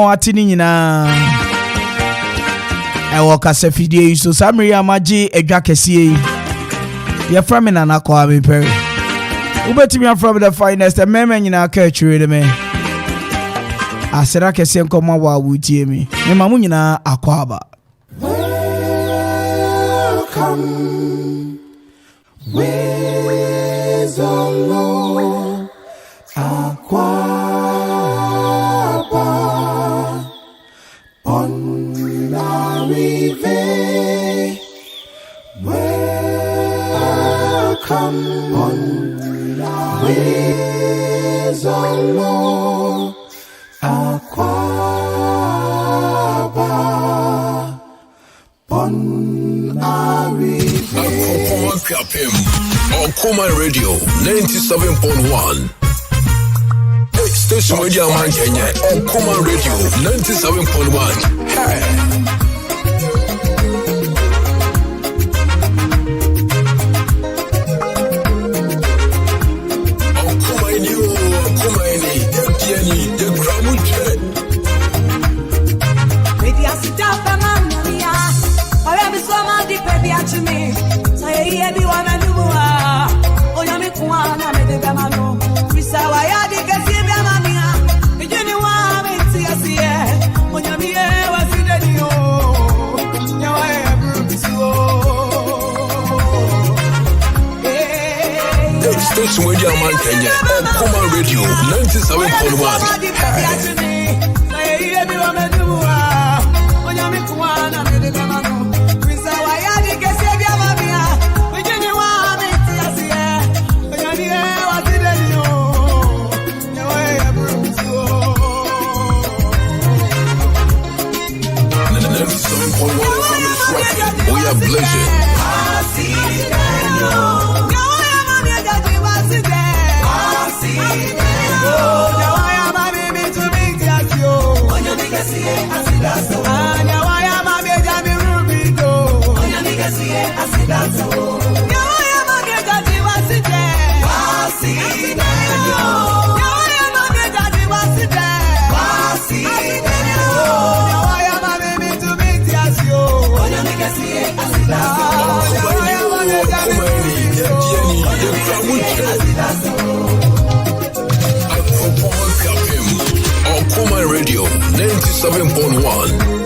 atini nyina ewo kasa fidie so samri amaji edwa kese ye from me na Kwame Mpere ubetimi from the finest meme nyina ka chire me asera kese nkoma wa wutie mi me mamu nyina Akwaaba. Welcome with the Lord Akwaaba on la rive. Welcome on la with the Lord Akwaaba on la rive. Okoman Radio 97.1. Station Radio Man Kenya. Okoman Radio 97.1. Hey. Station Radio Man Kenya, Okoman Radio 97.1. We are blessed. Okoman Radio 97.1.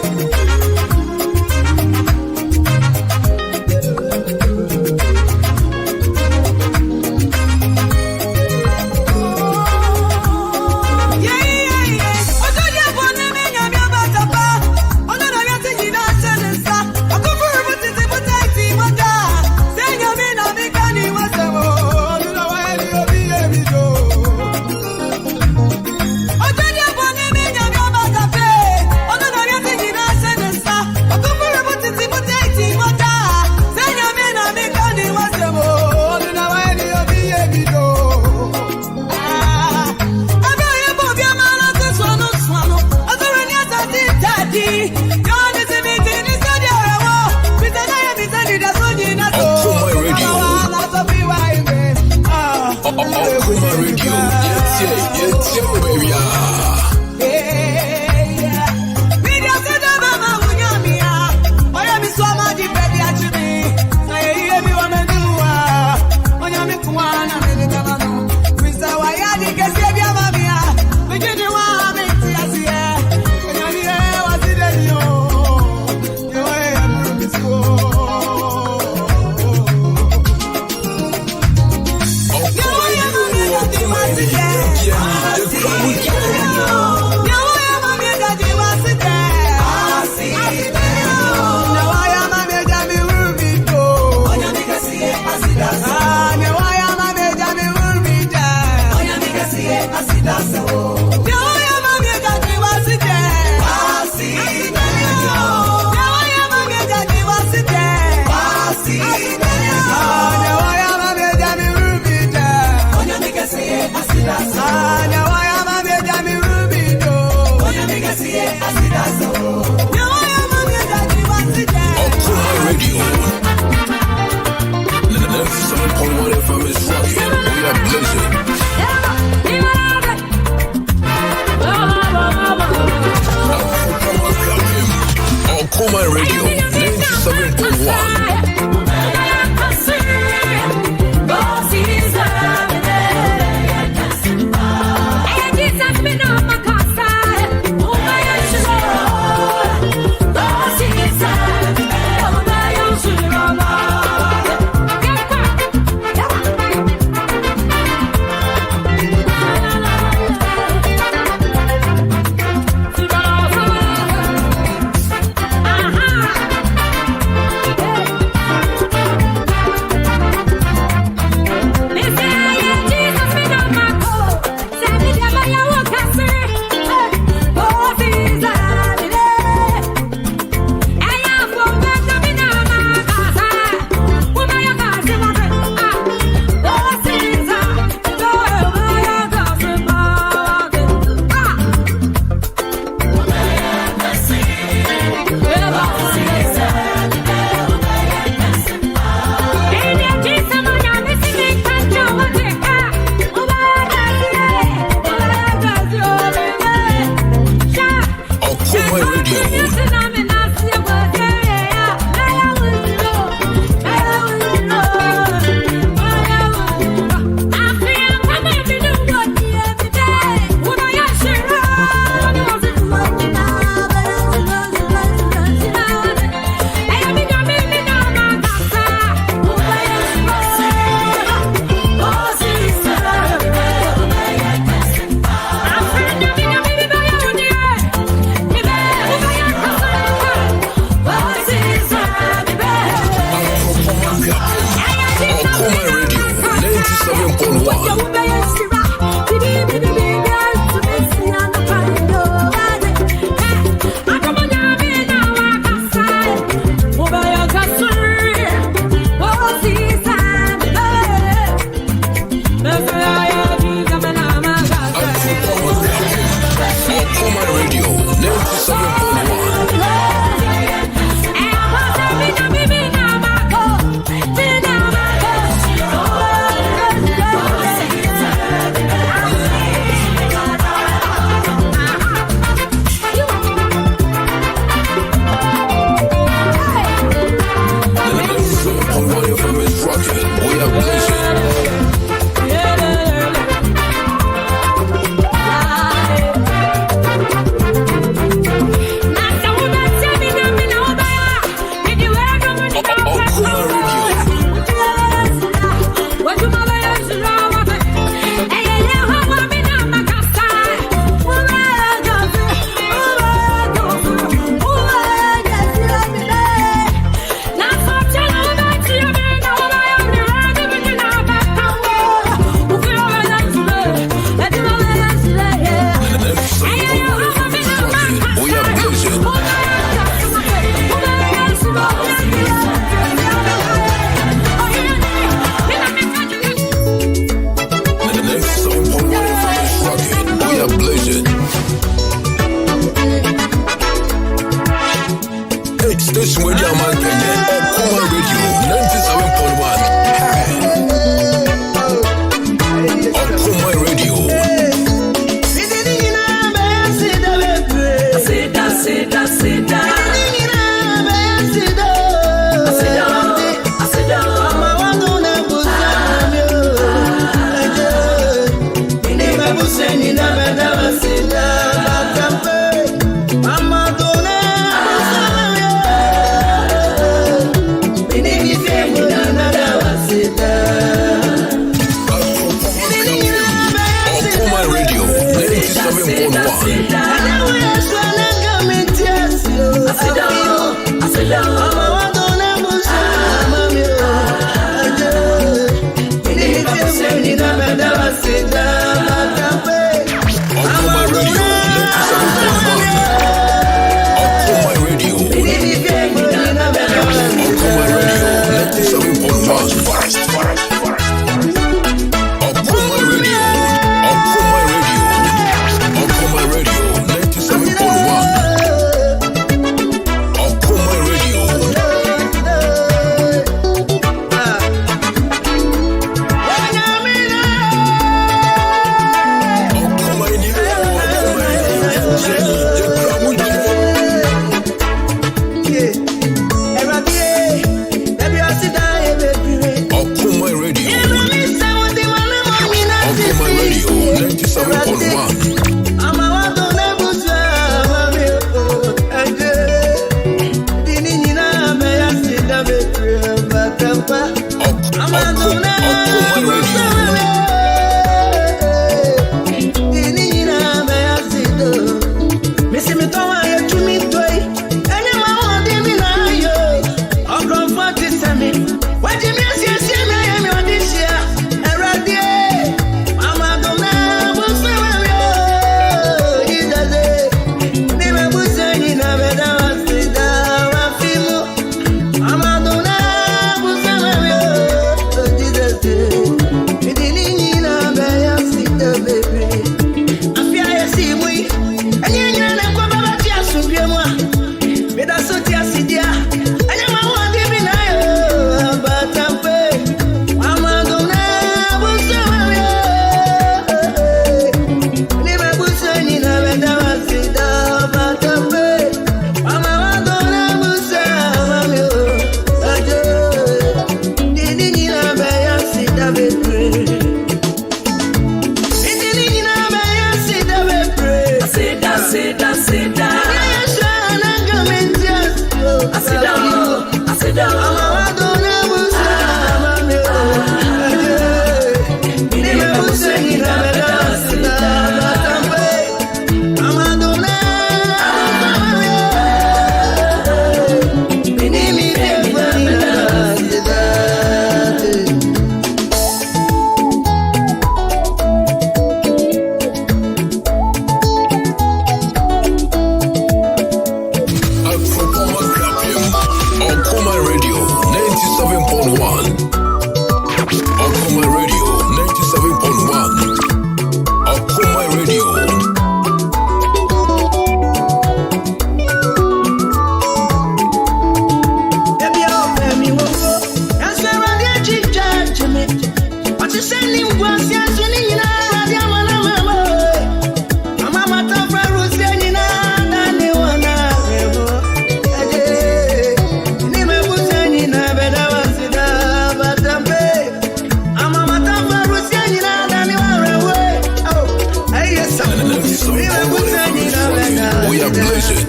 music.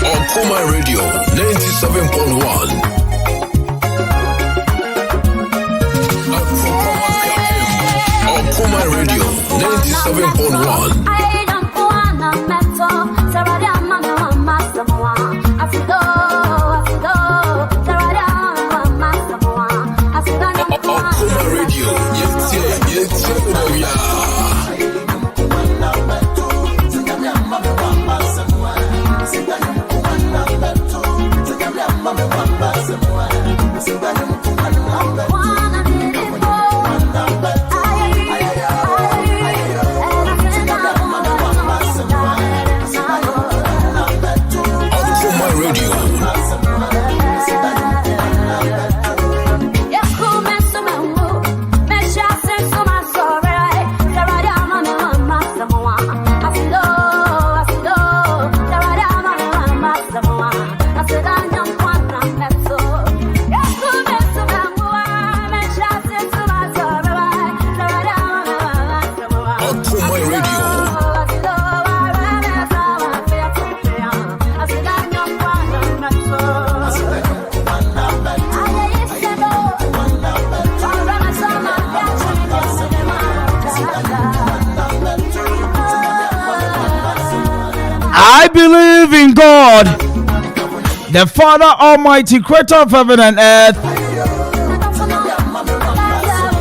Okoman Radio 97.1. Okoman Radio 97.1. Okoman Radio, I believe in God, the Father Almighty, creator of heaven and earth,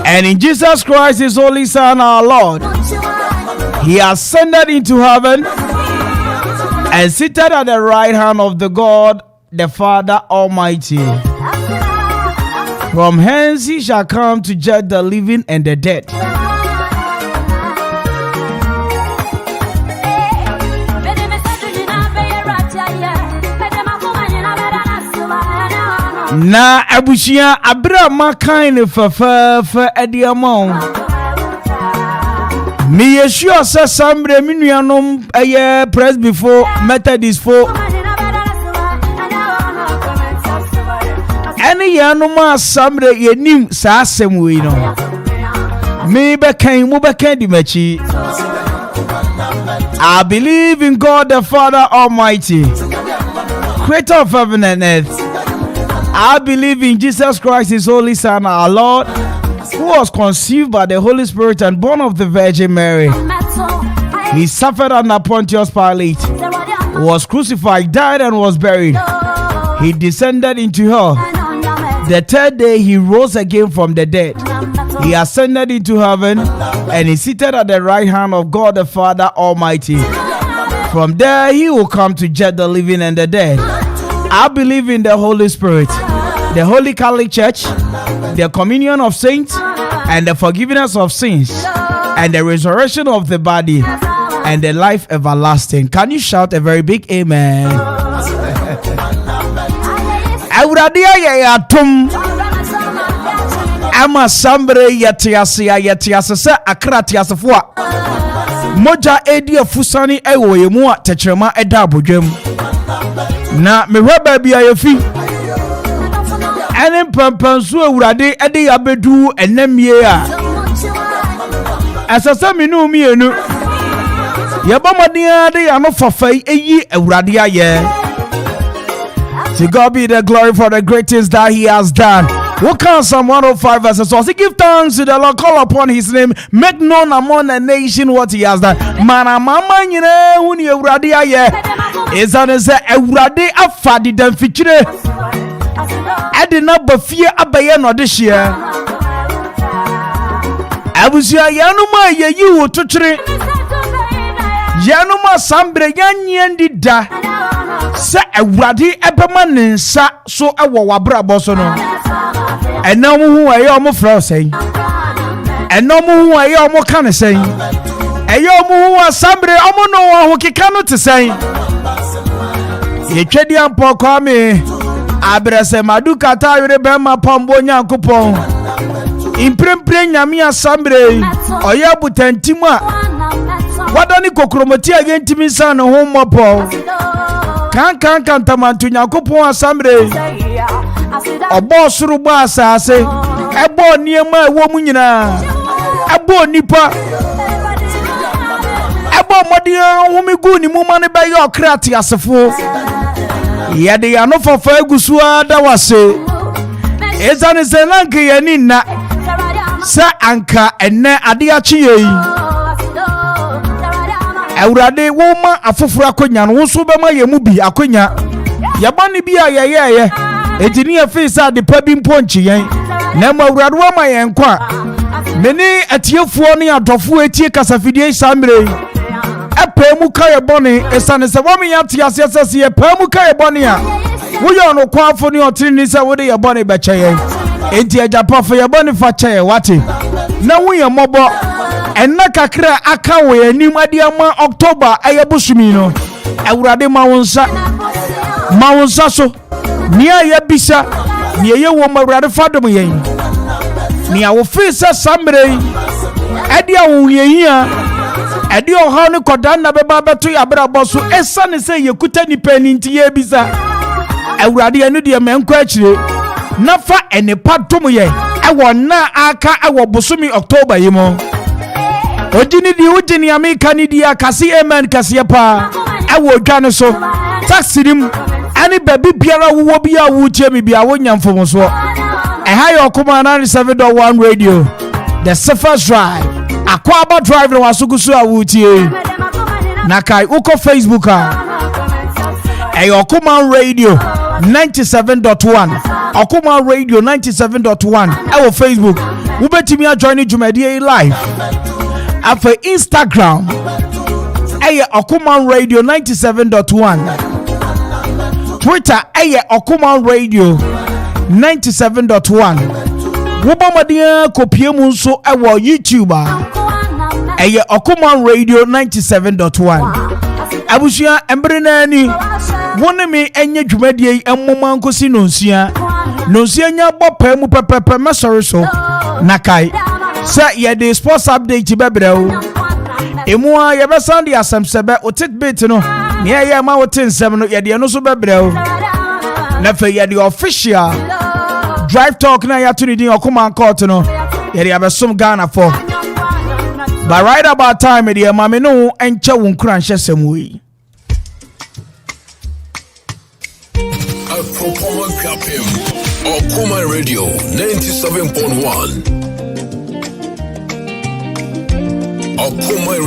and in Jesus Christ, his only Son, our Lord. He ascended into heaven and seated at the right hand of the God, the Father Almighty. From hence he shall come to judge the living and the dead. Na abushia abrama kind fafa ediamon me yeshua say sambre minuanom eye press before methodist fo any yanoma sambre yenim sa asem we no me be kan mu be kan di machi. I believe in God the Father Almighty, creator of heaven and earth. I believe in Jesus Christ, his only Son, our Lord, who was conceived by the Holy Spirit and born of the Virgin Mary. He suffered under Pontius Pilate, was crucified, died, and was buried. He descended into hell. The third day, he rose again from the dead. He ascended into heaven, and is seated at the right hand of God the Father Almighty. From there, he will come to judge the living and the dead. I believe in the Holy Spirit, the Holy Catholic Church, the communion of saints, and the forgiveness of sins, and the resurrection of the body, and the life everlasting. Can you shout a very big amen? Ama sambre yetiasa se akratiasa foa moja edi afusani ewo yemu a tekrema eda abodwam na mehwe ba bia yefi ene pampanso awurade ede yabedu enamie a asasa minu mienu yebamodin ade ya no fafai eyi awurade aye. To God be the glory for the great things that he has done. We'll count Psalm 105 verses 1. So give thanks to the Lord, call upon his name, make known among the nation what he has done. Mana mama nyine huni ewurade aye. Ezane se ewurade afadi dan fikire. Edina bafie abaye no de hye. Abusia yanuma yeyi wo tutwire. Yanuma sambre yanyendi da. Se ewurade ebema nensa so ewo wabrabo so no. Ena mu hu aye omo fra sen. Ena mu hu aye omo kan sen. Aye omo hu asambre omo no ho keka no te sen. Ye twedi ampo Kwame abrese maduka ta yure be ma pambo nyankopon. Imprempre nyame asambre oye butantimu a wadani kokromoti agentimi san ho mopo. kan tamanto Nyankopon asamre obo soro bo asase ebo niema ewo mu nyina ebo nipa ebo modi homigu ni mu mane ba yo krati asefo yade ya no fofa egusu ada wase ezane senanke yani na sa anka enne ade achi yi Awurade wo ma afoforo akonya no so be ma yemu bi akonya yabani bi ayeye ejini afisa de pa bi mponchi yen na ma Awurade wo ma yen kwa meni atiefuo ne adofo etie kasafidie samre epemu kaye boni esane se wo me yate asese ye epemu kaye boni a wo yo no kwafo ne otrini se wo de ye boni be cheye enti ajapafo ye boni fa cheye wate na wo ye mobo enna kakra aka wo anim adiama October ayebusumi no Awurade ma wonsa so nia ya bisa nia ye wo Awurade fadom yen nia wo fisa samre ade awo yehia ade oha ne kodan na beba beto ya brabo so esane se yekuta nipa ni nti ye bisa Awurade enu de menko akire na fa enipa dom yen ewo na aka ewo busumi October yimo Ojini di ujini amika ni di akasi amen kasi pa ewo dwane so taxirim ani baby biara wo bia wo chemi bia wo nyamfom so eha yo Okoman 97.1 radio the surface drive Akwaaba drive no wasugusu awutie na kai uko Facebook Okoman radio 97.1 Okoman radio 97.1 ewo Facebook ubetimi a join Jumedie live Afa Instagram Okoman radio 97.1 Twitter Okoman radio 97.1 Wobamadia kopie mu nso ewo YouTube Okoman radio 97.1 Abusia embre nani woni mi enye dwumadie emmoma nkosi nonsia nya bopa mu pepepe mesori so nakai sa ye the sports update bebreo emua ye be sound the asemsebe otit bit no ne ye ma wotin nsem no ye de no so bebreo na fe ye the official drive talk na ya to the Okoman court no ye de abesom Ghana for but right about time the mama no enche won kura nhesem wi Okoman radio 97.1 Okoman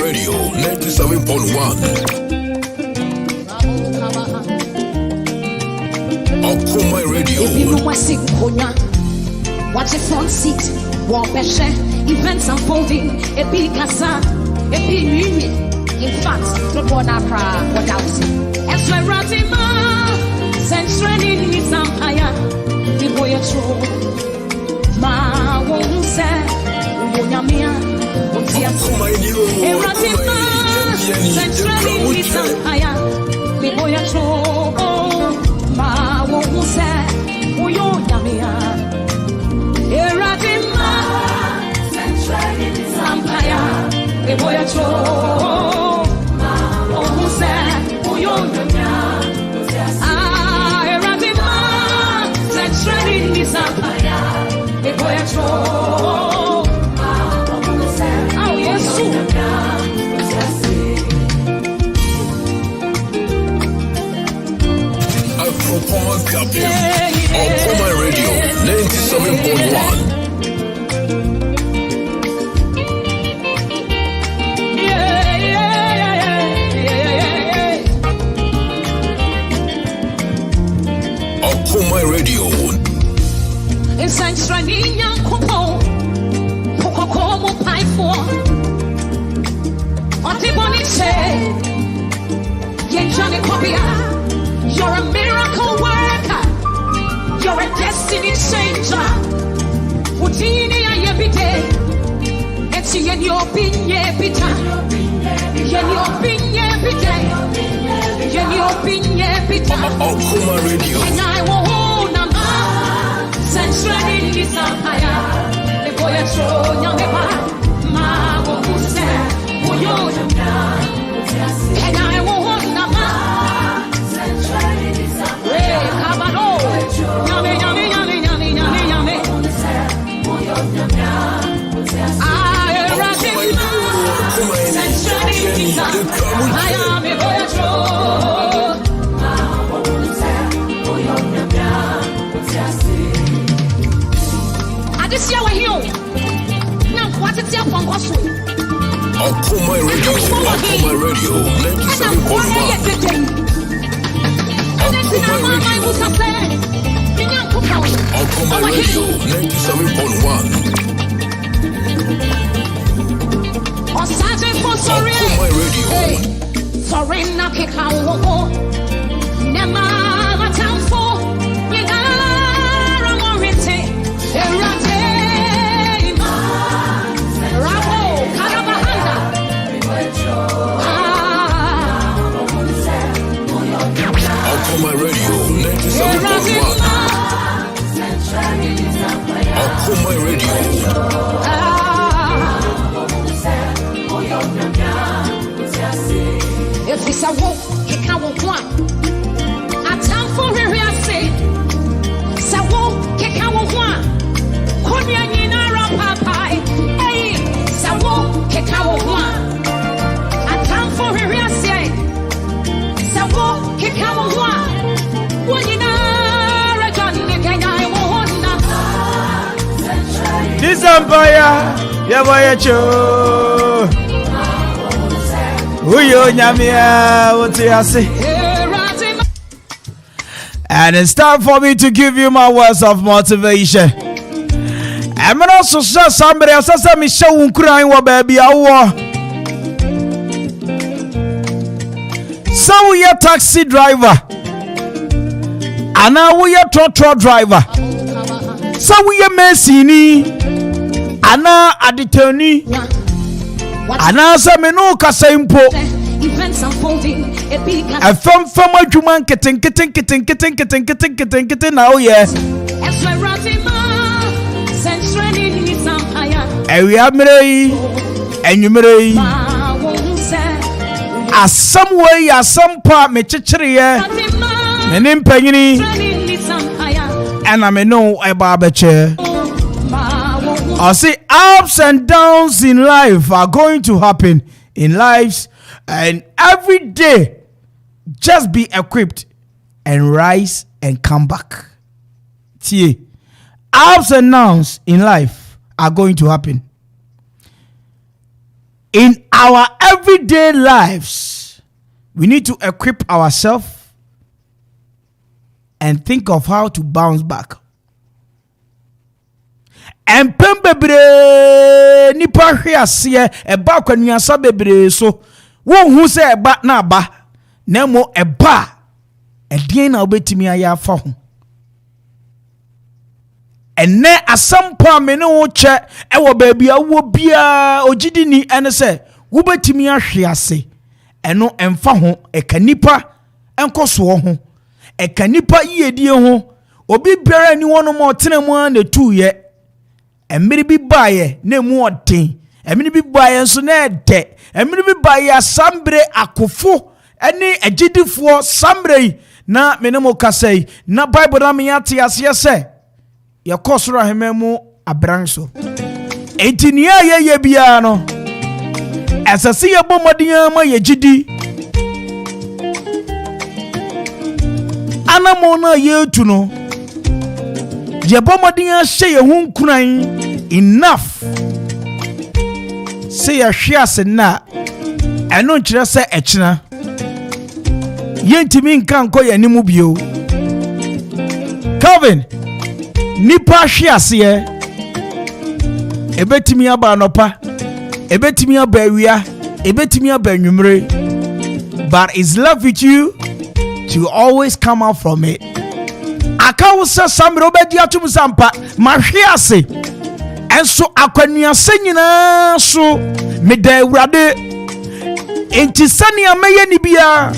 radio 97.1 Okoman radio watch the front seat walk beshe events unfolding a big casa a big in fact the border pra without as we're running century in some higher the boy ma won't say Wonyamia Otia Eratima Centrally Aya Biboya Tro Ma won't say Wonyamia Eratima Centrally Aya Biboya Tro Ma won't say Wonyamia Eratima Centrally Aya Biboya Tro Okoman radio 97.1 Okoman radio Inside Rania Kopo Kokomo Pai for Antibody say Yenjani Kopia you're a miracle worker. You're a destiny changer. Utini every day. It's in your opinion every time. In your opinion every day. In your opinion every time. Okoman radio. And I will hold on. Century is a fire. The boy at show young. Ma will say, oh, you're Okoman Radio, 97.1. Okoman Radio, 97.1. Okoman Radio. Sorry, na keka wo. Nema watamfo. Yegara morite. Erate. Rabo karabahanda. Okoman Radio, 97.1. Okoman Radio. If it's a walk, he can't walk one. A time for a real say. So walk, he can't walk one. Konya nina rapapai. Hey, so walk, he can't walk one. A time for a real say. So walk, he can't walk one. When you know, I won't. This empire, yeah, boy, cho. And it's time for me to give you my words of motivation. I'm also sure somebody else has me show crying what baby. So we are taxi driver, and now we are trotro driver. So we are messini, and now aditoni. Anasa me no kasa impo Events unfolding a big from adwuma keten now yes ewia mrei enwumrei asam way asam pa me chechire ye me nim panyini ana me no eba beche. I see ups and downs in life are going to happen in lives, and every day just be equipped and rise and come back. See, ups and downs in life are going to happen. In our everyday lives, we need to equip ourselves and think of how to bounce back. And pembebre nipa hwe ase eba kwanuasa bebre so wo hu se eba na ba na mo eba edien na obetimi aya afa ho enne asampa me ne wo che ewo baabi awo bia ogidi ni ene se wo betimi ahwe ase eno emfa ho ekanipa enkoso ho ekanipa yedie ho obi biara ni wono mo tenemu na tuye emiri bi baye na mu odin emiri bi baye nso na ede emiri bi baye asambre akofo ene agidifo sambre na menemo kasai na bible na me ate ase se ye kosoro ahememu abranso entinia ye bia no asase ye bomodin ma ye gidi anamo na ye tu no ye bomodin hye ye hu nkuran enough say ya hwiase na eno nkire se echina yentimi nka nko ye nimu bio Calvin nipa hwiase ye ebetimi aba anopa ebetimi aba awia ebetimi aba nwumre but is love with you to always come out from it. Akawo se samre obedi atum sampa mahwiase enso akwanuase nyina so meda awurade enti sane ameye ni bia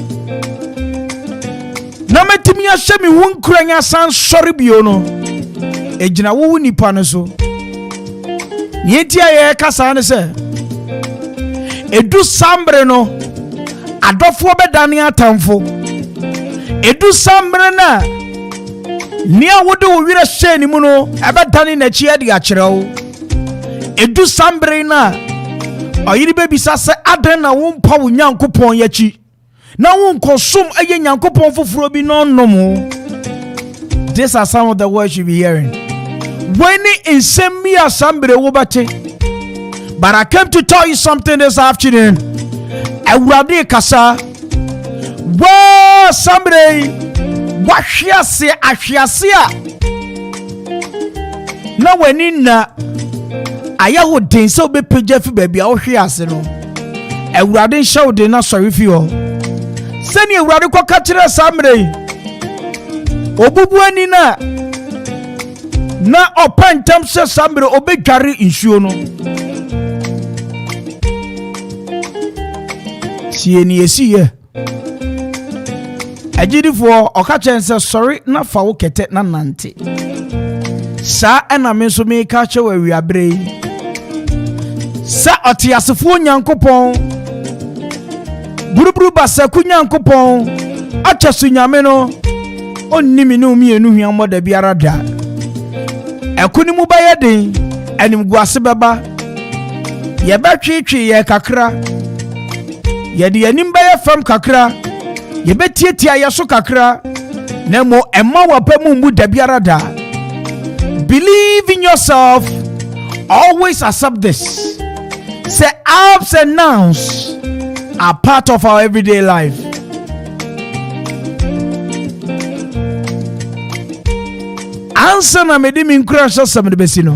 na metimi ahye me hu nkuranya san sori bio no ejina wo nipa no so nieti aye kasa ne se edu sambre no adofo bedane atamfo edu sambre na nia wode wo wire hye ni mu no ebedane na chi ade a kirewo edu sambre na oyiri bebisa se adan na wo mpa wo nyankopon yachi na wo nkosum aye nyankopon foforo bi no nomo. These are some of the words you be hearing when in semia sambre wo bate But I came to tell you something this afternoon. Awurade kasa. Whoa, somebody. Washiase ahwiase. Na wani na ayawo den se obe page fi baabi a wo hwiase no. Awurade hyew den na sori fi ho. Sani awurade koka kire samre. Obubu ani na opantam se samre obedware nsuo no. Sieni esiye. Agidifo okachen se sorry na fa wo kete na nante. Sa ena me so me ka che wa wiabre. Sa otiasefo nyankopon. Buruburu basaku nyankopon. Achasu nyame no. Onnimi no mienu hia moda biara da. Ekuni mu baye den, enim guase beba. Ye betwetwe ye kakra. Ye de enim baye fam kakra. Ye betietia ye so kakra. Nemo emma wapemu mu da biara da. Believe in yourself. Always accept this. Say ups and downs are part of our everyday life. Answer na medi min crash some de besino.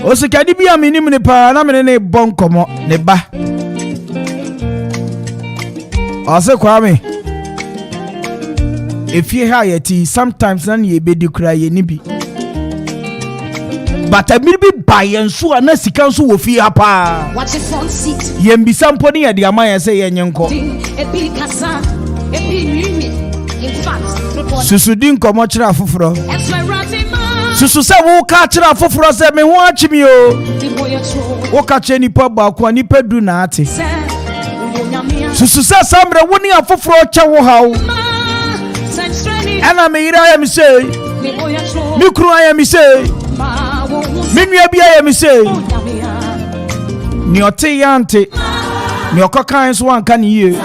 Osikadi bia minim ne pa na me ne bon komo ne ba. Ase Kwame. If you hire tea, sometimes nan ye be di cry ye ni bi. But I be buy and so na sika so wo fi apa. Watch it front seat. Ye mbisa mponi ya di ama ya se ye nyenko. Ebi kasa, ebi nyimi. In fact, Susudin komo kira afoforo. Susu se wo ka kira afoforo se me ho achimi o. Wo ka che nipa ba kwa nipa du na ate. Susu se samre wo ni afoforo che wo hawo. Ana me ira ya mi say. Mi kru ya mi say. Mi nua bia ya mi say. Ni ote ya ante. Ni okokan so anka ni ye.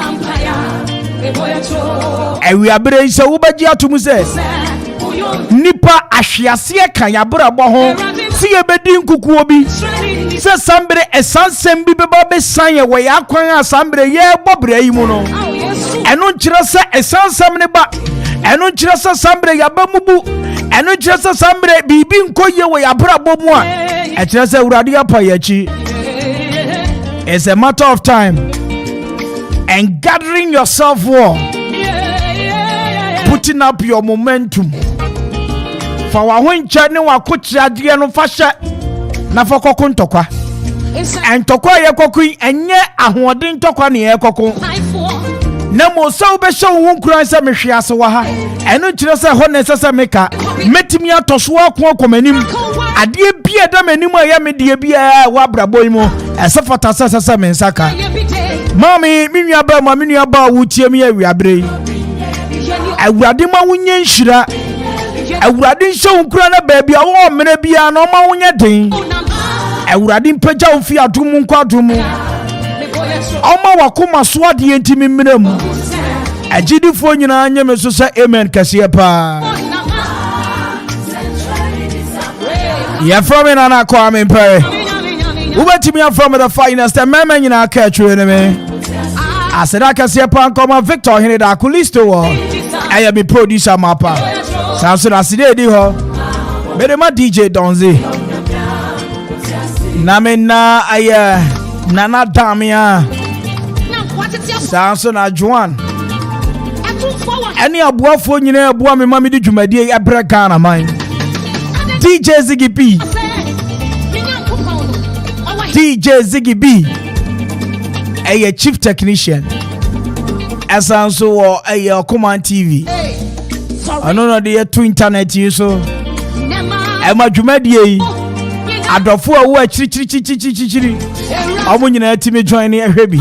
Ewi abere se wo baji atumu se nipa ahwiase kan yabra bo ho si ye bedi nkuku obi se sambere esansem bi beba be sanye we yakwan asambere ye bobre yi mu no eno nkire se esansem ne ba eno nkire se sambere yabamubu eno nkire se sambere bibi nkoye we yabra bo mu a e kire se urade apa yachi. It's a matter of time and gathering yourself well, putting up your momentum. For when chani wa kuchia no fasha na for kokun tokwa. And tokwa ye kokun enye ahoden tokwa ne ye kokun. Na mo so be show won kran se me hwiase wa ha. Eno kire se ho ne se meka metimi atoso akon komanim. Ade bia da manim a ye me de bia wa brabo imo. Ese fota se me nsaka. Mami, minua ba ma minua ba wutie me awiabre. Awurade ma wunye nhira. Awurade nhye unkura na baabi a wo mene bia na ma wunye den. Awurade mpaja ofi adumu nkwa adumu. Oma wakoma so ade ntimi mmeremu. Agidifo nyina anye me so se amen kase pa. Ya from in ana Kwame Mpere. Ubetimi from the finest and mema nyina ka atwe ne me. Aseda kase pa nkoma Victor Hene da kulisto wo. Aya be producer mapa. Samson aside di ho. Bede ma DJ Donze. Na me na aya nana damia. Samson Ajuan. Any abuafo nyina abua me ma me di dwumadie ya breka na man. DJ Ziggy B. DJ Ziggy B. A chief technician. As also a Okoman TV. I don't know the two internet you so. Emma Jumadi. Adolfo a chiri. I'm going to team joining a baby.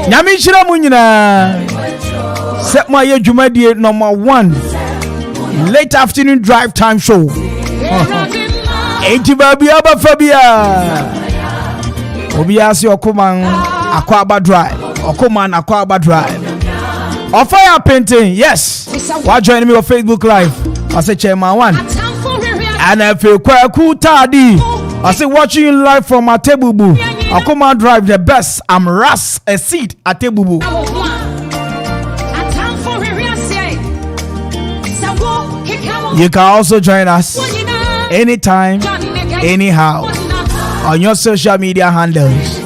Yamishira Munina. Set my Jumadi number 1. Late afternoon drive time show. Enti baby Abafabia. Obiasi Okoman Akwaaba Drive. Okoman Akwaaba Drive. On fire painting, yes. Why join me on Facebook Live? I say Chairman 1. And if you quite cool tardy, I say watching you live from Atebubu. Okoman Drive, the best. I'm Ras a seat at Atebubu. You can also join us anytime, anyhow on your social media handles.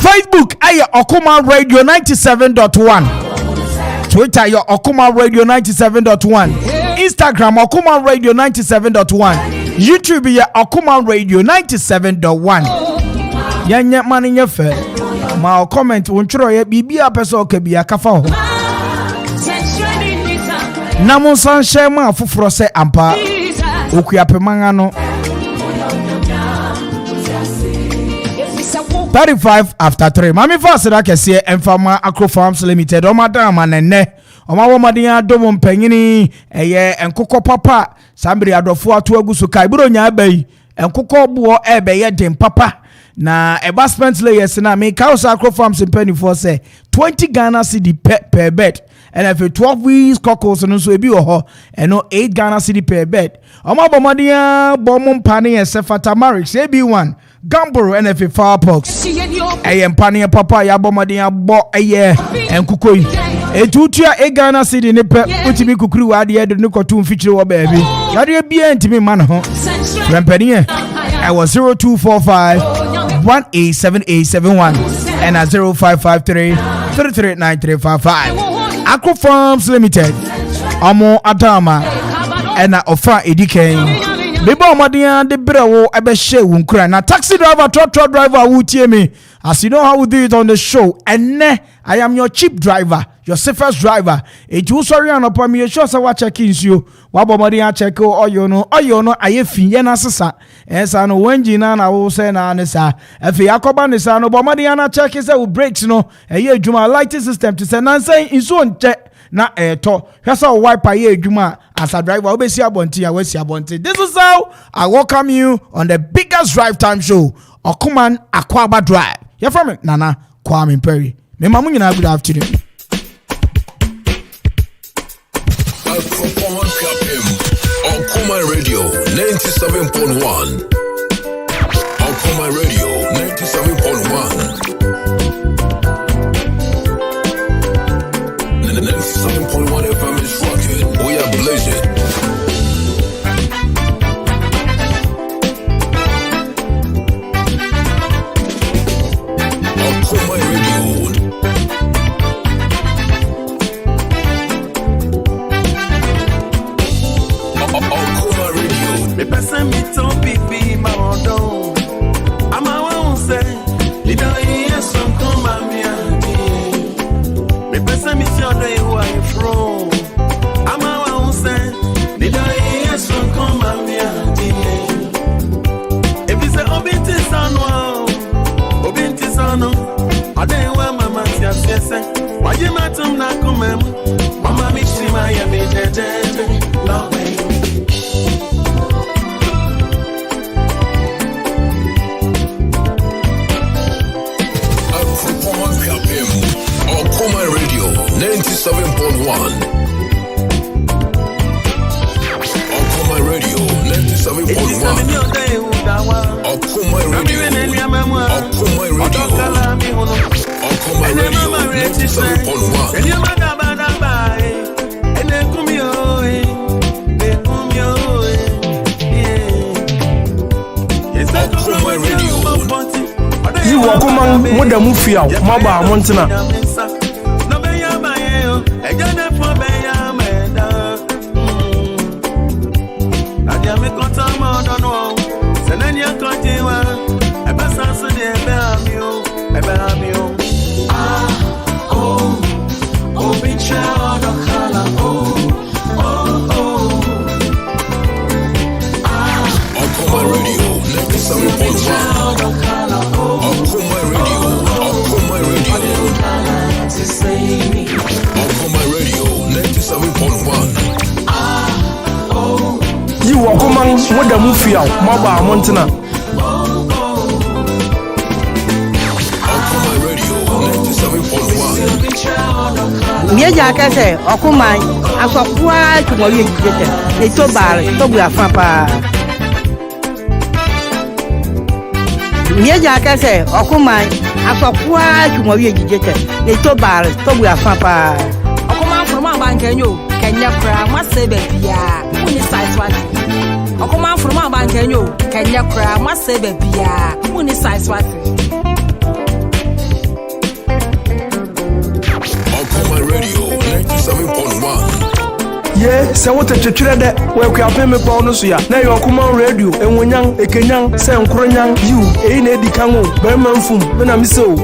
Facebook, Okoman Radio 97.1. Twitter, your Okoman Radio 97.1. Instagram, Okoman Radio 97.1. YouTube, your Okoman Radio 97.1. Yanya mani nyefe. Ma comment unchuro ye bibia peso kebia kafa ho. Namun san shema fufuro se ampa. Okuyape mangano. 35 after 3. Mami fast da kese Enfama Agro Farms Limited. O madam anene. O ma wo madia domo mpanyini eye enkoko papa. Sambiri adofo atu agusu kai buro nya abai. Enkoko buo ebe ye dem papa. Na investment layers na me House Agro Farms in penny for say 20 Ghana cedi per bed. And if 12 weeks cockles and so ebi ho and no 8 Ghana cedi per bed. O ma bo madia bomum pani e sefata marriage ebi1 Gamboro and if Firepox. Ayem Pania Papa Yabomadia Bo Aye and Kukui. A 2-tier 8 Ghana cedi nipe Utimi Kukru adi the Nukotum feature or baby. Yadia bien to me man ho. Rampania. I was 0245 187871 and at 0553 339355. Agro Farms Limited. Amo Adama and Ofa A.K.A. Bebo Madia de Brewo Ebeshe Wunkra. Na taxi driver, truck driver who tie me. As you know how we do it on the show. And I am your cheap driver, your safest driver. It you sorry on upon me, sure so what check in you. Wabo Madia check or you know, I fin yena sasa. Yes, I know when Gina I will say na nesa. If Yakoban is an Obamadiana check is a breaks no. A year Juma lighting system to send and say in so check. Na to here's how wipe a juma as a driver obesi abonti awesi abonti. This is how I welcome you on the biggest drive time show, Okoman Akwaaba Drive. You're from it, Nana Kwame Mpere. Me mamu nyina good afternoon. Okoman Radio 97.1. Okoman Radio 97.1. 97.1 FM is rocking. We are blazing. Okoman Radio. Okoman Radio. Me person me to pipi ma odo. Ama wa unse. Ida iye son koma mia. Me person me see odo who are you from. Ama wa unse. Ida iye son koma mia. If you say obinti sano, ade wa mama si afese. Waje matum na kumem. Mama mi shima ya me jeje. No way. Okoman Radio 97.1. Okoman Radio 97.1. Okoman Radio. Okoman Radio. Okoman Radio 97.1. Okoman Radio. You Okoman Moda Mufia, Maba Montana. Okoman Moda Mufia, Maba Montana. Okoman Radio 97.1. Meja kase Okoman asofua tumoye jete. E to bare to bua fa pa. Mieja ka say Okoman asofua twumowie gigete ne to bar to bu afa Okoman from abankanyo Kenya kra mwase bebia uni size what Okoman from abankanyo Kenya kra mwase bebia uni size what Okoman Radio 97.1 Ye, se wote twetwere de we kwa peme pa ono so ya. Na ye Okoman Radio enwonyan ekenyan se nkronyan you e na edi kan o be manfum me na miso.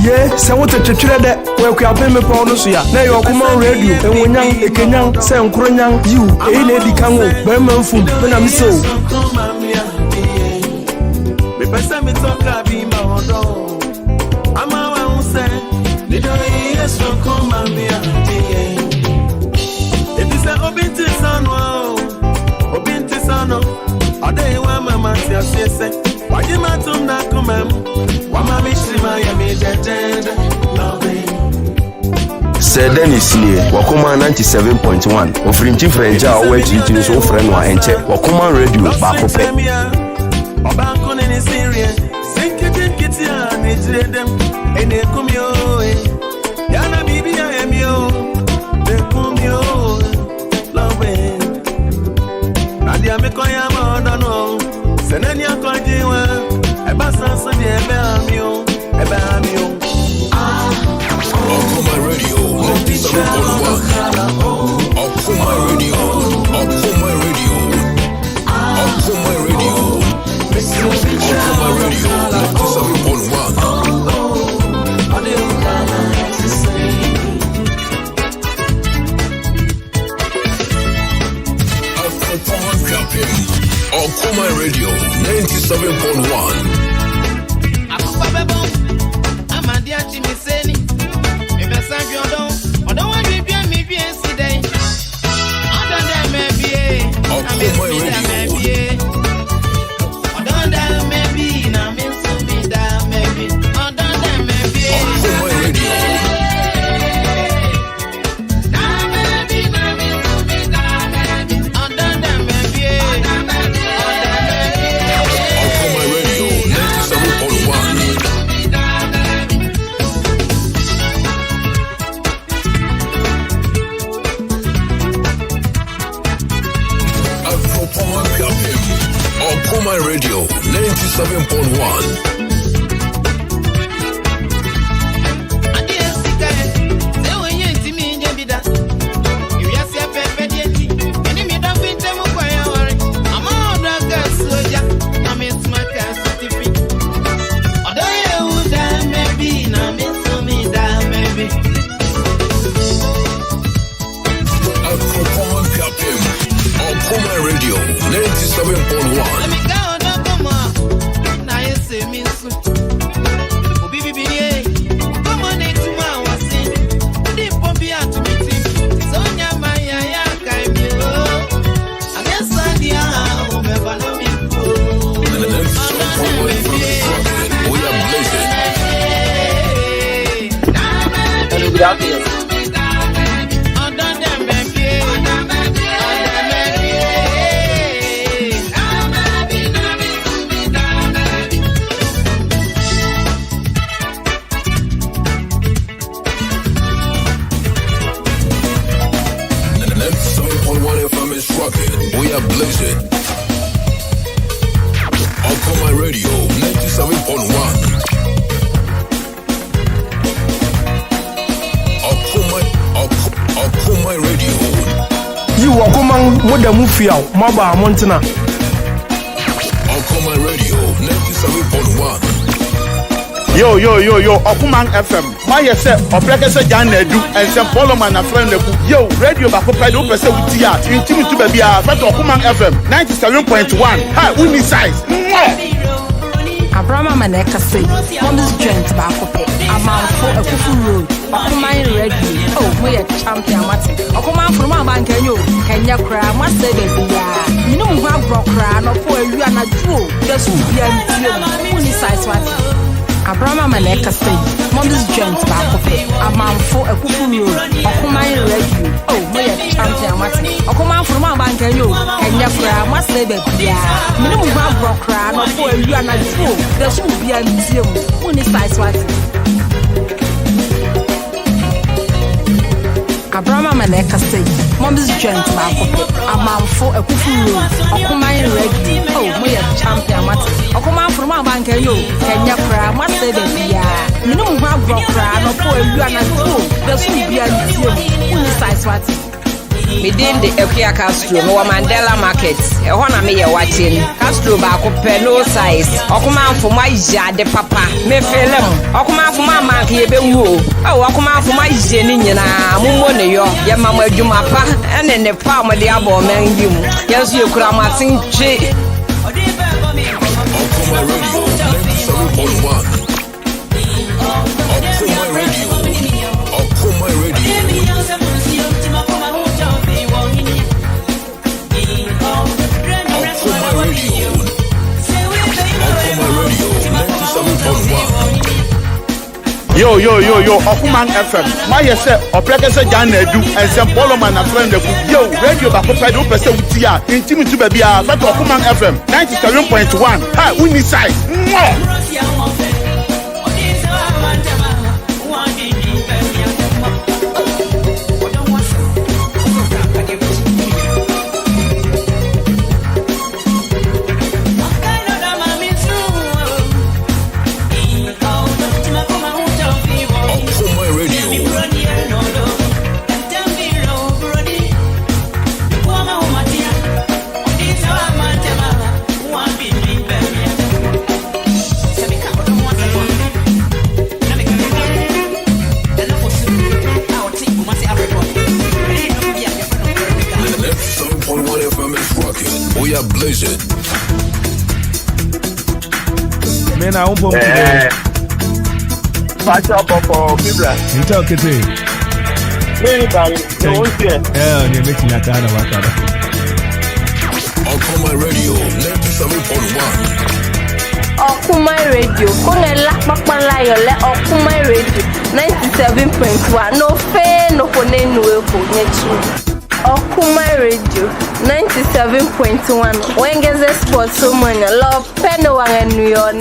Ye, se wote twetwere de we kwa peme pa ono so ya. Na ye Okoman Radio enwonyan ekenyan se nkronyan you e na edi kan o be manfum me na miso. Me pesa me toka bi ma odo. Ama wa unse ni do yeso koma mi ati. Obinti sano ode wa mama ti asese waji matum na kumam wa mama shima ya me jeje loving Dennis nie Okoman 97.1 ofrinchi frenja o wechi so friend wa enche Okoman Radio ba ko pe oba ko ni serious sinkiti ani jedem ene kumyo ya na bibi ya emio de kumyo Nadia me koya mo no seneni akojiwa e ba sanso de e ba amio Okoman Radio 97.1 Okoman Radio Okoman Radio Okoman Radio Okoman Radio 97.1 Okoman Radio 97.1 Akubabebo Amadia Chimiseni Mebesa Biodon Odon wa bibia mi bi ensidai Odon da me bie Okoman Radio Odon da me bi na me so bi da me bi Odon da me bie Okoman Radio Okoman Radio 97.1 Okoman Radio 97.1 We are blazing. Okoman Radio 97.1 Okoman Radio You Okoman modamu fiaw maba montena Okoman Radio 97.1 Yo, Okoman FM. My say, Obreke Jan Edu, and some Poloman and friend. Yo, radio Bakopedo, Pesa with Tia, Intimi to Baby, but Okoman FM 97.1. Hi, we need size. Abrama Maneka say, on this joint Bakope, a man for a fufu road, Okoman Radio. Oh, we are champion Martin. Okoman from Abankanyo, Kenya Kra, must say baby. You know, we have rock crown or for you and a true. Just be a only size what. Abrama Maneka say, Monday's joint back of it. A man for a cuckoo, Okoman Radio. Oh, we are champion Martin. Okoman from Abankanyo, Kenya Kra, say baby yeah minimum one brokra no for you and I do there should be a museum when it's size what Abraham and Eka Mom's joint Amamfo a kufu Okoman ready oh we are champion mat Okoman from my bank yo Kenya pra must say baby yeah minimum one brokra no for you and I do there should be a museum when it's size what Within the A.K.A Castro, no Mandela Market, a one me watching Castro back up no size. Okoman for my de papa, me film. Okoman for my mark here be woo. Oh, Okoman for my Jenina, Mumone yo, ya mama Jumapa, and then the palm of the abo man you. Yes, you could have seen tree. Okoman Radio 97.1. Okoman Radio. Okoman Radio. Yo, Okoman FM. My yes, Opreka Jan Edu, and some Poloman and friend. Yo, radio back up 5% intimate to baby, but Okoman FM 97.1. Ha, we need size. We are blazing. Man, I won't put Patch up for Bibla. you talk it. Anybody? No one's here. Yeah, you're making a kind of water. Okoman Radio 97.1. Okoman Radio. Kongela Pakpala Yole Okoman Radio 97.1. No fair, no phone, no phone. Okoman Radio 97.1. Wengeze Sports Woman. Love Peno and New York.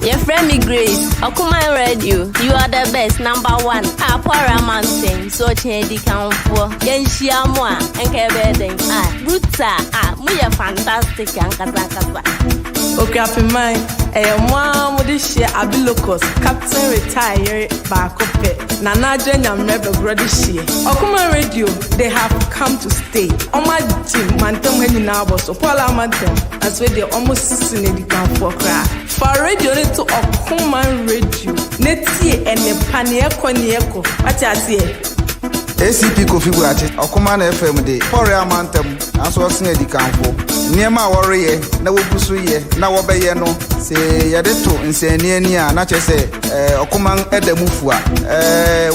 Your friend me Grace, Okoman Radio, you are the best, number one. Apara mountain, so change count for Yenshia Moa, and Kebeding. Bruta, we are fantastic and Kazakasa. Okay, up in mind, one with this year, Abilokos, Captain retired back up it. Nana Jenya never brought this year. Okoman Radio, they have come to stay. On my team, Mantom Henina so Paula Mantem, as well they almost seen the count for crack. For radio to Okoman Radio, Nettie and the Paniako Nieko. What I say? ACP Kofi Buachi, Okoman FM de Poria Mantem, as was near the campo. Near my warrior, no Busuye, now obey no, say Yadeto, and say near Nia, not just say Okoman Edemufua.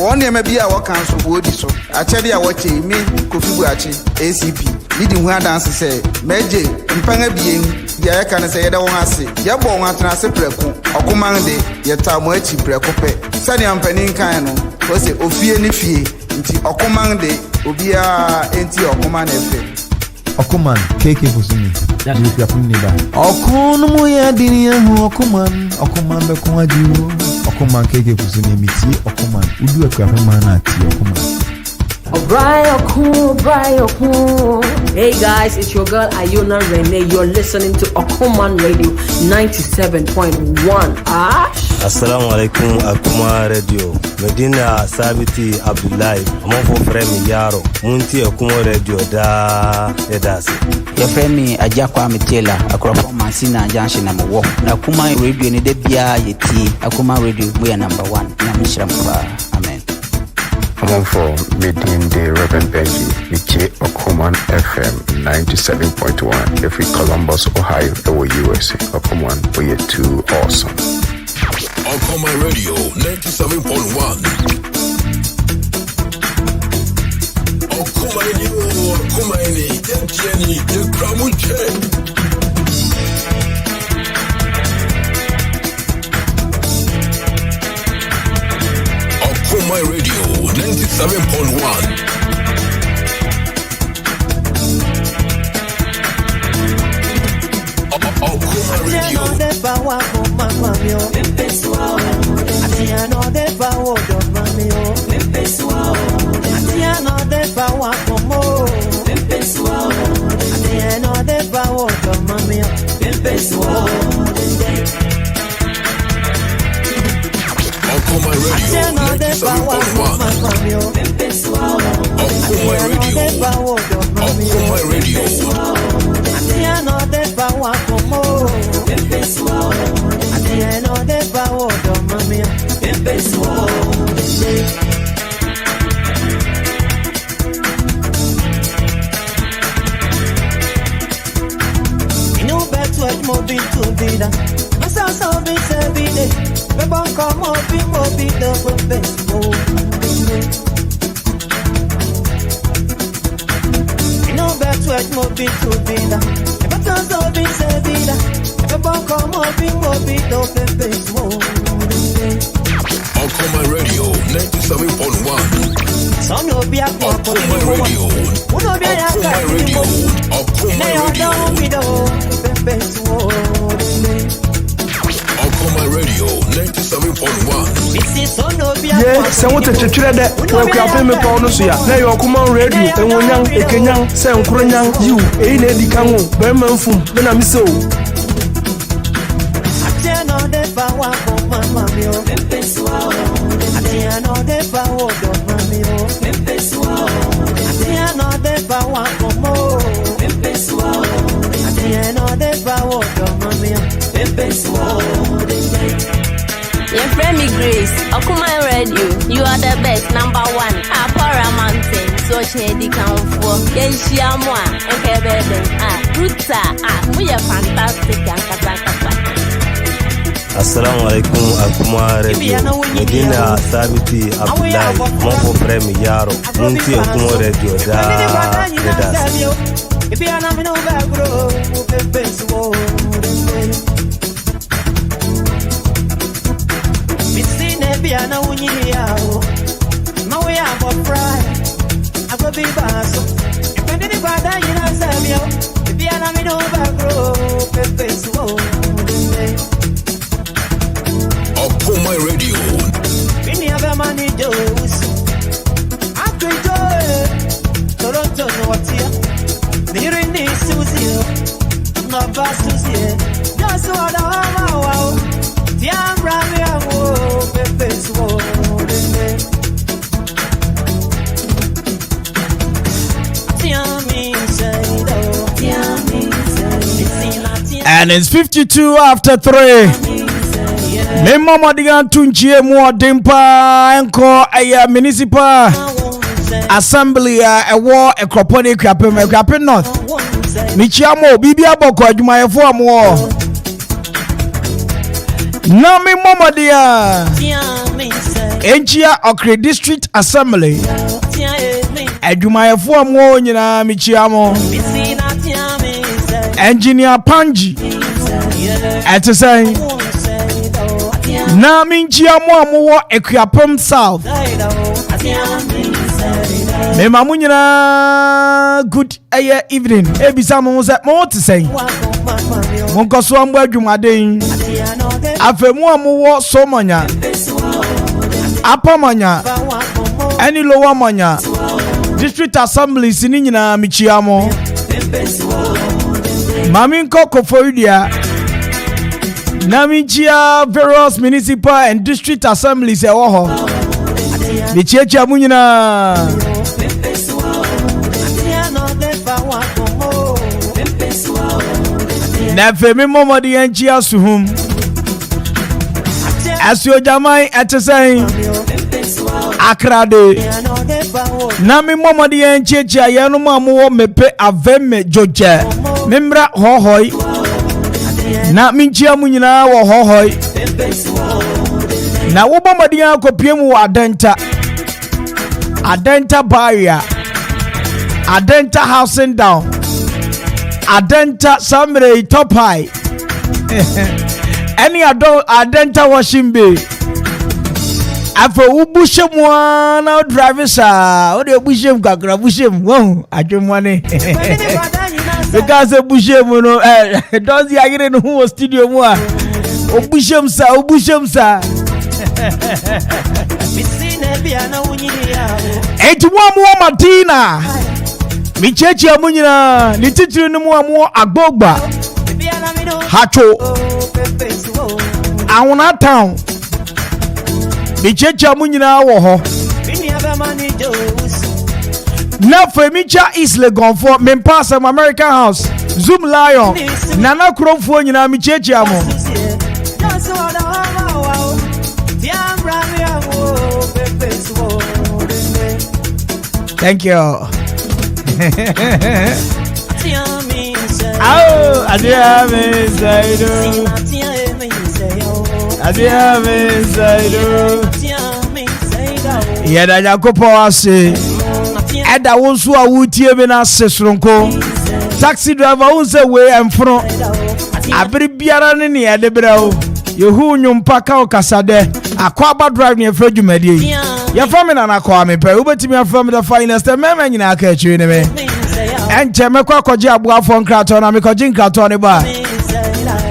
One year maybe our council would so. I tell you what me, Kofi Buachi, ACP, leading one dance say, Meji, and Panga being, the can say, I don't want to say, Yabo want to say Preco, Okoman de, Yatamochi Precope, Sunny and Penincano, was it Ophia Nifie. Nti Okoman de obia enti Okoman FM. Okoman A.K.A Fusumi. That's what you are putting it. Okono ya dini ya Okoman be kwa jiwo. Okoman A.K.A Fusumi miti Okoman. Udu ekwa mana ati Okoman. Hey guys, it's your girl Ayuna Rene. You're listening to Okoman Radio 97.1. Assalamu alaikum Okoman Radio. Medina Sabiti Abdullahi. I'm for friend Yaro. Munti Okoman Radio da edasi. Your friend me Kwame Mpere A.K.A Masina Junction number 1. Na Okoman Radio ni de bia yeti. Okoman Radio we are number 1. Na mishrampa. Amen. I'm for meeting the Reverend Benji, Miche Okoman FM 97.1, every Columbus, Ohio, USA. Okoman, we are too awesome. Okoman Radio 97.1. Okoman, Jenny, the Kramuche. Okoman Radio 97.1. sɛ wotetwetwerɛ dɛ wɔakuapem mepɔw no so ya na ɛyɛ Okoman radio ɛwonyan ɛkenyan sɛ nkoronyan yiw ɛyi na ɛdi ka ho bɛrima mfum bɛna me sɛ o Your friend me Grace, Okoman Radio, you are the best, number 1. A.K.A Mountain, so she can for Yenshia Moa, A.K.A Ruta, we are fantastic and Kazakapa. Assalamu alaikum Okoman Radio. Medina Sabiti Abdullahi, Monfo Fremi Yaro, Munti Okoman Radio da Redas. If you are not no bagro, Biana unyia mawe abo pride agobi baso epende bada yina samio biana mi no bagro pepe so Okoman Radio bini aba mani jos akwejo Toronto no watia niri ni suzio no basuzie just what I wow tiam ramia wo pepe so And it's 52 after 3. Me mama digan tunchie mo dempa enko aya municipal assembly a war a croponi crapin north. Michiamo bibia boko adwumayefo amwo. Na me mama dia Enchia Okre District Assembly adwumayefo amwo nyina michiamo. Engineer Panji at say na minchia mo Equiapom South me mamunyina good evening ebisa mo say mo to say mo nkoso ambo adwumaden afemu amwo somanya apamanya any lower manya district assemblies ni nyina michiamo Mami Nkoko Foidia Namichia various municipal and district assemblies ewoho Michia munyina Na femi momodi enchia suhum Asio jamai etesai Akrade Nami momodi enchia yenu mamuwo mepe aveme joje Memra hohoi na minchia munyina wo hohoi na wo bomadian kopiem wo adenta barrier adenta housing down adenta samre top high any adenta washing bay afo ubushe mwana driver sa o de bushe mkakra bushe wo adwemwane because bushe mu no don't see agire no studio mu Obushemsa. Etuwamu Martina. Michechi amunyina. Nititiri numu agbogba. Hacho. Awuna town. Michechi amunyina woho. Na Femicha East Legon for Mempasa American House. Zoom Lion. Nana Kromfo nyina michechi amu. Thank you. Oh, Adiame Zaido. Adiame Zaido. Yeda Jacopo ase. Eda wonsu a wutie be na sesronko. Taxi driver unse we emfro. Abiri biara ne ne ede brao. Yehu nyumpa ka okasade. Akwaaba drive ne efredwumadi. Ya family na Kwame Mpere ubetimi afam the finest mema nyina aka achiwe ne me. Enche mekwa koje abuafo nkrato na mekoje nkrato ne ba.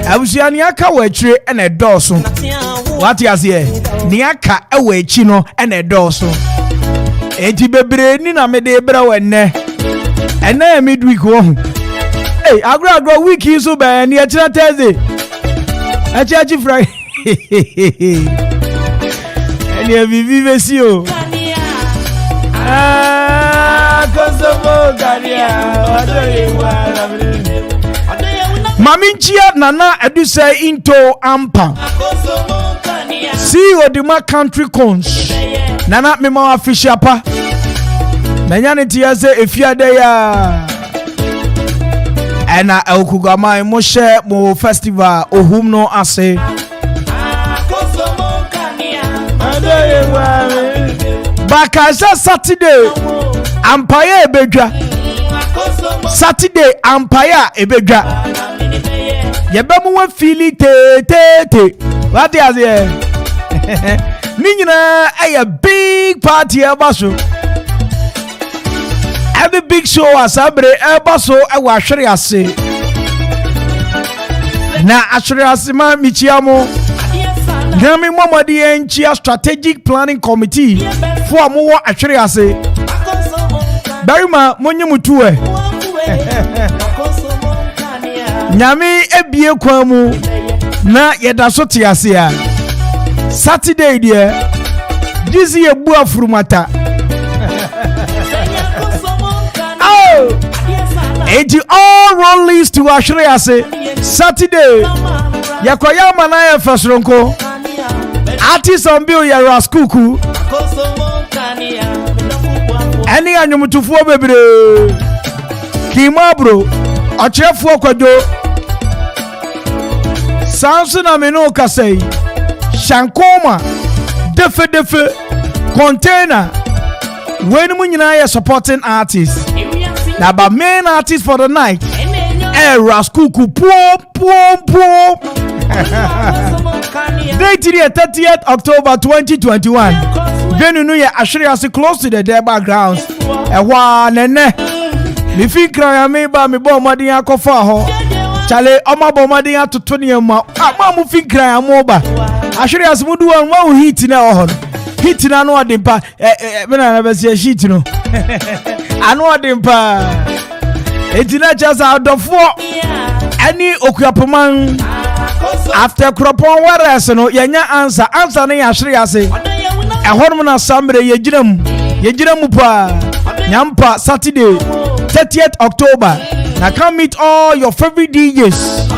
Abusua ni aka wa achire ene doso. What you say? Ni aka ewa achi no ene doso. Enti bebre ni na me de bra wenne. Ena midweek wo. Hey, agro week so be ni achira Thursday. Achi Friday. Eni vivi vesio. Kosovo Garia. Maminchia nana eduse into ampa. See Odima country cons. Nana mema official pa. Nanyane tiase efia de ya. Ena Okugama mo share mo festival ohum no ase. Bakaza Saturday Empire ebedwa. Saturday Empire ebedwa. Yebemu we fili te. What is here? Ninyina a big party ebaso. Every big show asabre ebaso ewa hwere ase. Na ahwere ase ma michiamo. Gami Momadi Enchia Strategic Planning Committee for more ahwere ase. Barima monyemutue. Nyame ebie kwamu na yedaso tiase a. Saturday there. This year bua frumata. Oh! Eti all roll list to ahwere ase. Saturday. Yakoya manaya fasronko. Artist on bill ya raskuku. Any anyumutufu bebre. Kima bro. Achefu kwado. Samson ameno kasei. Shankoma. Defe. Container. When munyina ya supporting artists. Now but main artist for the night. Raskuku. Pom. Date 30th October 2021. Venue no ya ashiri close to the Deba grounds. Ewa nene. Mi fi kran me ba me bo modin akofa ho. Chale oma bo modin atoto ne ma. Ma mu fi kran mo ba. Ashiri mudu wan wa hit na ho. Hit na no odimpa. Me na be se sheet no. Anu odimpa. Etina chasa adofo. Any okuapoman. After Kropon Wares no yenya answer ne yahwere ase. Ehorm na sambre yejiramu pa. Nyampa Saturday 30th October. Now come meet all your favorite DJs.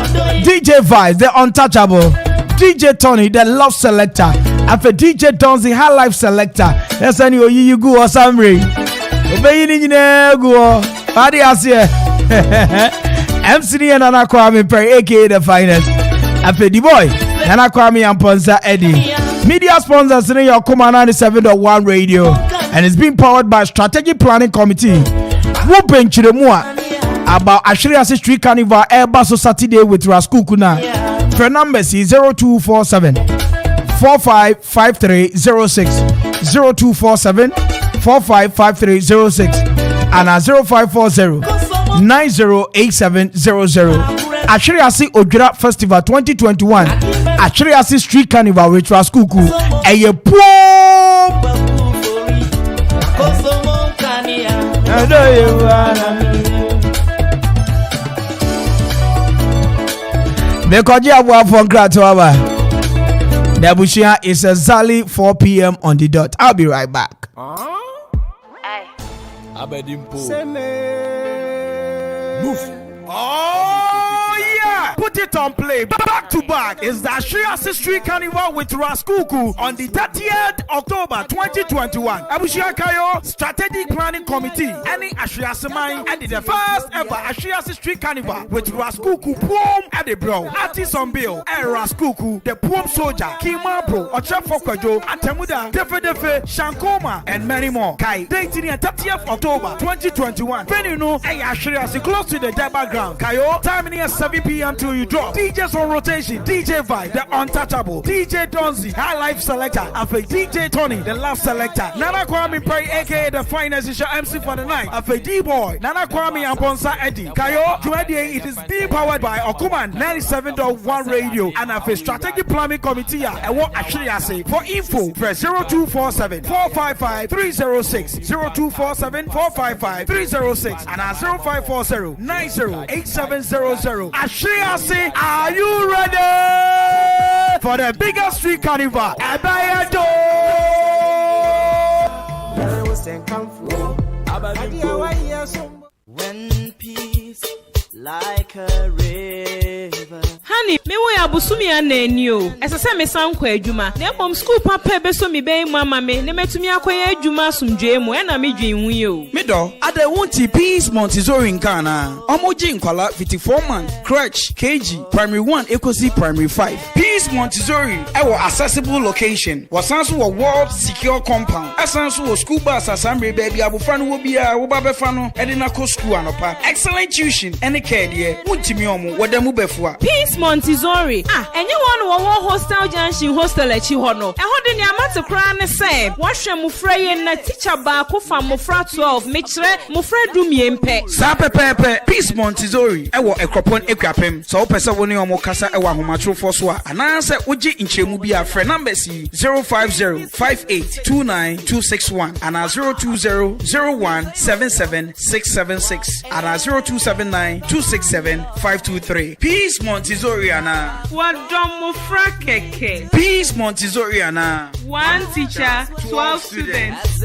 DJ Vice, the untouchable. DJ Tony, the love selector. After DJ Donzi, high life selector. That's any you go or sambre. Obey ni go. Party asie. MC and Kwame Mpere A.K.A The Phynest. After the boy, Nana Kwame Mpere Eddie. Media sponsors in your Okoman 97.1 radio, and it's being powered by Strategic Planning Committee. Whooping Chiremua about Ashiri Street Carnival Airbaso Saturday with Raskukuna. For numbers is 0247 455306, 0247 455306, and 0540 908700. Ashiri Odwira Festival 2021. Achriasi Street Carnival with Raskuku. Eye poor. Because you have one Kratoaba. Nebuchia is exactly 4 p.m. on the dot. I'll be right back. Move. Oh yeah! Put it on play. Back to back is the Ashriasi Street Carnival with Raskuku on the 30th October 2021. Abushia Kayo Strategic Planning Committee. Any Ashriasi Mine and the first ever Ashriasi Street Carnival with Raskuku Pom at the bro. Artist on bill. And Raskuku, the Pom Soldier, Kima Bro, Ochefokwajo, Atemuda, Defe, Shankoma, and many more. Kai, dating the 30th October 2021. Venue no, Ashriasi close to the Deba ground. Kayo, time near 7 p.m. till you drop. DJs on rotation, DJ Vibe, the untouchable, DJ Donzi, High Life Selector, Afe DJ Tony, the Love Selector, Nana Kwame Mpere A.K.A. The Phynest is your MC for the night, Afe D-Boy, Nana Kwame Mpere Eddie, Kayo, today it is being powered by Okoman 97.1 Radio and Afe Strategic Planning Committee, and what actually I say, for info, press 0247 455 306, 0247 455 306, and 0540 908700. Ashriasi, are you ready for the biggest street carnival? When peace like a river. Honey, me we abusumi anani o. Esese me san kwa adwuma. Na bom school papa be so me be mama me. Ne metumi akoya adwuma asumdwe mu. E na me dwen hu yo. Me do, ade wonti Peace Montessori nkana. Omoji nkwala 54 man. Crutch KG Primary 1 Ekosi Primary 5. Peace Montessori ewo accessible location. Wasanso wo world secure compound. Asanso wo school bus asambre baby abofra no wo bia wo ba befa no. E de na ko school anopa. Excellent tuition ene care de. Wontimi omo wodamu befua. Peace Montessori. Enye one wo hostel junction hostel echi ho no. Eho de ne amate kra ne se. Wo hwe mufra ye na teacher ba ko fa mufra 12 me kire mufra dumie mpe. Sa pepepe Peace Montessori ewo ekropon ekwapem. So wo pese woni omo kasa ewo ahomatrofo so a ananse woje nchemu bi afre numbers 05058292661 and 0200177676 and 0279267523. Peace Montessori ana. Wadom mufra keke. Peace Montessori ana. One teacher, 12 students.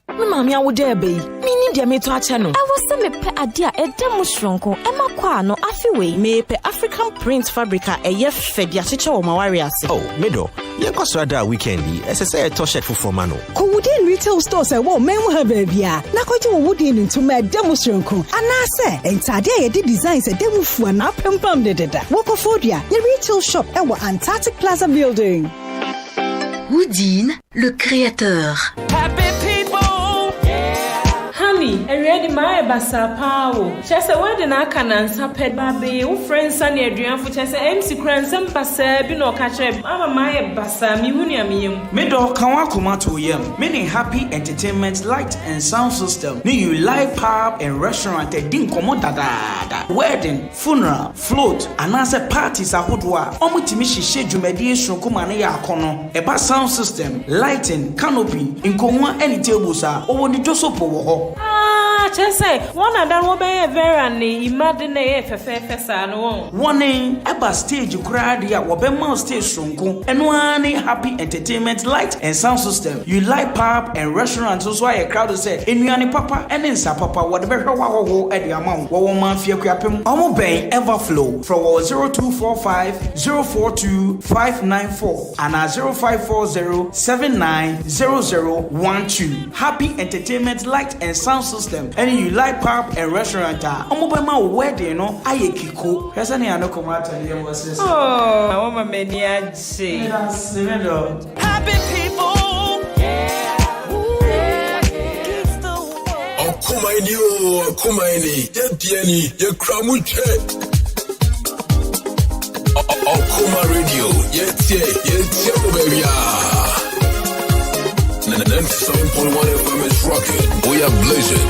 No mami awo dey be. Me need dia me to ache no. I was say me pe ade a edem shronko. E makwa no afiwe. Me pe African print fabrica eye fedi a cheche o mawari ase. Oh, medo. Yen ko srada weekendi. SSA to shirt for mano. Ko wudin retail stores e wo men ha baabia. Na ko je wo wudin into me edem shronko. Anase entade ye di designs e dem fu na pempam de deda. Wo ko fodia. Ye retail shop e wo Antarctic Plaza building. Woodin, le créateur. Happy people. Honey, ready my basa power. Chese wede na aka na nsa ped babe. Wo friends and aduan fu chese MC Kransem basa bi no ka kire. Mama my basa mi hunu amiyem. Me do kan wa koma to yem. Meaning Happy Entertainment Light and Sound System. Ni you live pub and restaurant din komo dada. Wedding, funeral, float, anase parties ahodwa. Omutimi hihye dwumadi esronko mane ya akono. Eba sound system, lighting, canopy, nkonwa any tables a owo ni josopo wo ho. Chese, one adan wo be very ni imagine e fefe sa no. One eba stage crowd ya wo be ma stage sonko. Eno ani Happy Entertainment Light and Sound System. You like pub and restaurants so why a crowd say enuane papa ene nsa papa wo de be hwa ho e de amount wo man fie kwapem. Omo ben Everflow from 0245 042 594 and 0540 790012. Happy Entertainment Light and Sound System. And you like pub and restaurant. Omobema wedding no ayekiko. Hesa ni anoko mata ni yemwase. Oh, I want my many aje. Yes, no. Happy people. Okumaini, ye pieni, ye kramuche. Okuma Radio, ye tie baby. 97.1 FM is rocking. We are blazing.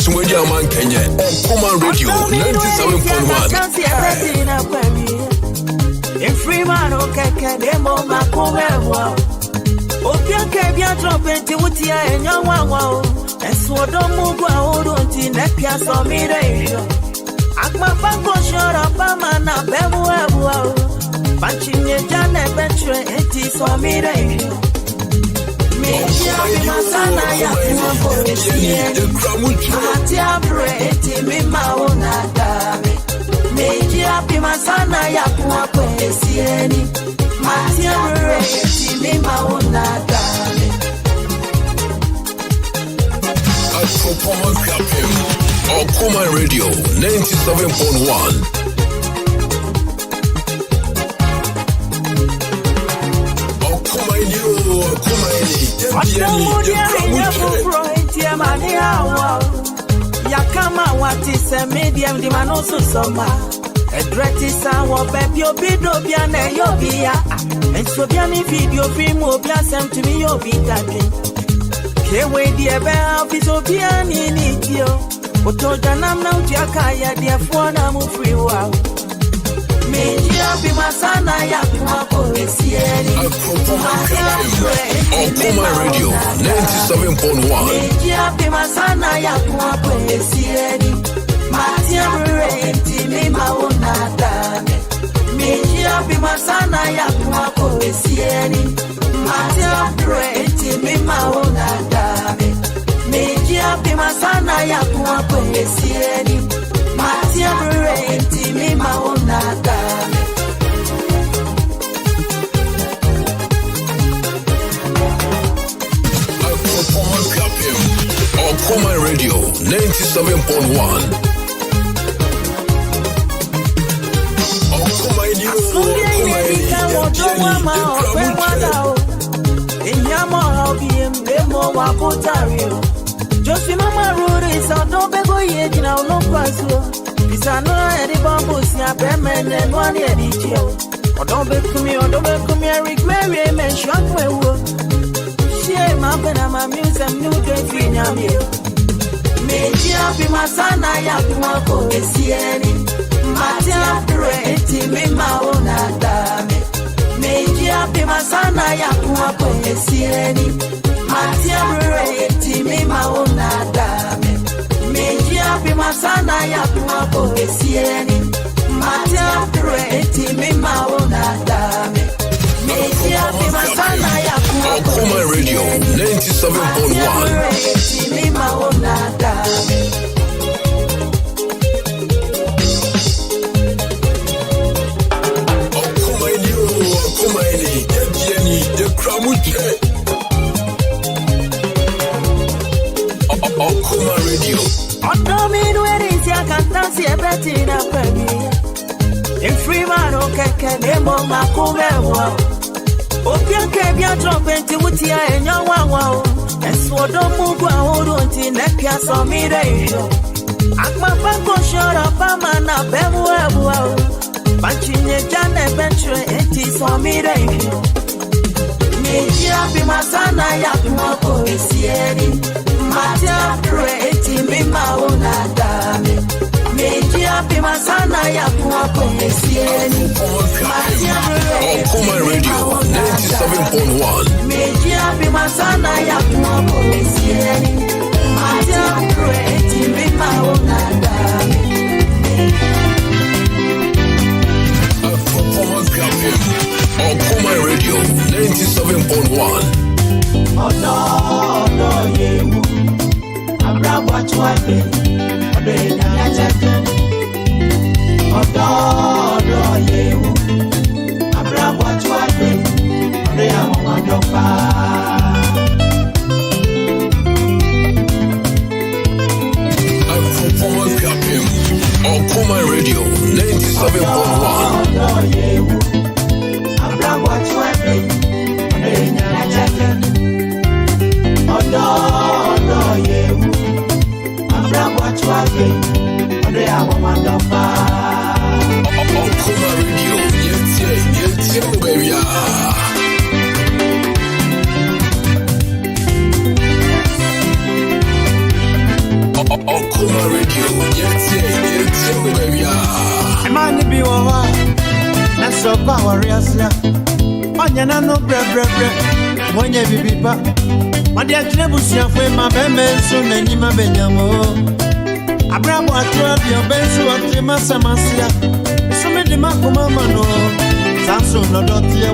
Sumwedia Man Kenya, Okoman Radio 97.1. In Freeman, okay, demo, Macomo. Opiake bia trumpet wutia enya wawa enso do mugwa orunti nepia so mire akma panko shora pama na bemu ewa panchinye jane betre enti so mire meja masana ya kumbo esie atia bre enti mima ona dame meja masana ya kumbo esie ni matia bre enti mima ona dame Okoman Radio 97.1. Yakama wati se medium di manosu soma edreti sa wo baby obido bia na yobia enso bia ni video film obia sem to me yobia dadin kewe di ebe office obia ni tio otoja nam na ujiaka ya di afo na mu free wow media bi masana ya kuma polisieri Okoman Radio 97.1. media bi masana ya kuma polisieri matia renti mi maona dame media bi masana ya kuma polisieri matia renti mi maona dame media bi masana ya kuma polisieri matia renti mi maona dame Okoman Radio 97.1. Josi mama ruri sa don bego ye jina no kwaso bisa no e di bambo si abemene no ani e di chio odon be kumi Eric Mary men shot wewo she ma bena ma music new day free nyame media bi masana ya kuma ko esieni matia renti mi ma ona dame media bi masana ya kuma ko esieni matia renti mi ma ona dame media bi masana ya kuma ko esieni matia renti mi ma ona dame media bi masana ya kuma ko Okoman Radio 97.1. mi ma ona dame Okoman Radio. Odomi dueri sia cantansi e betina per me. In Freeman okay nemo makumewa. Opianke bia trumpet wutia enya wawa. Enso do mugwa orunti nepia so mire yo. Akma panko shora pama na bemu ewa. Panchinye jane betre enti so mire yo. Media bi masana ya kuma ko esieri matia renti mi maona dame media bi masana ya kuma ko esieri matia Okoman Radio 97.1. media bi masana ya kuma ko esieri matia renti mi maona dame Okoman Radio 97.1. Odo yewu abrabo chwade ode nyanya chete odo yewu abrabo chwade ode amodopa Okoman Radio 97.1. Odo yewu abrabo chwade ode nyanya chete odo yewu abrabo chwade so Pawariasia. Onyana no bre. When you be pa. My dear Trebusia for my bemenso, Nenima Benyamo. Abramo at 12 your benso at Timasamasia. So many Makuma no. Samson no dot here.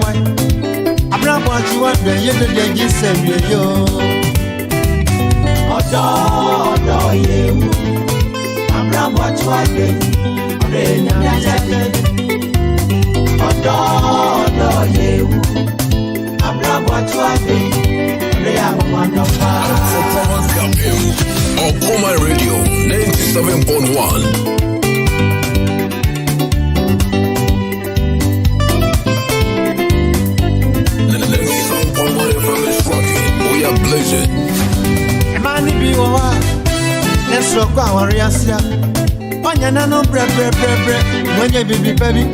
Abramo at you at the end of the year, yo. Odo, you. Abramo at you at the Odo, you. Abramo at you at the Okoman Radio 97.1. We are blessed. Emani biwa, let's rock our Riasia. Onyana no bre. When you be baby.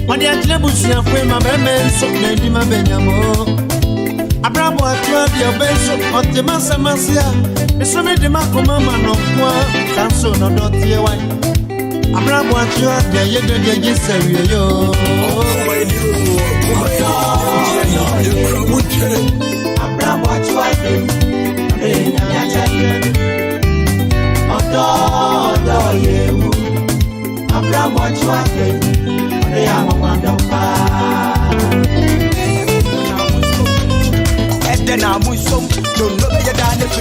When you Trebusia for my bemenso, Nedima Benyamo. Abramo at 12 your benso, on the Massamasia. It's so many Makuma no one, Samson no dot here. Abramo at 12 the year yo. Abramo at 12 you. Abramo at 12 they are wonderful. Then I'm with some to know better than the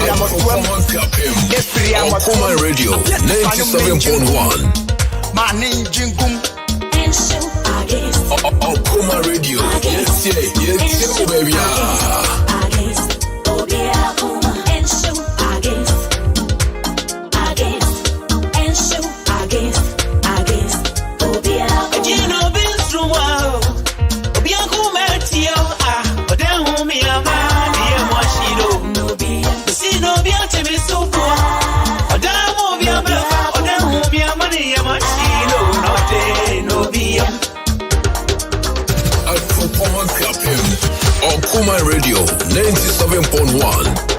Okoman Radio 97.1. My name Jingum. Okoman Radio. Yes, baby. Okoman Radio 97.1.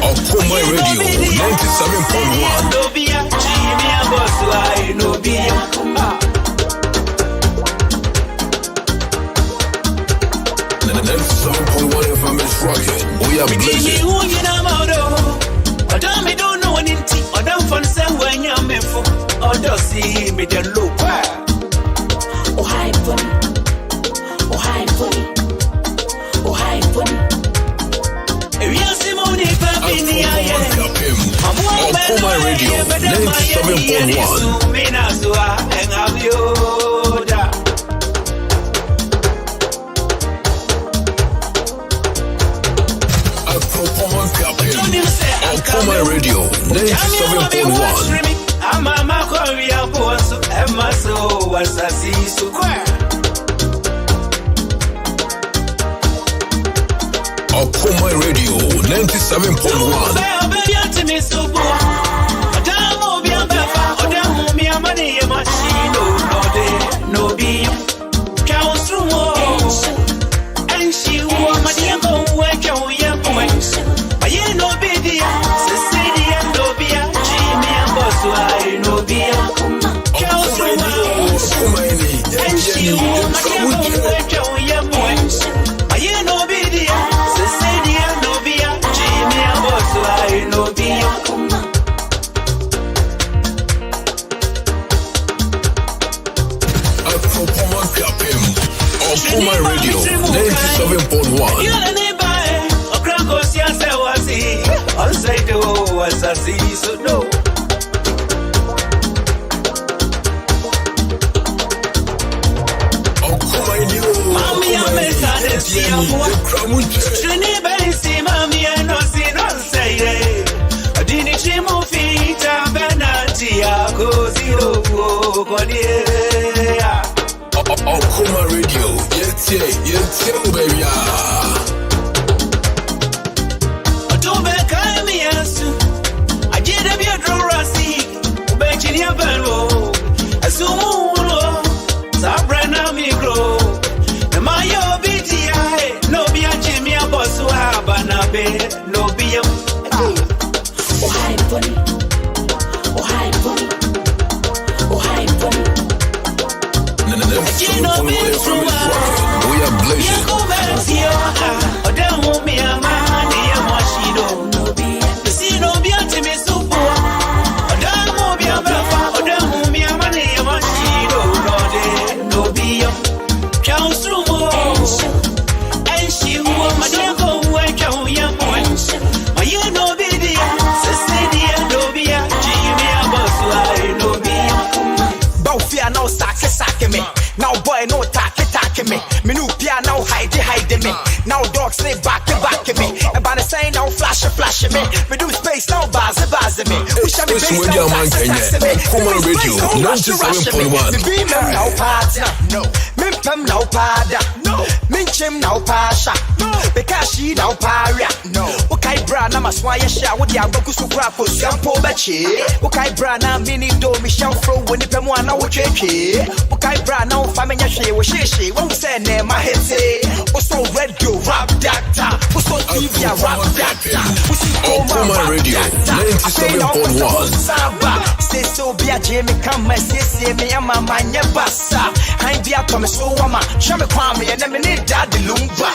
Okoman Radio 97.1 FM is rocking. We are blessed. Okoman Radio 97.1. Okoman Radio 97.1. Okoman Radio 97.1. Okoman Radio 97.1. Okoman Radio, yeah, baby. Don't be kind me as I did a bit of Rossi, benching your bellow. As soon as Sabrina Micro, the Mayo BTI, no be a Jimmy, a boss who have an abbey, no be a. Oh, hi, funny. Oh, hi, funny. Oh, hi, funny. You know me from we are blazing. Oh, don't move me, I'm no be. See no be to me so poor. Oh, don't move me, oh, don't move me, no be. Charles Rumo, and she won my dear go where young one. My you know be the Cecilia, no be a Jimmy, a boss, no be. Bofia no sake me. Now boy no take me. Me new pia now hide me. Now dogs say back me. About the saying now flash me. Me do space now baz me. Push me base now tax me. Okoman Radio 97.1. Me be me now partner. No. Me pem now pada. No. Me chim now pasha. No. Because she now paria. No. Okay bra na maswaya sha with ya boku so crap for sample bechi. Okay bra na mini do me shout flow when pem one na wo cheke. Okay bra na famenya she wo she when we say name my head say. Also radio rap data. Also TV rap data. Okoman Radio 97.1. Say so be a Jamie come say me and my man bassa. I be a come so wama. Shame Kwame and me need daddy lumba.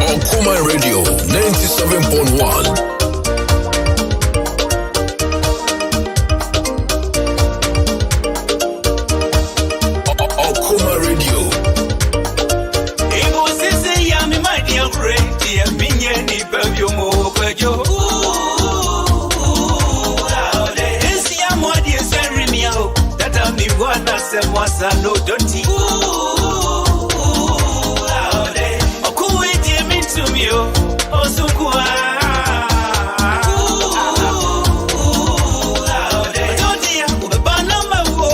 Okoman Radio 97.1. No dirty. Okuwe me to me, oh so kwa. Don't you? Banama wo.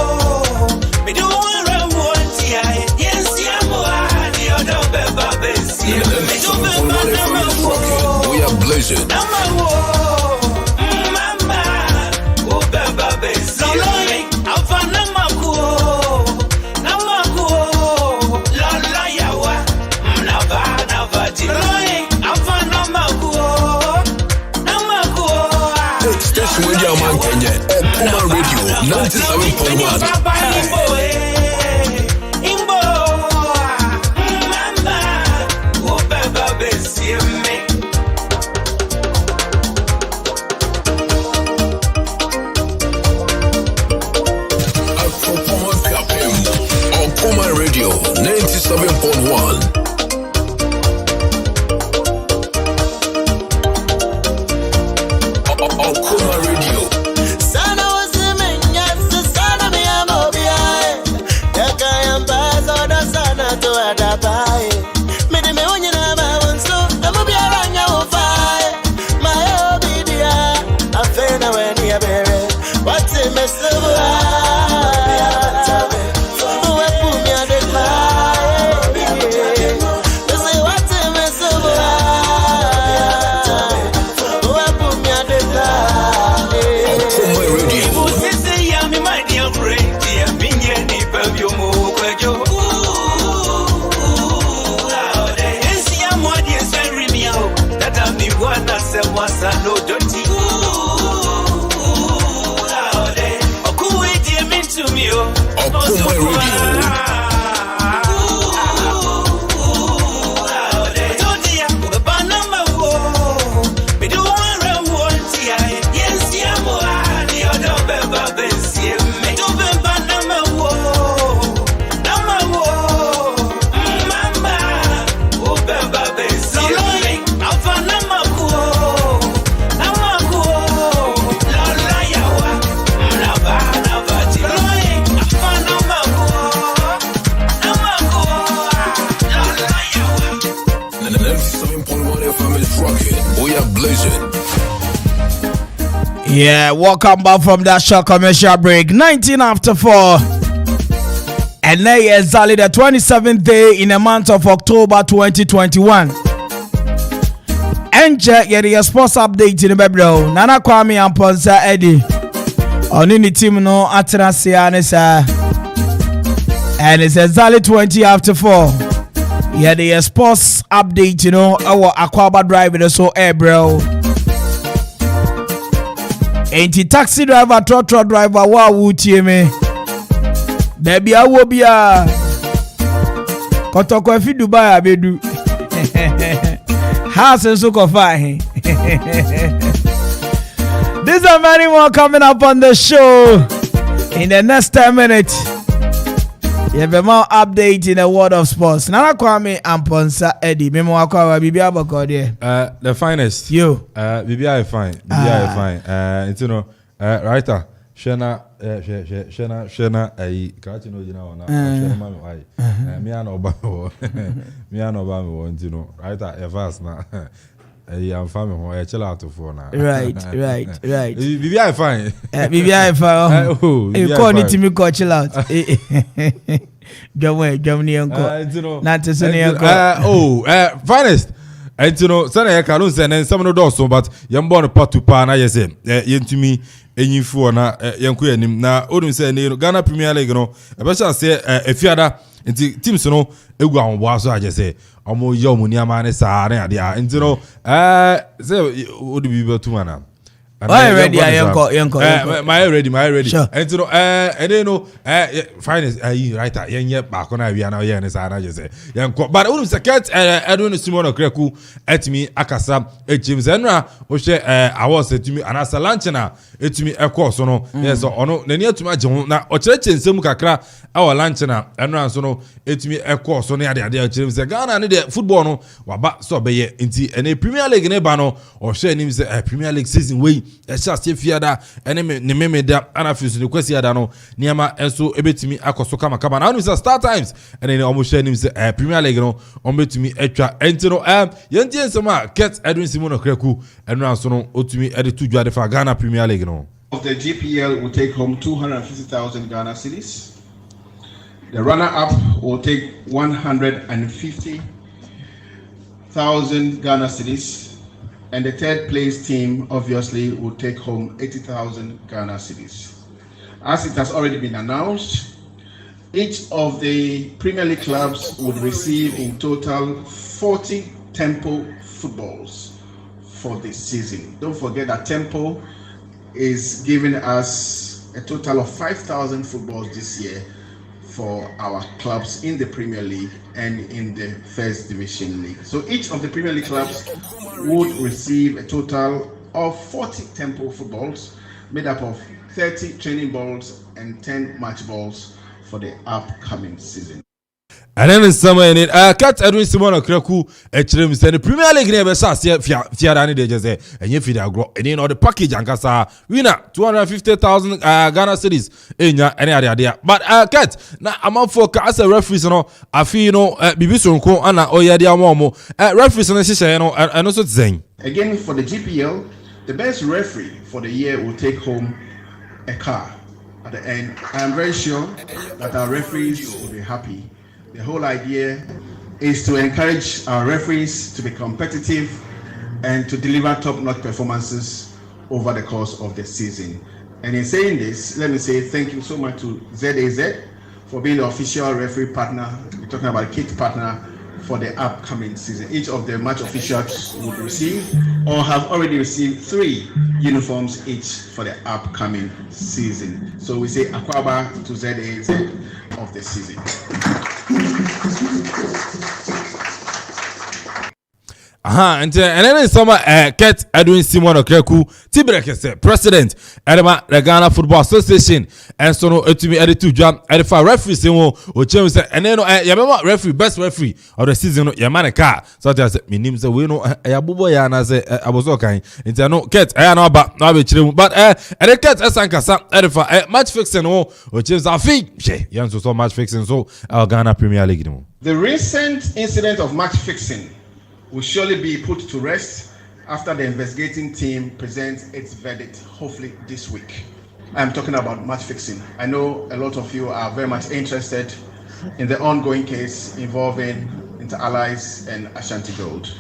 Me do want ya. Yes, ya the other baby. Me do banama wo. We are blazing. Mama, oh baby. Okoman Radio 97.1. Okoman Radio 97.1. Okoman Radio. Sana waseme nyasa sana miamobia. Yaka yambaza na sana to adabaye. Mede me onye na mawonso amobia ranya ofaye. My obidia afena weni abere. What's mesuwa? No dirty. Okuwe me to me, Okoman Radio. Yeah, welcome back from that short commercial break. 19 after 4. And now is exactly the 27th day in the month of October 2021. And check your sports update in the background. Nana Kwame Mpere Eddie. On any team no Atrasianesa. And it's exactly 20 after 4. Yeah, the sports update, you know, our Akwaaba driver so air bro. Ain't taxi driver, trotro driver, wow, would you me? Baby, I will be a Kotoko fi Dubai, I do. House and so fine. There's a many more coming up on the show in the next 10 minutes. You have more update in the world of sports. Nana Kwame Mpere Eddie. Memo Akwaaba Bibi Abakode. The finest. You. Bibi I fine. Bibi I fine. It's you know, writer. Shena. I can't know you know. Shena mami why. Me and Obama. Me and Obama want you know. Writer. Evans na. I'm family who I chill out for now. Right. Bibi I fine. Bibi I fine. Oh, you call it to me call chill out. Germany uncle. Not to say uncle. Finest. And you know, Sana Carlos and some of those, but young born part to pan, I say, yen to me, and you for na young queen. Now, Odin say, Ghana Premier League, no, a person say, a fiada, and Tim Sono, a one was, I just say. Omo yo munia mane sa na dia ntino say would be able to man my ready yanko my ready sure. Ntino and you know finance writer yenye back na wi na ye ne sa na je say yanko but unu secret Edwin Simon Okreku etimi akasa James Enra o hwe awards etimi anasa lunch na etimi ekọ so no yes ono na ni etumi age ho na o chereche nsem kakra awa lunch na Enra so no etumi ekọ so na ade James Ghana ne de football no waba so be ye nti ene Premier League ne ba no o hwe nim say Premier League season wey Eshase fiada ene ne memeda anafisu ne kwesi ada no niama enso ebetimi akoso kama na anu say start times ene ne omo share nim say Premier League no ombetumi etwa entino yenti ensema Ket Edwin Simon Okreku enu anso no otumi ede tudwa de fa Ghana Premier League no of the GPL will take home 250,000 Ghana cedis. The runner-up will take 150,000 Ghana cedis. And the third place team, obviously, will take home 80,000 Ghana cedis. As it has already been announced, each of the Premier League clubs would receive in total 40 Tempo footballs for this season. Don't forget that Tempo is giving us a total of 5,000 footballs this year for our clubs in the Premier League and in the First Division League. So each of the Premier League clubs would receive a total of 40 Tempo footballs made up of 30 training balls and 10 match balls for the upcoming season. And then in summer in it, Ket Edwin Simon Okreku, Echrem said the Premier League never saw Fiadani de Jose, and you feed a grow, and you know the package and Kasa winner 250,000 Ghana cedis in ya any idea. But Ket, now I'm up for as a referee, you know, I feel you know, Bibisonko, Anna, Oyadia Momo, referees on the session, you know, and also saying. Again, for the GPL, the best referee for the year will take home a car at the end. I am very sure that our referees will be happy. The whole idea is to encourage our referees to be competitive and to deliver top-notch performances over the course of the season. And in saying this, let me say thank you so much to ZAZ for being the official referee partner. We're talking about kit partner for the upcoming season. Each of the match officials would receive or have already received 3 uniforms each for the upcoming season. So we say Akwaaba to ZAZ of the season. And then in summer, Ket Edwin Simon Okreku, Tibrekese, President, Edema, the Ghana Football Association, and so no, to me, edit to jump, edify referees, or James, and then Yamama referee, best referee of the season, Yamanaka, such as my name is a winner, Yabubo Yana, I was okay, and I know Ket, I know about now, but and the Ket Sankasa, edify match fixing, or James, I think, Yan so much fixing, so our Ghana Premier League. The recent incident of match fixing will surely be put to rest after the investigating team presents its verdict, hopefully this week. I'm talking about match fixing. I know a lot of you are very much interested in the ongoing case involving Inter Allies and Ashanti Gold.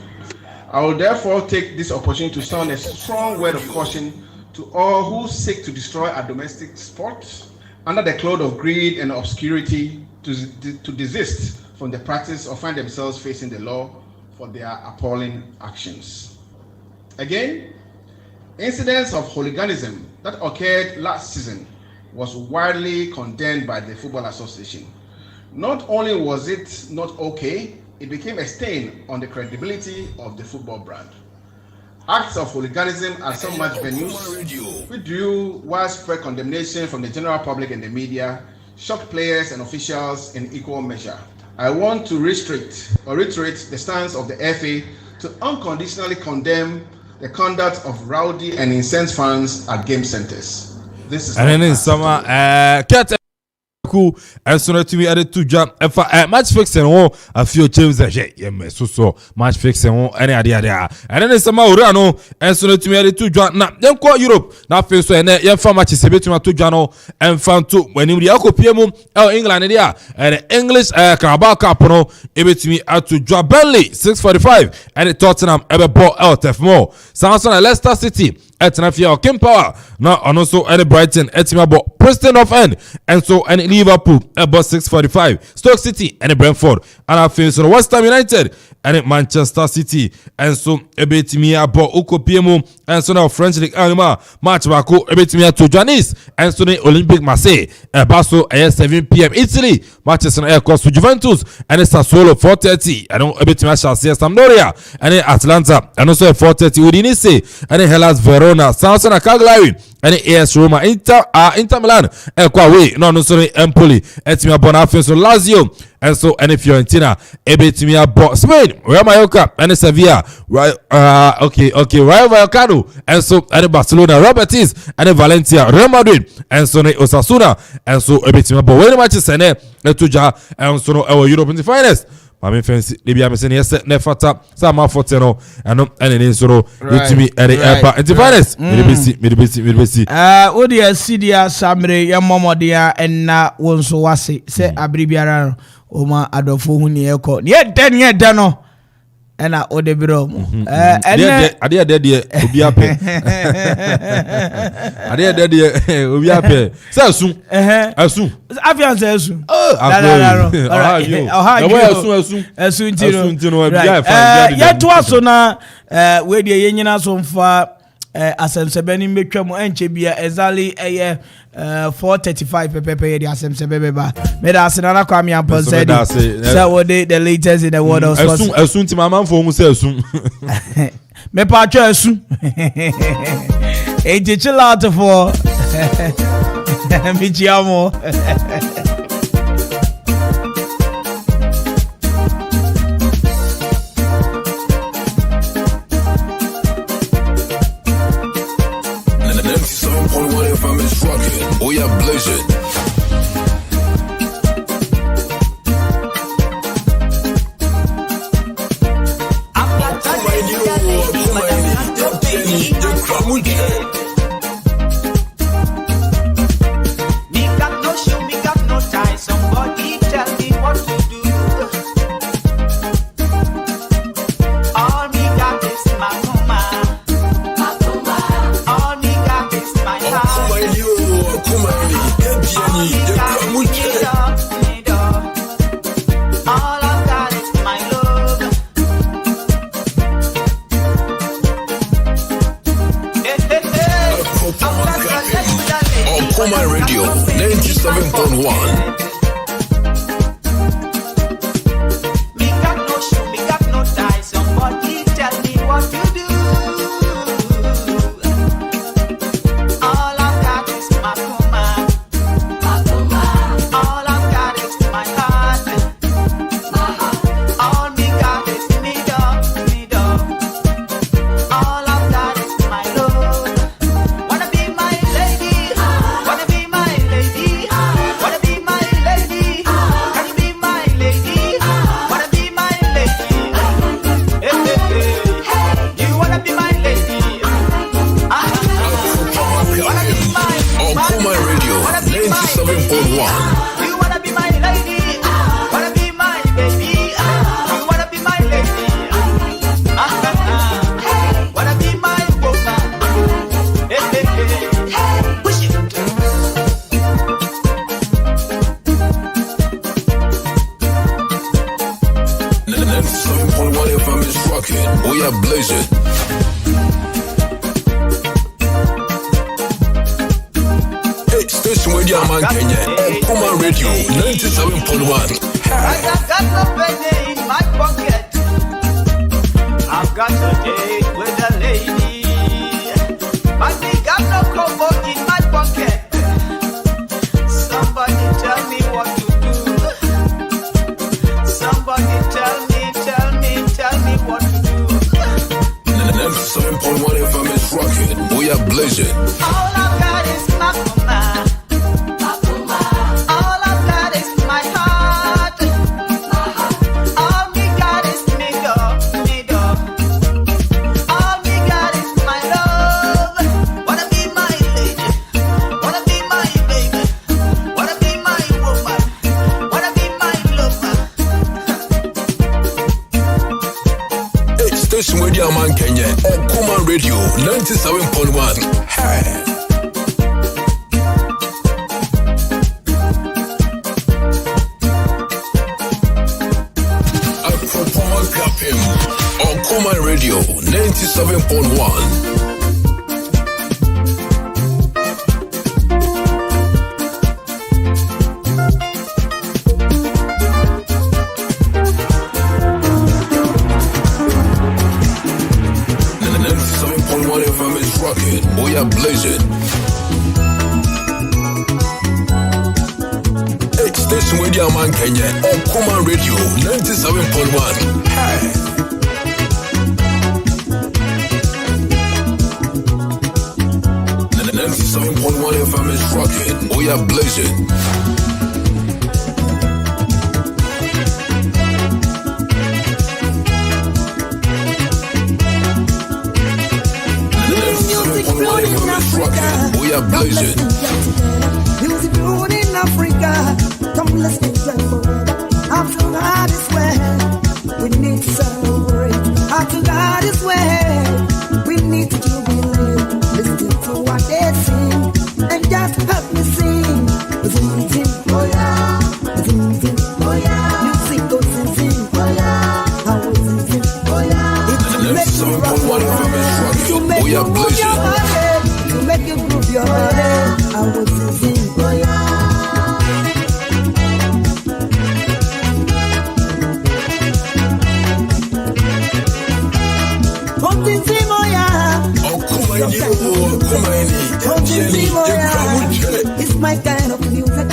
I will therefore take this opportunity to sound a strong word of caution to all who seek to destroy our domestic sport under the cloud of greed and obscurity to desist from the practice or find themselves facing the law for their appalling actions. Again, incidents of hooliganism that occurred last season was widely condemned by the Football Association. Not only was it not okay, it became a stain on the credibility of the football brand. Acts of hooliganism at some match venues, which drew widespread condemnation from the general public and the media, shocked players and officials in equal measure. I want to reiterate the stance of the FA to unconditionally condemn the conduct of rowdy and incensed fans at game centers. This is and then in summer, and so to me added to jump match fixing a few teams that so match fixing any idea there. And then some Urano and so to me added to jump now. Then call Europe now face so and then for matches a bit to Jano and found to when you the PMO England there and English Carabao Cup no able to me out to drop Burnley 6:45 and Tottenham ever ball out of more. Samson and Leicester City at Nafia Kim Power now and also any Brighton at Timabo Preston of End and so any Liverpool about 6:45 Stoke City and Brentford and I feel so West Ham United and Manchester City and so a bit me about Okopiemo and so now French League Anima match back a bit me to Janis and so the Olympic Marseille Basso at 7 p.m. Italy matches on air course to Juventus and it's Sassuolo 4:30 and a bit me shall see Sampdoria and Atlanta and also 4:30 Udinese and Hellas Verona Samson Cagliari and AS Roma Inter Milan Equawe no sorry Empoli etimia Bonafide so Lazio and so any Fiorentina ebetimia Spain Real Mallorca and Sevilla right Rayo Vallecano and so and Barcelona Real Betis and Valencia Real Madrid and so Osasuna and so ebetimia when matches and Etuja and so our Europe in the finest. Mami fancy debi amese ne se ne fata sa ma forte no eno ene ne nsoro yetimi ere eba antivirus medibesi wo de sidia samre ya momodia enna wonso wase se abiribiara no o ma adofo hu ne ekọ ne de no ena o de biro mu ade de obi ape ade de obi ape se asun afian se asun asun tino ya to aso na we de yenyina so mfa asemsebeni metwam enche bia ezali 4:35 pepe the asemsebe ba me da asinana Kwame Mpere say what the latest in the world of sports asun ti mama fo hu say asun me pa twa asun e je chill out for mi chiamo We are blazing. Me got no shoe, me got no tie. Somebody tell me what to do. All me got is my all me got is my heart. All I've got is my love. Okoman Radio 97.1. Me got no shoe, me got no tie. Somebody tell me what to do. All I've got is my all I've got is my heart. All me got is me dog. All I've got is my love. Wanna be my lady, wanna be my lady, wanna be my lady. with your man Kenya. Okoman Radio 97.1. I've got no penny in my pocket. I've got a date with a lady. But we got no combo in my pocket. Somebody tell me what to do. Somebody tell me what to do. 97.1 FM is rocking. We are blazing. All I've got is Makuma. All I've got is my heart. All we got is me dog. All we got is my love. Wanna be my lady. Wanna be my baby. Wanna be my woman. Wanna be my lover. Hey, station with your man Kenya. Okoman Radio 97.1. Hey. Okoman Radio 97.1. We are blazing. Hey, station with your man Kenya. Okoman Radio 97.1. Hey. The 97.1 FM is rocking. We are blazing. We are blazing. Music brewed in Africa. Come, let's enjoy forever. After God is well, we need to celebrate. After God is well, we need to jubilate. Listen to what they sing and just help me sing. Zing, zing, oh yeah. Zing, zing, oh yeah. Music goes zing, zing, oh yeah. How zing, zing, oh yeah. It makes you rock, to make you move your body, to make you move your body. I was zing, zing, oh yeah. It's my kind of music.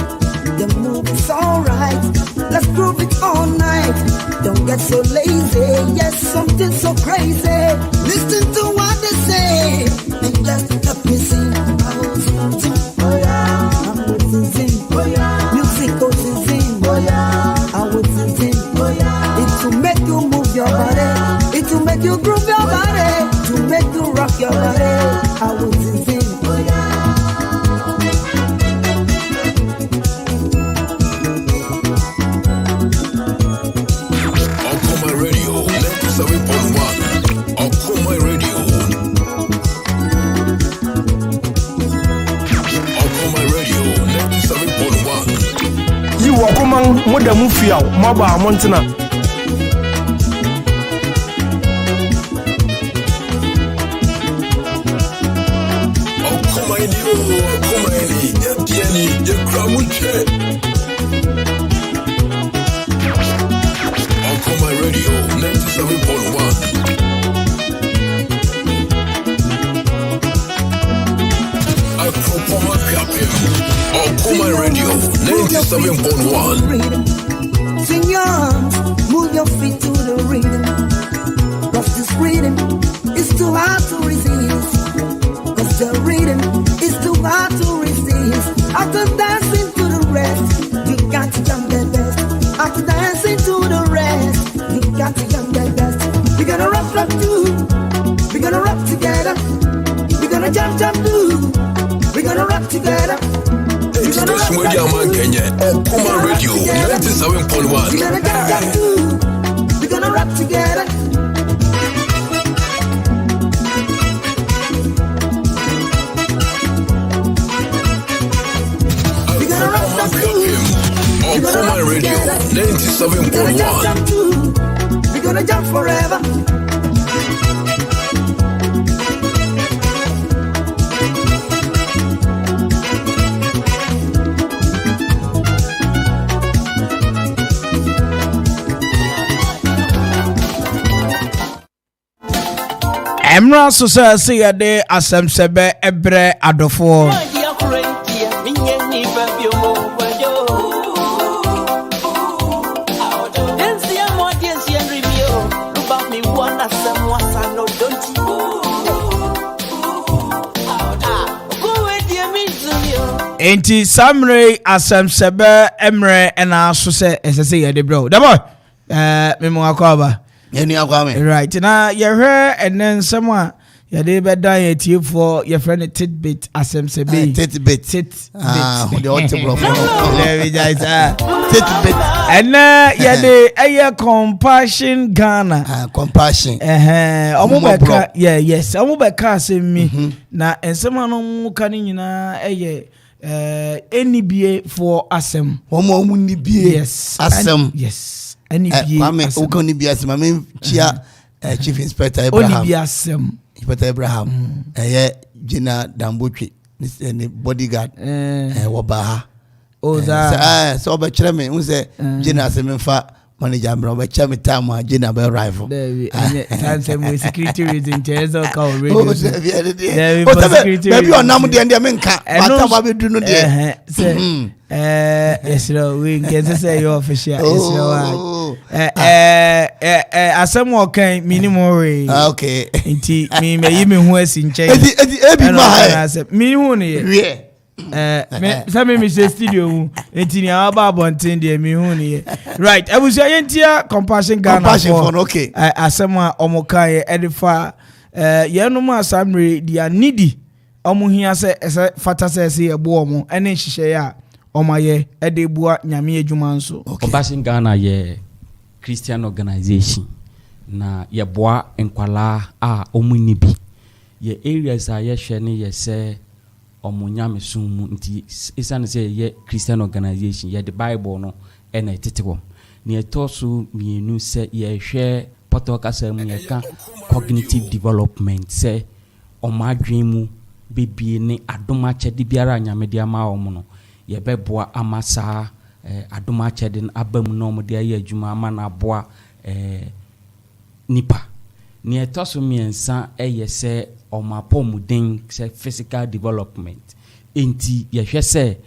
The move is alright. Let's groove it all night. Don't get so lazy. Yes, something so crazy. Listen to what they say and just help me sing. I will sing, oh yeah. I will sing, oh yeah. Music goes sing, oh yeah. I will sing, oh yeah. It will make you move your body. It will make you groove your body. To make you rock your body. I will sing, oh yeah. Okoman Radio 97.1. Okoman Radio. Okoman Radio 97.1. You Okoman moda mufia maba montana. Okoman Radio 97.1. Okoman Radio 97.1. Sing your arms, move your feet to the rhythm. Cause this rhythm is too hard to resist. Cause the rhythm is too hard to resist. After dancing to the rest, you got to jump the best. After dancing to the rest, you got to jump the best. We're gonna rock too. We're gonna rock together. We're gonna jump too. We're gonna rock together. Station with your man Kenya. Okoman Radio 97.1. We're gonna jump too. We're gonna rock together. Okoman Radio 97.1. We're gonna jump forever. Emra so say ya de asem sebe ebre adofo. Enti samre asem sebe emre ena so say esese ya de bro. The boy Memo Akwaaba. Right. Now you hear and then someone ya de be dan ya tie for your friend tidbit asem sebe. Tidbit. The audible. There we guys tidbit. And ya de compassion Ghana. Compassion. Omubeka yes. Omubeka asem mi na ensema no mu kan nyina NBA for asem. Omo ni bie. Yes. Asem. Yes. NBA. Kwame Okoni bi asem. I chia Chief Inspector Abraham. Oni bi asem. Inspector Abraham. Gina Dambotwe. Ni bodyguard. Wabaha. Oh that. So oba kire me unse Gina asem fa manager bro oba kire me time Gina be rival. There and some security reason chairs or call radio. Oh there maybe on nam de menka. What ba be do no there. Yes, no, we get to say your official. Yes, no, asem okay minimum. Okay. Inti me me who is in change. Ebi ma me who ne. Me say studio inti ni aba bonten de me who ne. Right, I was saying compassion Ghana. Compassion for okay. Asem omokai edifa yenum asamre dia needy. Omuhia se fata se ebo omo ene hihye ya omaye edebua nyame adwuma nso. Compassion Ghana ye Christian organization na ye boa enkwala a omunibi ye areas a ye hwe ne ye se omunyame sumu nti isane se ye Christian organization ye the Bible no ena etetiwo ne etoso mienu se ye hwe potokasa mu ye ka cognitive development se omadwemu bebie ne adoma chede biara nyame dia ma wo no ye beboa amasa adoma chede abam no mo dia ye adwuma ama na boa nipa ne etoso miensa se omapomuden se physical development enti ye hwe se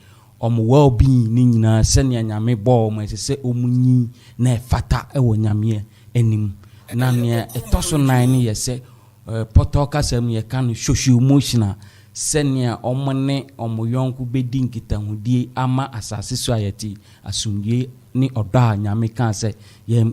well being ni nyina se ne nyame bo mo se omunyi na fata wo nyame enim na ne etoso nan ne ye se potoka sem ye kan social emotional senia omone omoyonku bedi nkitahudie ama asase so ayati asumdie ni oda nyame kan se ye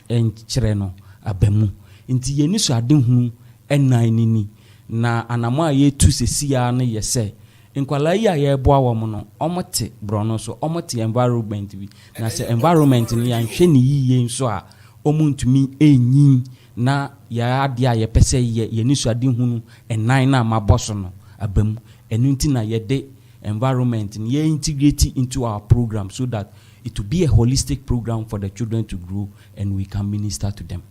enkyere no abamu nti ye ni so ade hu enan nini na anamo aye tu sesia ne ye se nkwala yi aye boa wo no omote brono so omote environment bi na se environment ni anhwe ni yiye nso a omuntumi enyin na ya adia ye pese ye ni so ade hu enan na maboso no abam enunti na ye de environment ye integrate into our program so that it will be a holistic program for the children to grow and we can minister to them.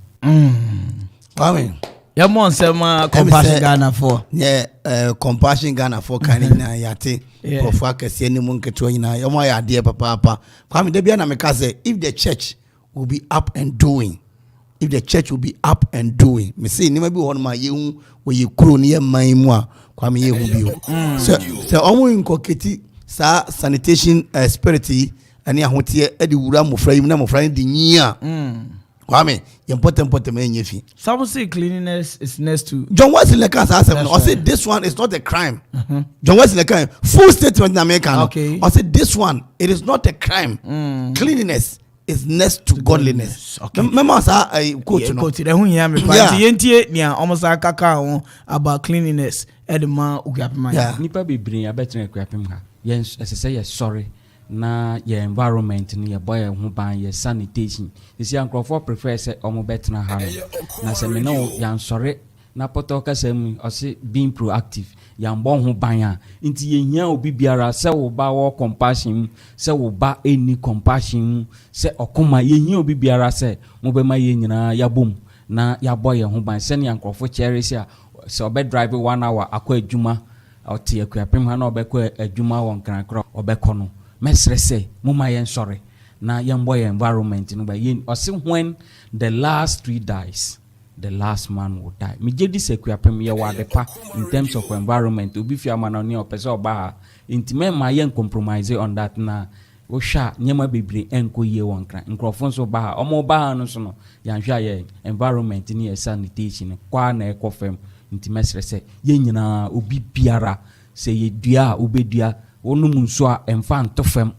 Amen. Ya mon sema compassion Ghana for. Yeah, compassion Ghana for kan na yate. Profwa kese ni mun keto nyina. Yo mo ya de papa. Kwame de bia na meka say if the church will be up and doing. If the church will be up and doing. Me say ni ma bi won ma yehu we ye kuro ni ye man mu a Kwame yehu bi. So omo inkoketi sa sanitation spirit ani ahotie e de wura mofra yim na mofra de nyia. Kwame important me fi. Some say cleanliness is next to John Wesley can say I say this one is not a crime. John Wesley can full statement in American. Okay. I say this one it is not a crime. Cleanliness is next to godliness. Okay. Remember I quote no. Quote the hu ya me pa yentie nia almost akaka ho about cleanliness edema ugiapema. Nipa bibrin abetre akuapem ha. Yes, say yes sorry. Na your environment ni your boy ho ban your sanitation. You see Ankrofo prefer say omo betna ha na say me no yan sorry na potoka say o say being proactive yan bon ho ban a nti ye hia obi biara say wo ba wo compassion say wo ba any compassion say okoma ye hia obi biara say mo be ma ye nyina ya bom na ya boy ho ban say ni Ankrofo cherish a say obe drive 1 hour akwa adwuma o tie akuapem ha na obekọ adwuma won krankro obekọ no mesre say mama yen na yen boy environment no ba yen o say when the last tree dies the last man will die. Me jedi se kuapem ye wa de pa in terms of environment. Obi fi amana ni opese oba intime ma yen compromise on that na wo sha nyema bebre enko ye won kran. Nkrofo so ba omo ba no so no yan hwa ye environment ni sanitation kwa na ekofem intime srese ye nyina obi biara se ye dua obedua wonu munso a emfa ntofem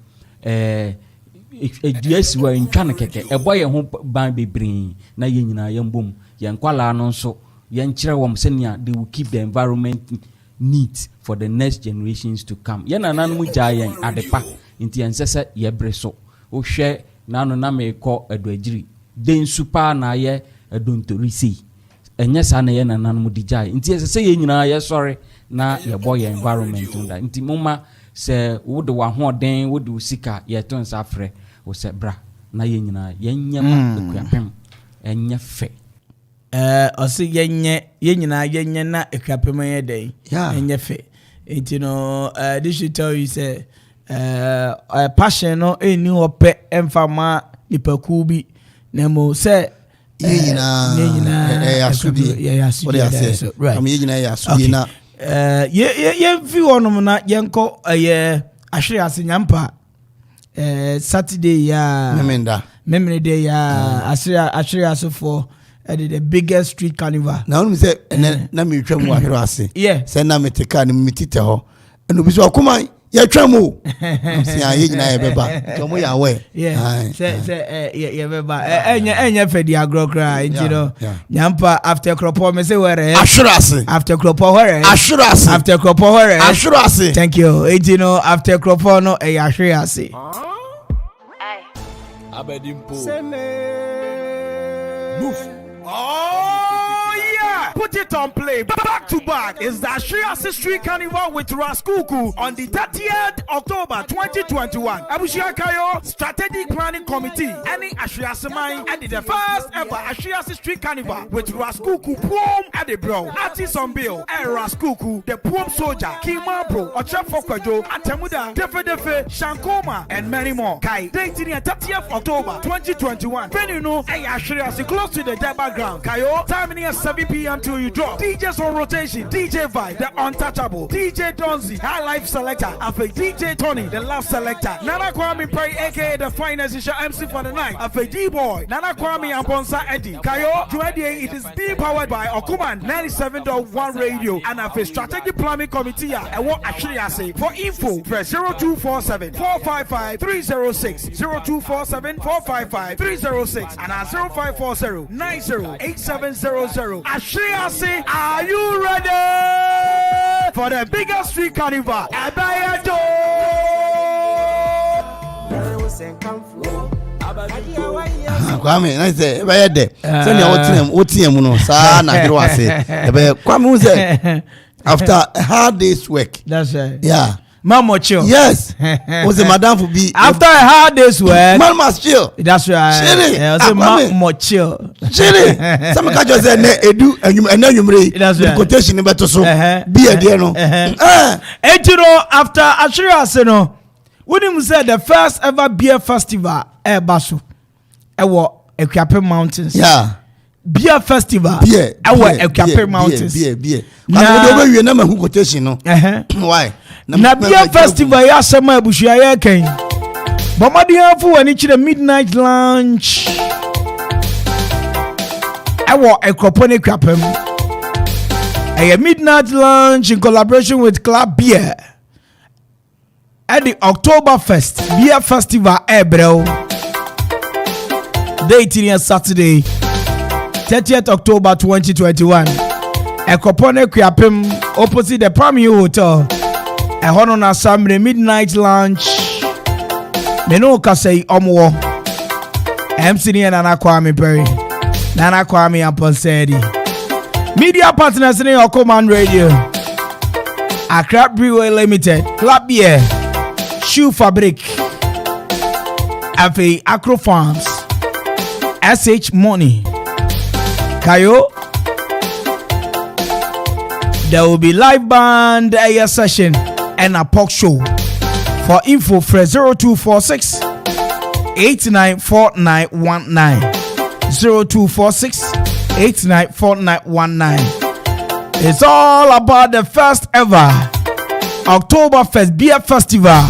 eduasi wa ntwane keke ebo ye ho ban bebre na ye nyina ye mbom ye nkwala no nso ye nkyere wom senia they will keep the environment neat for the next generations to come ye nanan mu gya ye adepa nti ensese ye breso wo hwe nanu na meko edoagiri den super na ye edontori sei enye sa na ye nanan mu digya nti ensese ye nyina ye sorry na ye boy environment unda nti muma se wo de wa hoden wo de usika ye ton sa frɛ wo se bra na ye nyina ye nyama ekuapem enye fe osi ye nyina ye na ekuapem ye dey enye fe nti no this should tell you say passion no eni ope emfama ipaku bi na mo se ye nyina asudi what they say right am ye nyina ya asudi na ye fi onum na yenko ahwe ase nyampa Saturday ya memenda day ya ahwe ase for the biggest street carnival na onum say na me twam ahwe ase say na meteka ni mitite ho eno bi so Okoman ye twam o say ye nyina ye beba tomo ya we say ye beba enye fedi agrokra you know nyampa after kropo me say where assurance after kropo where assurance after kropo where assurance thank you you know after kropo no assurance abedimpo move. Oh yeah! Put it on play. Back to back is the Ashiasi Street Carnival with Raskuku on the 30th October 2021. Abushia Kayo Strategic Planning Committee. Any Ashiasi mine and the first ever Ashiasi Street Carnival with Raskuku Prom at the bro. Artist on bill. Raskuku, the Prom Soldier, Kima Bro, Ochef Fokwajo, Atemuda, Defe, Shankoma, and many more. Kai, dating at 30th October 2021. Venue no, Ashiasi close to the Deba ground. Kayo, time near 7 p.m. till you drop. DJs on rotation, DJ Vibe, the untouchable, DJ Donzi, High Life Selector, Afe DJ Tony, the Love Selector, Nana Kwame Mpere A.K.A The Phynest is your MC for the night. Afe D-Boy, Nana Kwame Amponsa Eddie. Kayo, it is being powered by Okoman 97.1 Radio and Afe Strategic Planning Committee. And what actually I say, for info, press 0247 455 306, 0247 455 306, and 0540 908700. Ashiasi, are you ready for the biggest street carnival? Kwame, I say, by a day. Send your OTM, no, sir, na hero say. Kwame say, after a hard day's work. That's right. Yeah. Man must chill. Yes. Was the madam for be after a hard day's work? Man must chill. That's right. Chilly. Man must chill. Chilly. Some can just say edu and then you read. That's right. Quotation in better so. Be a dear no. And you know after Ashira Seno, when said the first ever beer festival Basu, A.K.A Mountains. Yeah. Beer festival. Beer. A.K.A Mountains. Beer. Now we never who quotation no. Why? Na beer festival ya sema ebushia ya ken. Bomadi fu ani chire midnight lunch. Ewo ekropone kwapem. A midnight lunch in collaboration with Club Beer. At the Oktoberfest Beer Festival Ebrel. Date in Saturday, 30th October 2021. Ekropone kwapem opposite the Premier Hotel. A honor Assembly midnight lunch. Meno Kasei Omwo. MC Nana Kwame Mpere. Nana Kwame Mpere. Media partners in Okoman Radio. A.K.A Brewery Limited. Club Beer. Shoe Fabric. Afe Acro Farms. SH Money. Kayo. There will be live band session and a talk show. For info, press 0246 894919. 0246 894919. It's all about the first ever Oktoberfest Beer Festival.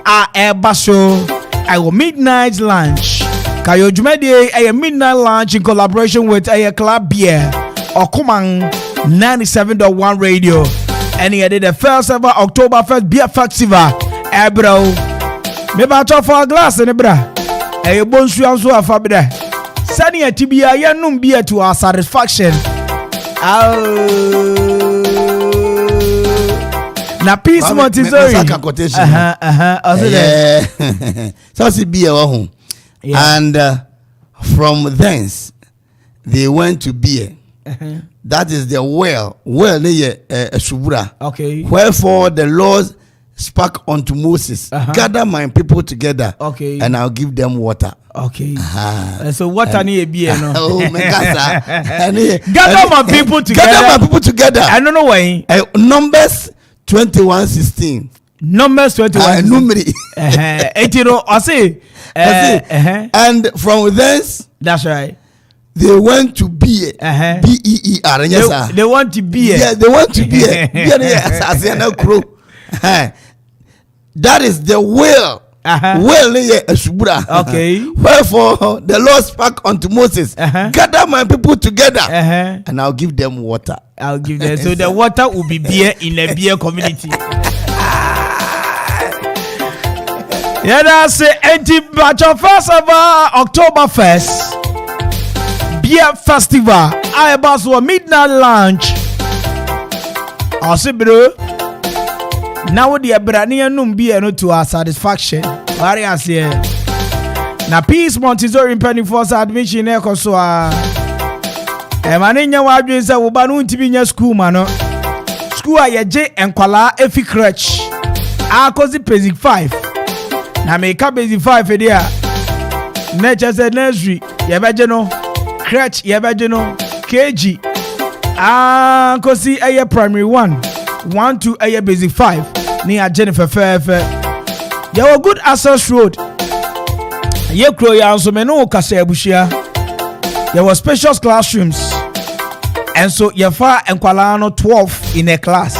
Basho, I will midnight lunch. Kayo Jumedi, a midnight lunch in collaboration with a club beer. Okoman 97.1 radio. And he did the first ever Oktoberfest Beer Festival. Bro, maybe I talk for a glass in a bra. A bonsu also a fabida. Sani a tibia yanum beer to our satisfaction. Na peace Montessori. So see beer and from thence they went to beer. That is the well subura. Okay. Wherefore the Lord spake unto Moses, gather my people together, and I'll give them water. Okay. So water need beer, no? Gather my people together. Gather my people together. I don't know why. Numbers 21:16. Numbers 21. Numeri. I say. And from thence. That's right. They went to beer. B-E-E-R. Yes, they want to beer. Yeah, they want to beer. That is the will. Okay. Wherefore the Lord spake unto Moses, gather my people together, and I'll give them water. I'll give them. So the water will be beer in a beer community. Yeah, that's it. But your first ever Oktoberfest Beer Festival. I about a midnight lunch. I say, bro. Now the Abrania num beer no to our satisfaction. What I say? Na peace Montessori penny force admission eko so manenya wa adwen say wo ba no ntibi nya school ma no. School a yeje enkwala efi crutch. Akozi basic 5. Na me ka basic 5 e dia. Na chese nursery ye beje no. Crutch ye beje no. KG. Kosi eye primary 1. 1 to eye basic 5. Ni a Jennifer Fefe. You have a good access road. You grow your so many Kasebushia. You have spacious classrooms. And so you far and Kwalano 12 in a class.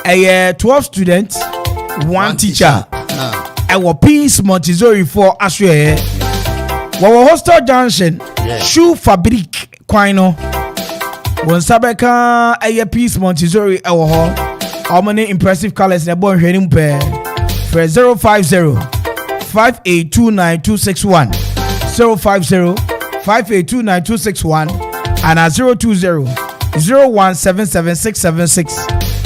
A 12 students, one teacher. Our peace Montessori for Australia. Our hostel junction, shoe fabric quino. When Sabeka a peace Montessori our hall. How many impressive colors the boy heading pair? For 050-5829-261 050-5829-261 and at 020-0177-676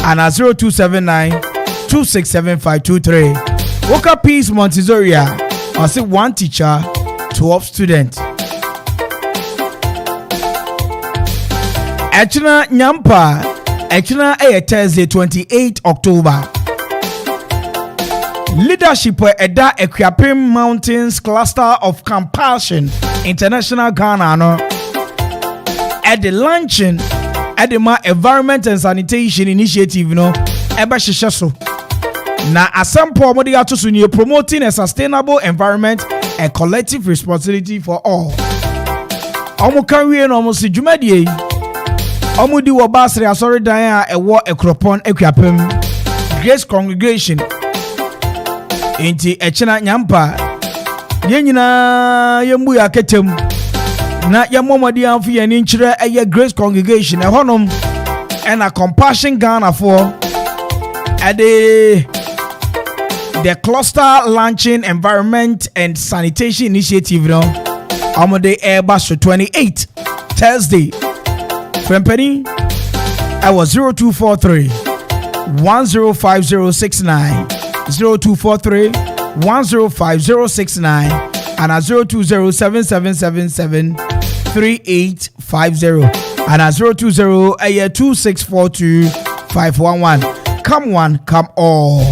and at 0279-267523. Woka Peace Montessori. I say one teacher, 12 students. Echina Nyampa. Echina Thursday 28 October. Leadership at the A.K.A Mountains Cluster of Compassion International Ghana no, at the launching at the Environment and Sanitation Initiative no eba shisha so na asampo modi ato so ni promoting a sustainable environment and collective responsibility for all. Omo kan wie no omo se dwumadie omo di wo basre asori dan a ewo ekropon A.K.A Grace Congregation Inti Echina Nyampa Yenyina Yembu ya ketem Na Yamomadi Amfi Yenin Chire Eye Grace Congregation Ehonom and a Compassion Ghana for at the cluster launching environment and sanitation initiative no Amode Airbus 28 Thursday from Penny I was 0243 105069 0243 105069 and at 02077773850 and at 020-2642-511. Come one, come all.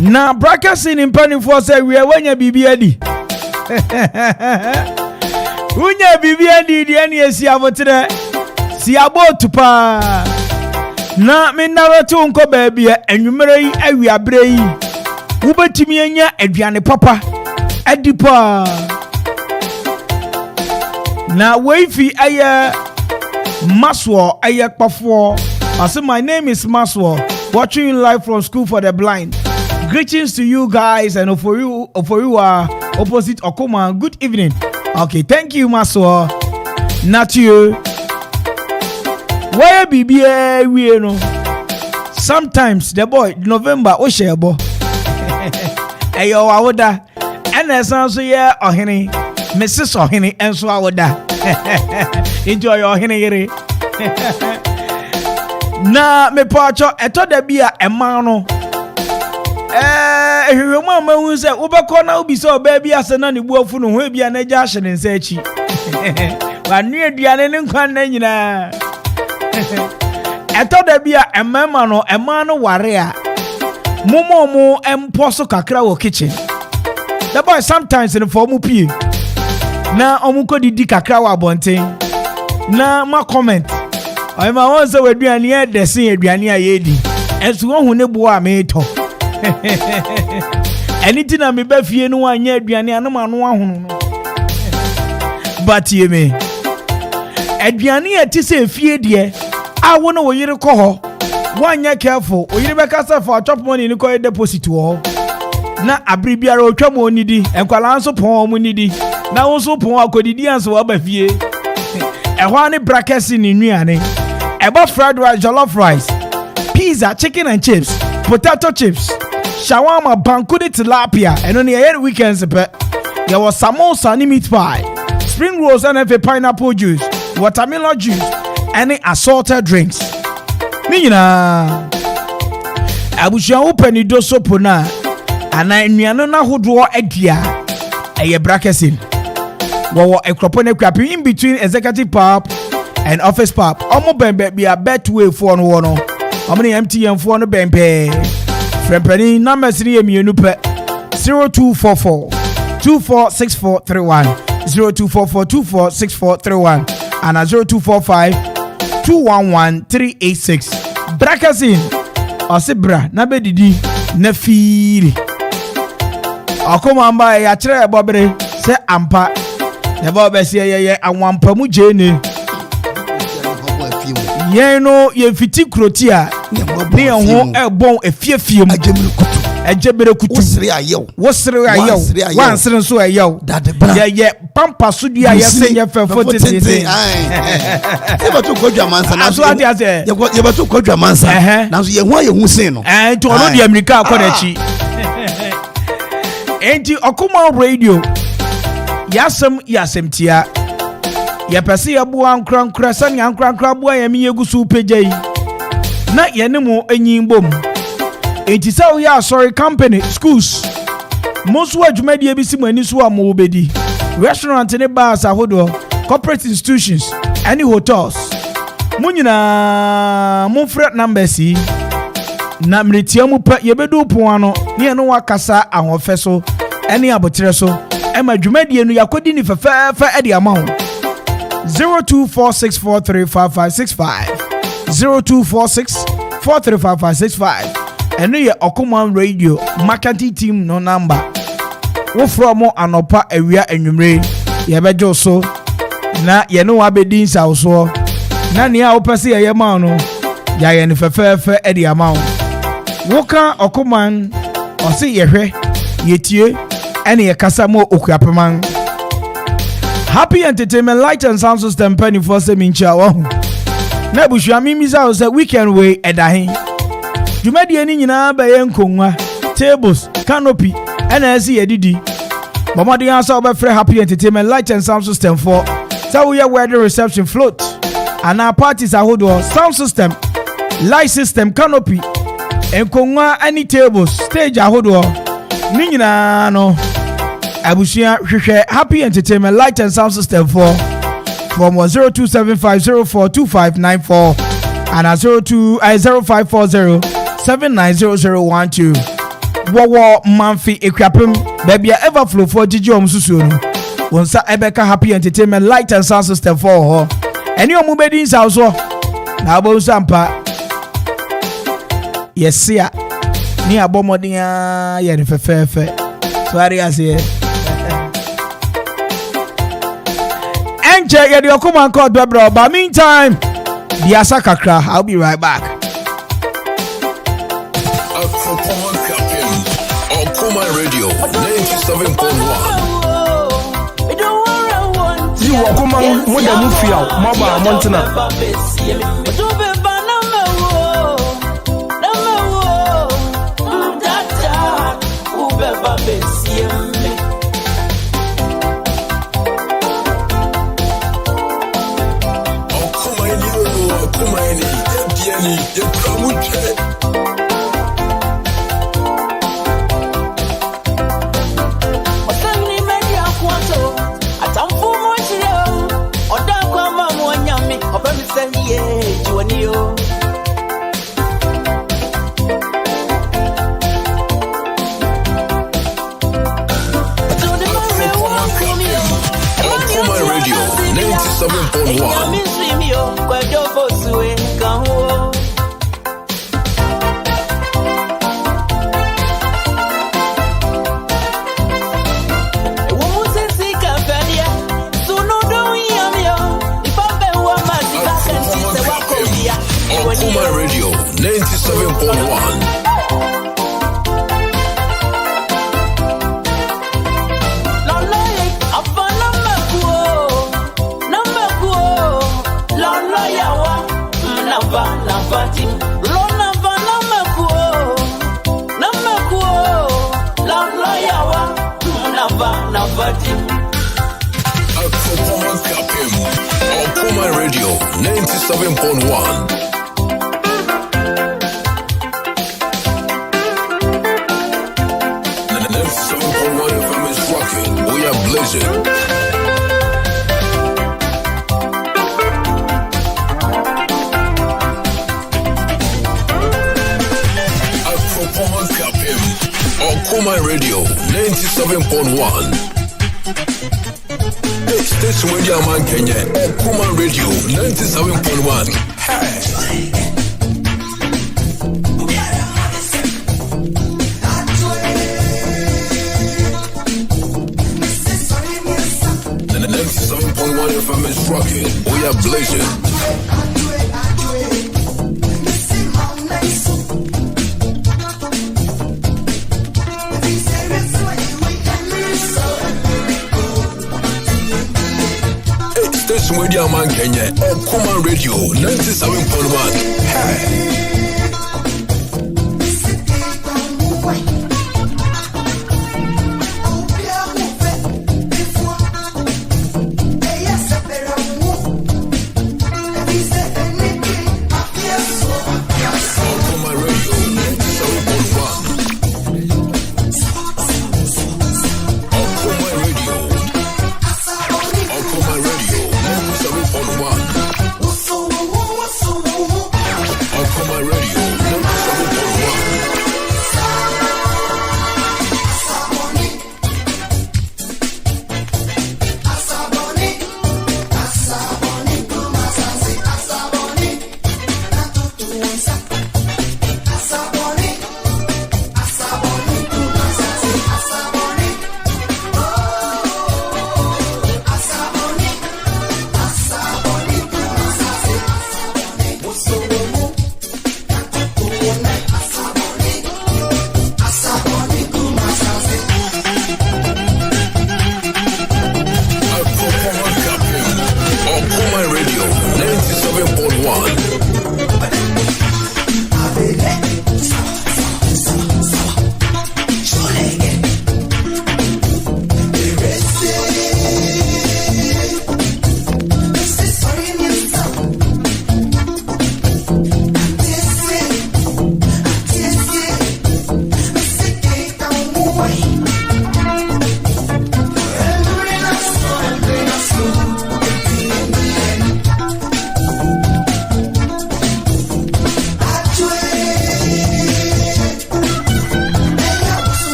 Now, brackets in penny for say we are when you be ready. Unya bibia di eni esi abotre si abotu pa Na me narrative nko baabi enwumere yi awiabre yi. Wobetimi anya aduane papa. Adipa. Na weifi aye Maswo aye kpafo. I say my name is Maswo. Watching you live from School for the Blind. Greetings to you guys and for you are opposite Okoman. Good evening. Okay, thank you, Maswo. Not you. Where be we know? Sometimes the boy November Oshebo. Ayo awoda. And as also yeah ohini. Mrs. Ohini and so awoda. Enjoy your ohini. Na me pacho eto de bia emano. Ehwe mama hu se ubekọ na obi se oba bia se na ne buafu no ho bia na ja hye ne nsa achi. Wa nu aduane ne nkwan na nyina. Eto de bia emama no emano ware a. Momo empo so kakra wo kitchen. The boy sometimes in for mu pie. Na omuko didi kakra wa bonten. Na ma comment. I ma won say we aduane e desin aduane a yedi. Enso wo hu ne bo a me to. Anything na me ba fie no anya aduane anu ma no ahunu no. But ye me. Aduane e ti se fie de a wo no wo yire ko ho. Wanya careful. O yire be kasa for chop money ni ko deposit wo. Na abri biara otwa mo nidi. Enkwala nso pon mo nidi. Na wo so pon akodidi anso wa ba fie. Ehwa ne brackets ni nuane. Eba fried rice, jollof rice, pizza, chicken and chips, potato chips, shawarma, bankudi tilapia, and on the air weekends, there was samosa and meat pie, spring rolls and a pineapple juice, watermelon juice, and assorted drinks. Nina, Abusha open the door sopona, and I niano who draw a dear, a brackesin. Well, a cropone crappy in between executive pub and office pub. Omo bembe be a bet way for no one. How many MTN for no bembe? Frempeni number 3 minupe 0244 246431 0244 246431 and 0245 211 386. Brakasin Osibra na bedidi na fili. Akoma mba ya kire bobere se ampa. Ne bobe se ye anwampa mu jene. Ye no ye fiti krotia ne ho ebon efiefie mu ajebere kutu wosre ayew wansre nso ayew ye pampa so dua ye se ye fefo tete ye beto kwadwa mansa na so ade ase ye beto kwadwa mansa na so ye ho ye hu sen no to no de America akodachi enti Okoman radio yasem tia ye pese ye bua nkrankra sani nkrankra bua ye mi yegusu pejai na ye ne mo enyimbom enti se we are sorry company schools mosu adwumadi e bisi mani so amo obedi restaurant ne bars ahodo corporate institutions any hotels munyina mo fret numbers yi na mretia mu pa ye bedu pon ano ne no wakasa ahofe so ene abotre so e ma adwumadi enu yakodi ni fefa e de amount 0246435565 0246435565 and you Okoman radio marketing team no number wo from anopa awia anwumre ye bejo so na ye no abedin sa so na ne a opese ye ma no ya ye ne fefefe e de amount wo kan Okoman o se ye hwe ye tie ene ye kasa mo okuapeman. Happy Entertainment Light and Sound System penny for semincha wo. Na busua mimiza say weekend way edahin. Jumadi ani nyina ba ye nkonwa, tables, canopy, na esi edidi. Bomadi answer oba free Happy Entertainment Light and Sound System for. So we are wedding reception float. And our parties are hold sound system, light system, canopy, nkonwa any tables, stage are hold ni nyina no. Abushia hwehwe Happy Entertainment Light and Sound System for from 0275042594 and 0540790012 wo manfi ekwapem baby ever flow for gigi omsusu no wonsa ebeka Happy Entertainment Light and Sound System for ho eni omubedi nsa so na abo sampa Yes, yeah. Ni abomodia ye ni fefefe. Sorry as here. And check the Okoman Akwaaba, but meantime, the Asakakra, I'll be right back. Okoman Radio 97.1. You Okoman more than Mufia, Maba Montana. Okoman Radio 97.1. Okoman Radio 97.1. Okoman Radio 97.1. We are blazing. Okoman Radio 97.1. Hey, station where your man Kenya. Okoman Radio 97.1. Hey. FM is rocking. We are blazing. Hey, station with your man Kenya. Okoman Radio 97.1. Hey.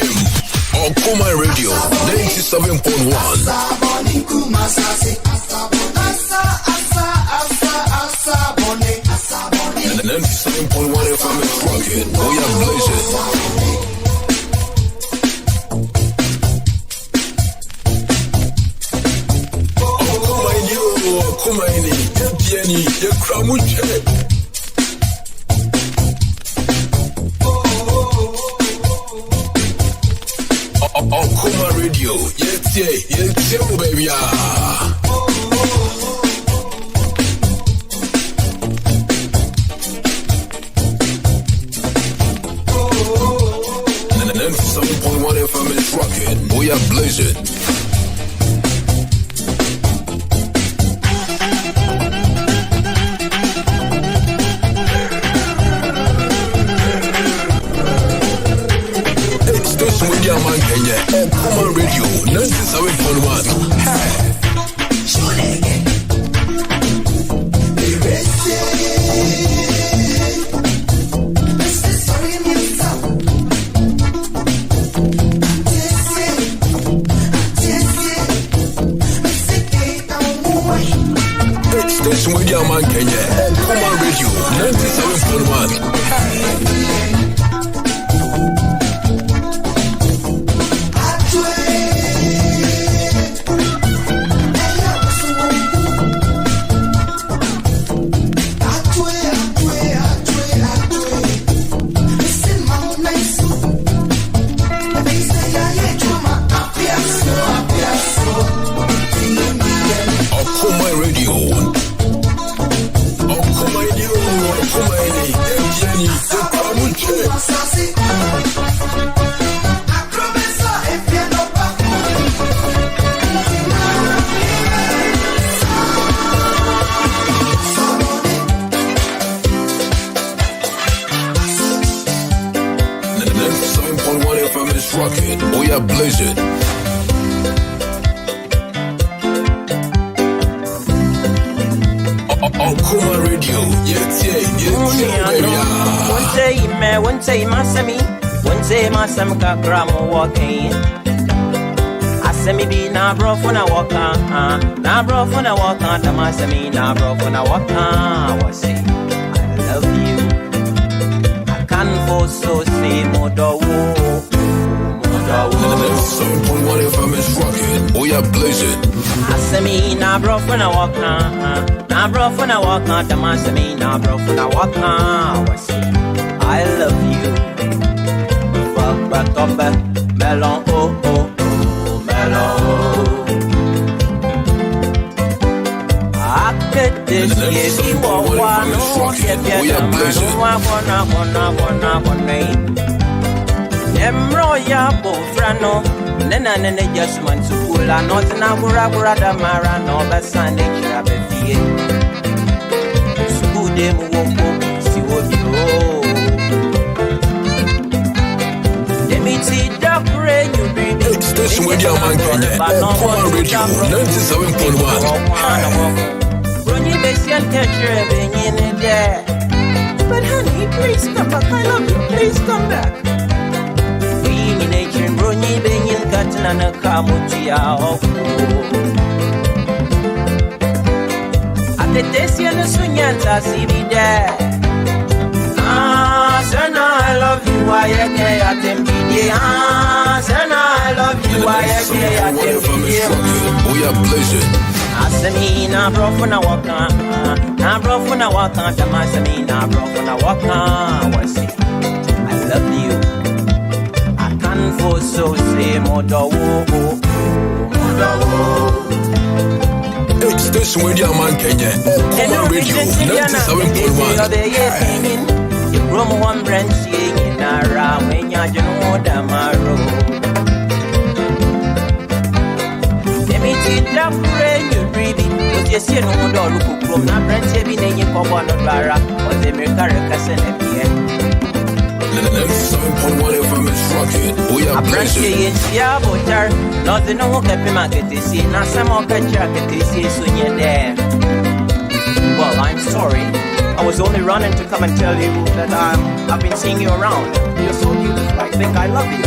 FM. Okoman Radio 97.1. 97.1 FM is rocking. We are blazing. Okoman, Piani, Kramuche. Okoman Radio, yes, baby. 97.1 FM is rocking. We are blazing. It's Station Media Man Kenya. Okoman Radio 97.1. Station Media Man Kenya. Okoman Radio 97.1. Okoman Radio. We are blazing. Okoman Radio, yes, baby. One day, Masami, one day, Masam Kakramo walking. Asami be na bro for na waka, na bro for na waka, the Masami na bro for na waka. Was say, I love you. I can't go so say Modo. 7.1 FM is rocking. We are blazing. Asami na bro for na waka, na bro for na waka, the Masami na bro for na waka. Was say, I love you. Fuck back up, melon, oh, melon. I could this give you one, Emroya Bofrano, Nena just man to pull a not in Abura Brada Mara, no Bassande Chabefie. School dem woko, see what you Demiti Duck Rain, you bring it. Station Radio Man Kenya. Okoman Radio 97.1. Ronnie Bessian catcher being in there. But honey, please come back. I love you. Please come back. Brony Benyin Katana Kamutia. At the Desian Sunyanta, see me there. Sana, I love you, A.K.A at MPD. Sana, I love you, A.K.A at MPD. We are blazing. Asami na bro for na waka, na bro for na waka, Tamasami na bro for na waka. Was it? I love you. For so say Modo. It's Station Radio Man Kenya. Okoman Radio 97.1. You room one branch in Nara when you know Damaro. Demiti Duck Rain, you breathe. But you see no look from that branch every day you come on the Bara or the American 97.1 FM is rocking. We are blazing. Nothing no one can be market to see. Now some more can jacket to see soon you're there. Well, I'm sorry. I was only running to come and tell you that I've been seeing you around. You're so beautiful. I think I love you.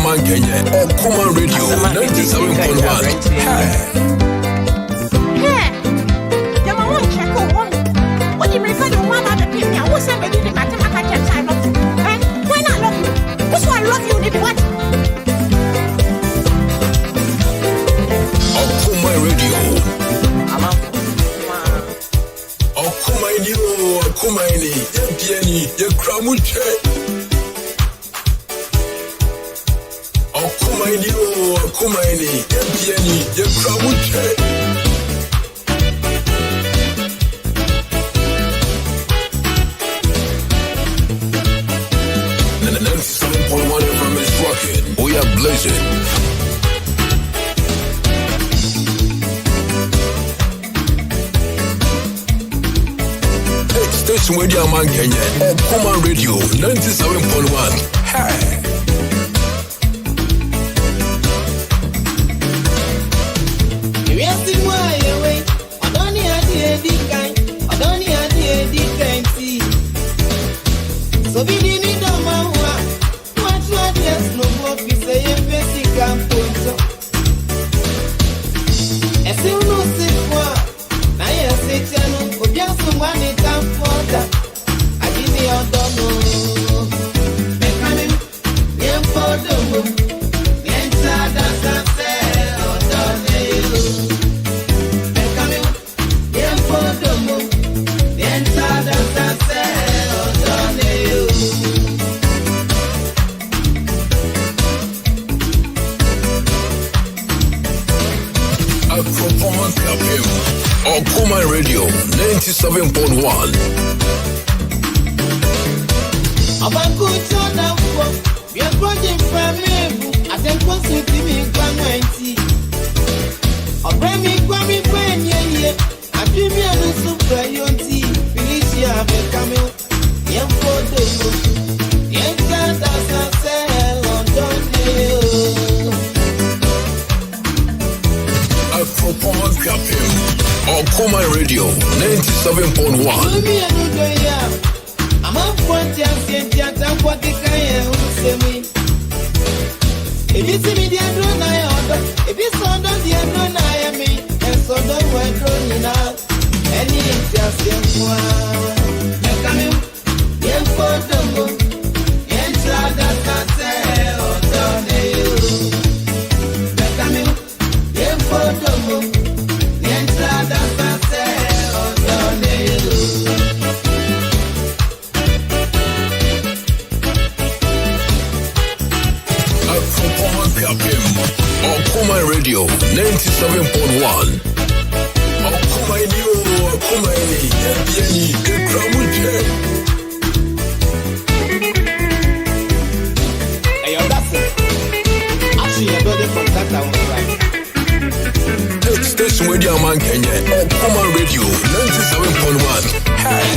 man Kenya. Okoman Radio 97.1. Kumaini, Piani, Yakramuche. Oh, Kumaini, Piani, Yakramuche. And the 97.1 FM is rocking. We are blazing. Station Radio Man Kenya, Okoman Radio 97.1. Hey. Okoman Radio 97.1. Okoman Radio 97.1. Okoman Radio 97.1. Okoman Piani, Yakramuche. Hey, that's it. Actually, I got it from that one, right? Station Radio Man Kenya, Okoman Radio 97.1. Hey.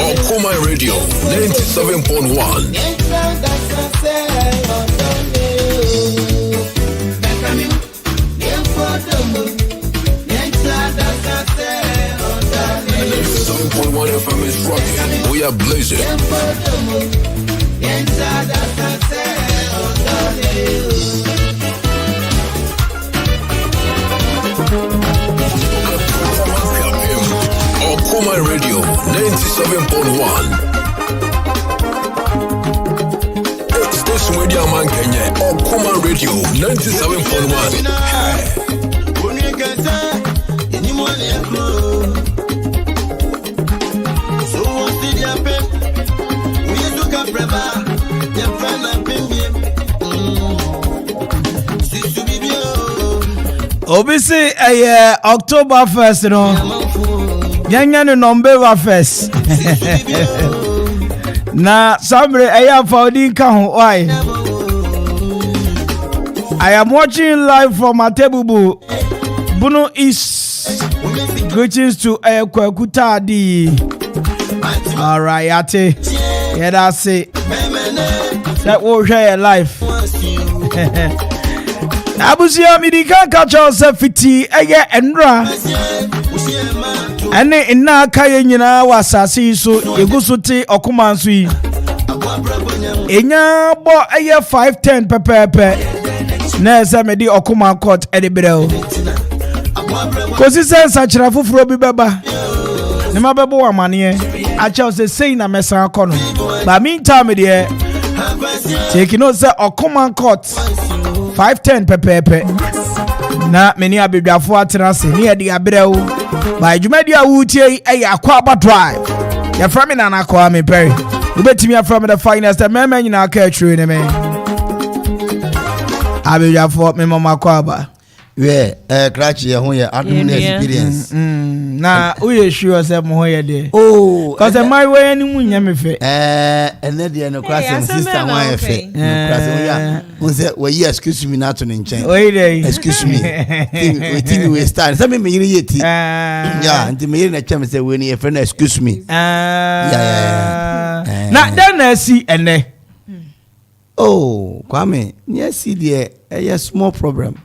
Okoman Radio 97.1. FM is rocking. We are blazing. Okoman Radio 97.1. Station Radio Man Kenya. Okoman Radio 97.1. Hey. Obviously, October 1st, you know. Yanya no number 1st. Na somebody founding why? I am watching live from Atebubu, Bunu East Greetings to Kwakutadi. All right, Ate. Yeah, that's it. That will share your life. Abusia Midika catch yourself fiti eye enra. Ane inna kaya nyina wasasi so egusuti Okoman so yi. Enya bo eye 510 pepepe. Na ese me di Okoman court edibrel. Kosi sense achira fufuro bi beba. Ne mabebo amane acha say say na mesa akono. But meantime there take note say Okoman court 510 pepepe. Na many abedwafo atenase ne de abrel. By jumadi awutie Akwaaba drive. Ya from me na Kwame Mpere. You betimi from the finest mema nyina ka atru ne me. Abedwafo me mama Akwaaba. Yeah, crash ye ho ye adum experience. Na we sure say mo ho ye de. Oh, cause my way ni mu nya me fe. Ene de no crash sister one ye fe. No crash we ya. Won say we excuse me na to ne nchen. Oyi dey. Excuse me. Think we stand. Say me yiri yeti. Yeah, nti me yiri na chem say we ni ye friend excuse me. Yeah. Na then na si ene. Oh, Kwame, yes, there a small problem.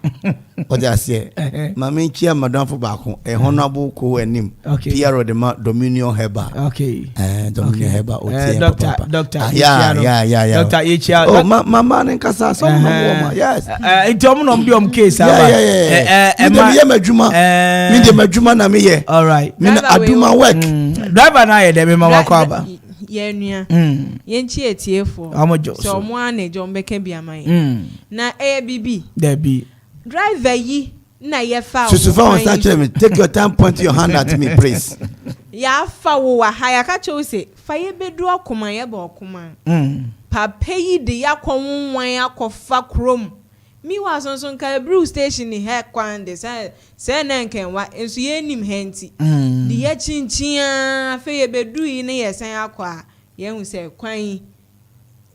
What I say, Mammy Chia Madame for Bako, a honorable co and him, Pierre de Dominion Heba. Okay, Dominion Heba, Doctor, yeah. Doctor H.R. Oh, my man in Casa, yes. It's a woman case. Yeah. Majuma, Majuma Nami. All right, I do my work. Driver and I, Debbie Mama Kwaba. Yenua yenchi etiefo so mo ane John Beke biamai na ABB there be driver yi na ye fa so far start me take your time, point your hand at me please. Ya fa wo wa ha ya ka che say fa ye bedu Okoman ye ba Okoman papa yi de yakon wan akofa krom mi wa sonson ka brew station ni he kwan de say na nken wa enso ye nim henti de ye chinchin fa ye bedu yi ne ye san akwa ye hu say kwan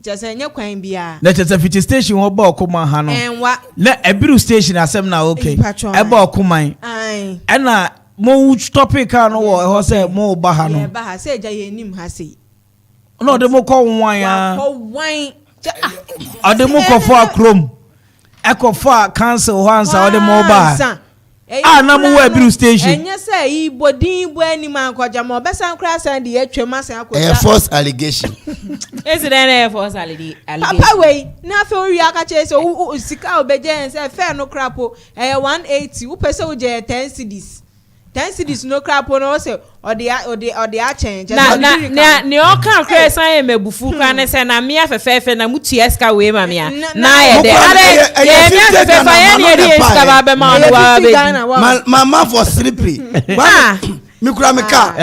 just anya kwan bia na just a fit station wo ba Okoman ha no enwa na e brew station asem na okay e ba Okoman na mo topic no wo ho say mo ba ha no ye ba ha say ja ye nim ha say no de mo ko wan ya ko wan ade mo ko fo akrom Ekofa cancel once or the mobile. Na mo we brew station. Enye say yi bodin bo anim ankoja mo besan kra san de atwema san akoja. A false allegation. Is it a false allegation? Papa we na fe ori aka che say o sika obeje say fair no crapo 180 wo pese wo je 10 cedis. 10 cedis no crapo no say or the change. Na ne o kan kra san e mebufu kra ne say na me afefe na mutu eska we ma me na ye de ye me afefe fa ye de eska ba be ma no wa be mama for slippery me kura me car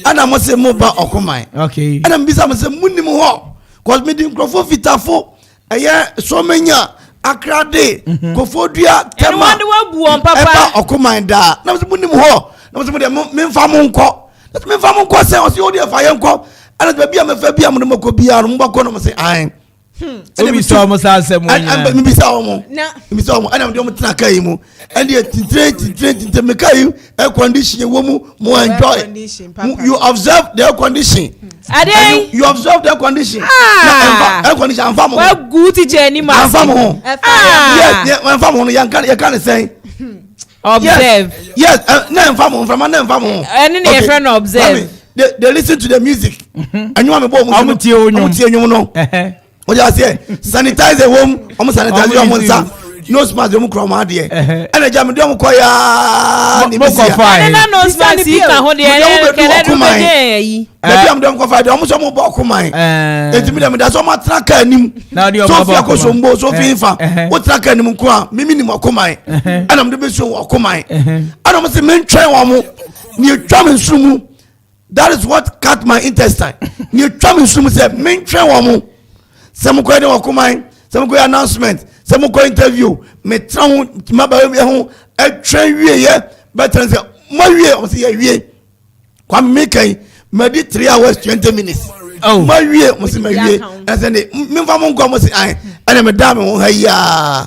ana mo say mo ba Okoman okay ana mbisa mo say munim ho cause me di nkrofo fitafo eye so menya akrade kofodua tema and wa bu on papa Okoman da na mo say munim ho na mo say me mfa mo nko me mfa mo nko say o say o dey fa ye nko ana be bia me fa bia mo mo ko bia no mo ko no mo say ai Obi so mo sa asem and me bisa omo me bisa omo ana me dem tena kai mu and the tintre me kai air condition wo mu mo enjoy you observe the air condition you observe the air condition air condition am famo wa good teacher ni ma am famo yes am famo no yan kan say observe yes na am famo from na am famo any your friend observe they listen to the music anyu me bo mu amutie onyum no what you say sanitize the home almost sanitize your monsa no smash dem kroma de and jam dem ko ya ni mo ko fine na no smash ka ho de kele do be yi na dem ko fine dem so mo bo Okoman etimi dem da so ma traka anim so fi akosombo so fi fa o traka anim ko a mimi ni Okoman ana mo de be so Okoman ana mo se men twen wa mo ni twa me nsumu that is what cut my intestine ni twa me nsumu se men twen wa mo some go dey Okoman some go announcement some go interview me tran ma ba ho e twen wie ye better say mo wie o say wie Kwame me kai me di 3 hours 20 minutes mo wie mo say me wie and say me fa mo go mo say ai and me da me ho ha ya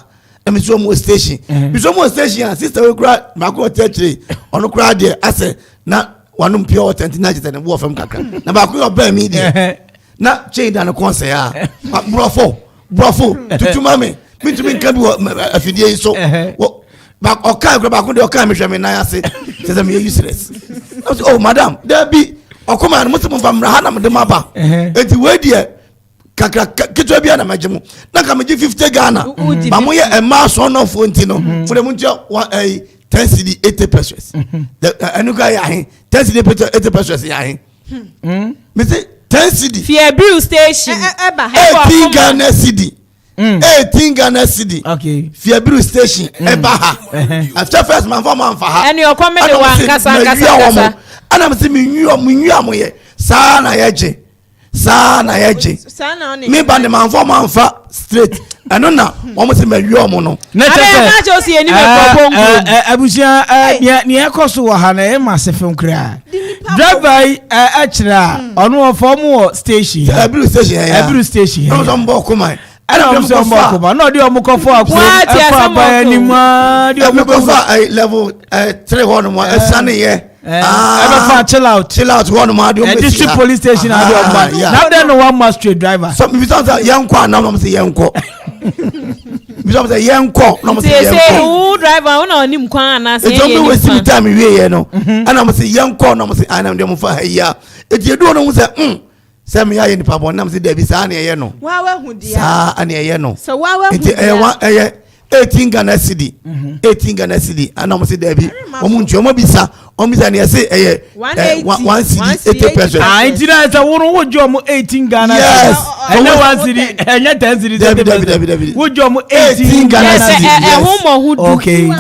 me so mo station me so mo station sister we kura ma ko tetre ono kura de ase na wanum pure water na jete wo fam kakra na ba ko oba mi de na chain da no konse ya brofo tutuma me mitumi nka bi afidie so ba oka kura ba ko de oka me hwe me na ase say me useless oh madam there be okoma no mutum fam ra na me de maba enti we de kakra kitwa bia na majemu na ka meji 50 Ghana ba mo ye e ma so no fo enti no for dem ntia 10 cedi 80 pesos anu ka ya hin 10 cedi 80 pesos ya hin me say 10 cedi Fiabiru station 18 Ghana cedi 18 Ghana cedi okay Fiabiru station eba ha after first man for man fa ha and your comedy one kasa ana me say me nyu amoye sa na yeje sana yeje me band man for man fa straight eno na wo se ma wi omo no na cho si eni me popongo abusia ni ekoso wo ha na e ma se fem kra driver achira ono of mo station Ebru station no so mbo kuma ana so mbo kuma no de omo ko fo akwa ba ni ma de omo ko fa level 3 hono mo sane ye ever chill out one ma do district police station and now then one must straight driver so me don't say yanko na no say yanko me don't say yanko no say yanko say who driver una onim kwan na say yanko we see time we here no and am say yanko no say anam dem fa ya edu no say say me ya ni pabo na say David sa na ye no wa hu dia sa ana ye no so wa hu dia 18 Ghana cedi 18 Ghana cedi anam say David omu nti omo bisa omisa na say 1 cedi 80 pesos intira say wo jo mo 18 Ghana yes ene 1 cedi ene 10 cedi David wo jo mo 18 Ghana cedi okay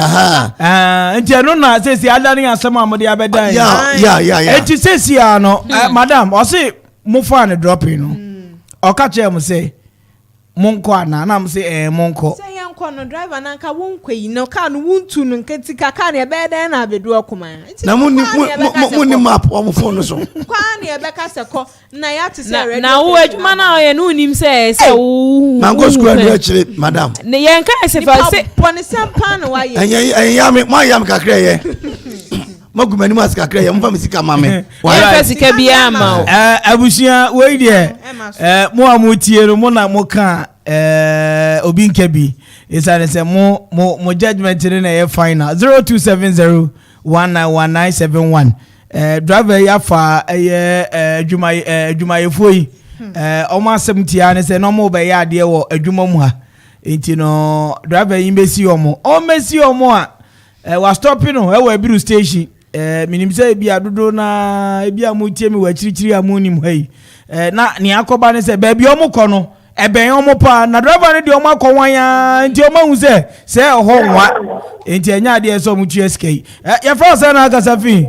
nti eno na say adani asema amode abedan yeah enti say no madam o say mo fa ne dropping no o ka che mo say monko ana na mo say monko say yanko no driver na nka wonko yi no ka no wuntu no nketika ka na ebe den na abedu Okoman na muni map o mo phone so kwa na ebe ka se ko na ya to say na wo adwuma na o ye no nim say wo na go school and actually madam ne yen ka se fa se pone sampa no wa ye enya me ma yam kakra ye magumani masika kra ye mfa misika mame wa sika bia ma abusia we de mo amutie no mo na mo ka obi nkebi isane se mo judgment ni na ye final 0270191971 driver ya fa adwuma yefoi o ma semtia ne se no mo be ya de wo adwuma mu ha enti no driver yin besi omo o mesi omo a wa stopping no e wa Ebru station minim say bia dodo na bia mo tie mi wa chirichiri amunim hai na ni akoba ne se ba bia omo kɔ no eben omo pa na driver ne de omo akɔwan ya nti omo hu se ho nwa nti enya de so mo tue skai ya fa se na akasa fi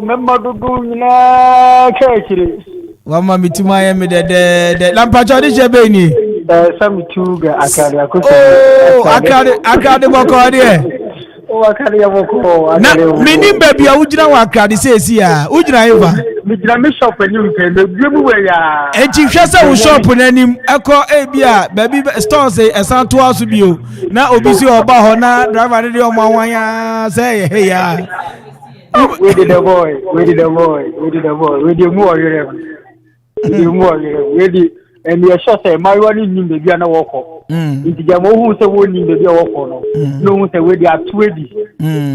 memma dodo nyina chechiri wama mitima ya mi de lampacho de shebe ni samitu ga akari akoso akari boko de akari ya boko na minim baby a ujira wa akari sesi ya ujira eva mijira me shop ani nke biemu we ya enti hwese wo shop nanim eko ebia baby stores esan to aso bio na obisi oba ho na driver de omo anwan ya say hey ya we did the boy we did more we did and we are sure say my one nim be bia na woko intija mo hu se woni be bia woko no no hu se we dey atwedi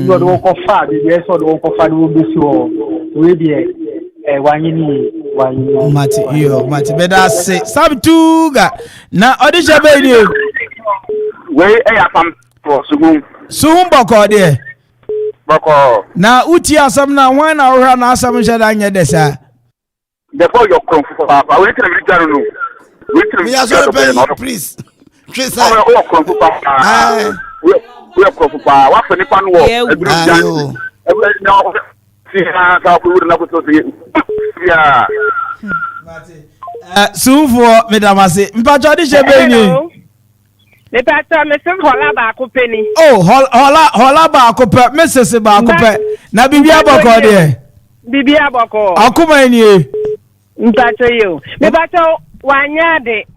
no do woko fa be bia so do woko fa do be so we dey wanyini mati beda se sabtuga na odisha be ni we apam for suhum boko de boko na uti asam na wan na ora na asam sheda anye desa before your comfort papa we can read no we are sorry please please we are comfort papa what for nipa no Sufo medamase mpacho di shebe ni me pato me sem hola ba ko peni oh hola ba ko pe mesese ba ko pe na bibia boko de bibia boko Okoman ni mpacho yo me pato wanya de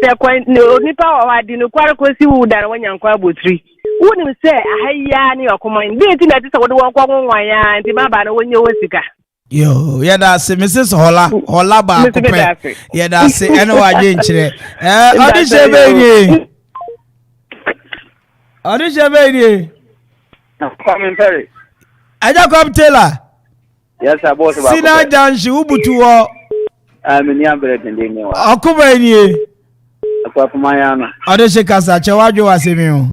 Second, no, Nipa, I didn't quite see who that when you're quite tree. Wouldn't say, I hear Okoman. Be it that is what walk on my and the Baba when you was Yo, yeah, that's it, Mrs. Hola ba. Yeah, that's it. I know I didn't say. Audition baby. Audition baby. Kwame Mpere. I just come Taylor. Yes, I bought about. Sina Janshi Ubutu. I'm in Yambere in the new. Okoman. Akwaaba. Audition Casa, Chawajo was him.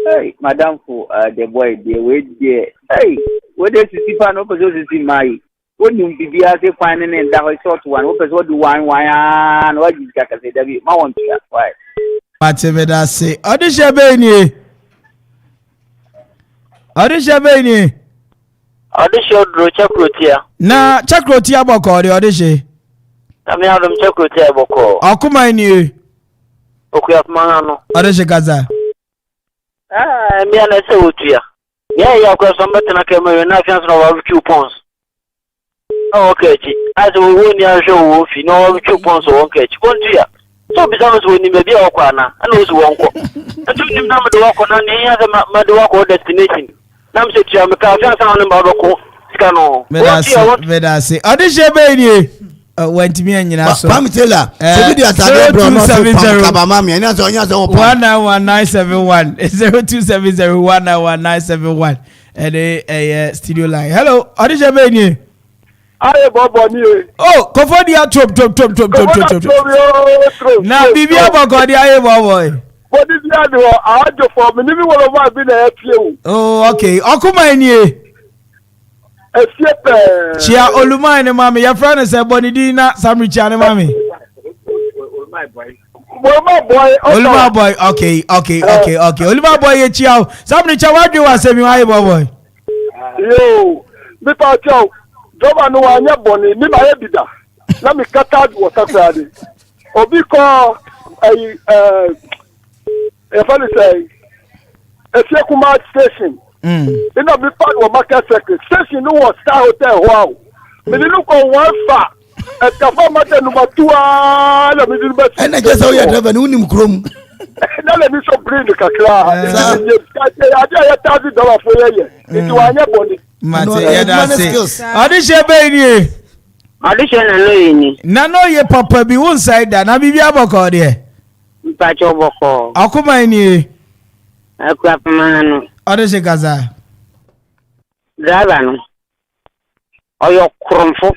Hey, Madam, for the boy, the way there. Hey, what is the fan opposite in my? When you be as a finding and that was short one, what do wine, and what you got to say, David? My one to why. Matemeda say, Audition baby. Audition baby. Audition drew Chakrotia. Na Chakrotia boko the audition. I mean, I'm Chakrotia boko. Okuma ni. Okuapmano. Audition Gaza. Me and I say what you. Yeah, you have some better than I came in 2 pounds. Okay, as we win your show, you know, 2 pounds or 1 catch. Continue. So, besides, when you may be a Okwana, and also one walk. And to him, number the walk on any other Madwako destination. Nam said to America, sound about Boko, Scano. Vedasi. Audition baby. Went me and you know, Kwame Taylor. So video at 191-971 0270-191-971 and a studio line. Hello, audition baby. Aye, Bobo. Oh, Kofodia top. Now, Bibi Abogodi, aye, Bobo. What is the other? I had to form an even one of my been a few. Oh, okay. Okuma ni. Chia Oluma and Mammy, your friend is a Bonidina, Samricha and Mammy. Oluma boy, okay. Oluma boy, Chia, Samricha, what do you want to say, my boy? Yo, Mr. Chow, Governor Wanya Bonnie, Nima Ebida. Let me cut out water Friday. Or because if I say a Sekuma station. You know, be part of market secretary. Station no was Star Hotel. Wow. Me look on one far. At the market number 2. And I just saw you drive an unim chrome. Now let me so bring the kakra. I $1,000 for you. Into one body. Audition baby. Audition alone. Nano ye papa be one side that na bibi aboko de. Mpacho boko. Akuma ni. Akuapmano. Audition Gaza. Driver no. Oyo kromfo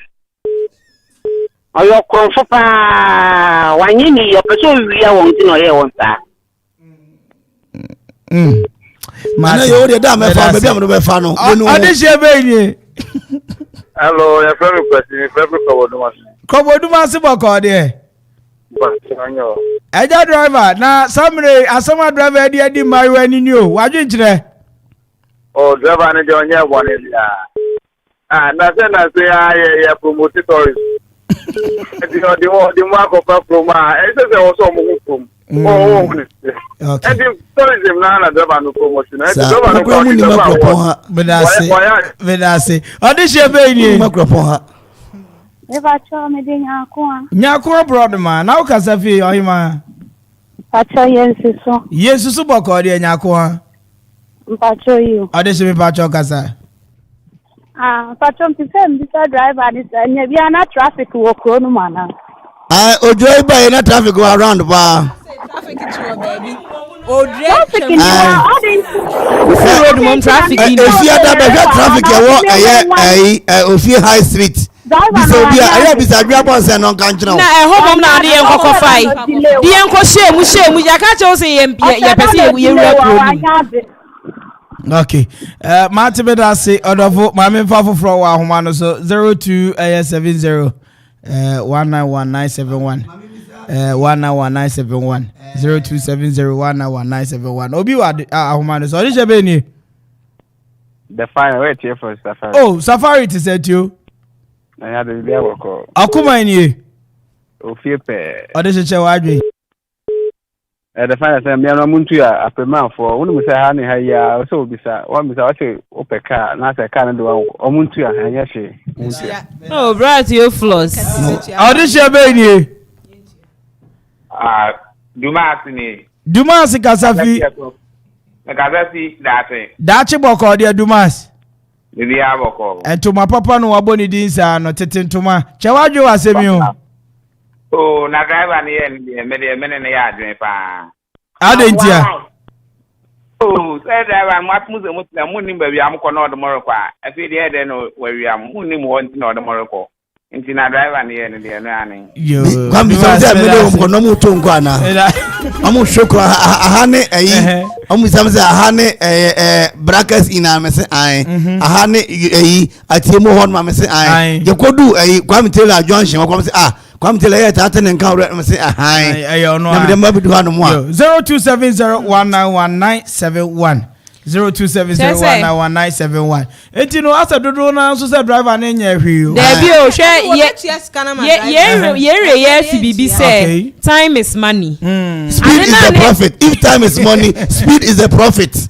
pa. Wanyini yo peso wiya won ti no ye won ta. Mana yo de da me fa be am no be fa no. Audition baby. Hello, your friend question, Koboduma si boko de. Eja driver na samre asama driver di mari wani ni o. Waju njire. Oh, driver ni on your one is nothing I say I promoted tourists. The mark of a promo, I said there was some from. Oh, and the tourism now, driver no promotion. Vedasi. Audition baby. Never tell me the Nyakwa brother man. Now kasafi ohima. Pacho yensiso. Yesusu boko de nyakwa. Pacho you. Audition me pacho kasa. Pacho mpisa driver this and we are not traffic walk no man. Ojo ba na traffic go around ba. Traffic to baby. Traffic Ofie High Street. Bisa bia boss no kan kire. Na home na de enkoko fai. De enko shemu ya ka che o se ye pese ye wura pro. Okay. Matibeda say odofo mame fa foforo wa ahoma no so 0270 191-971 191-971 0270-191-971 Obi wa ahoma no so ori shebe ni. The fine wait here for Safari. Oh, Safari to set you. I had a video call. Akuma ni. Ofie pe. Ode cheche wadwe. The fine say me no muntu ya apema for wonu say ha ni ha ya so bisa wan bisa wache opeka na say ka na do omuntu ya anya she. Oh, bright you floss. Ode shebe ni. Dumas Kasafi. Kasafi date. Dachi boko dia Dumas. Bibi aboko. And to my papa no aboni dinsa no tetentuma. Chawajo asemi. Oh, na driver ni mene na ya adwen pa. Adentia. Oh, say driver matmuze mutna muni baby am ko no do moroko a. Afi de de no wawi am muni mu won ti no do moroko. Inti na driver ni de no ani. Yo. Kwambi samse mele ko no mu to nko ana. Amu shoko ahane eyi. Amu samse ahane brackets ina mese ai. Ahane eyi atiemu hon ma mese ai. Yekodu eyi Kwame Taylor Junction ko mese Kwame Taylor ya tata ne nka ore mese ahai. Na me ma bidu hanu mo a. 0270191971. 0270191971. Enti no asa dodo na so say driver na nya hwi o. Debi o hwe ye CBB say time is money. Speed is the profit. If time is money, speed is the profit.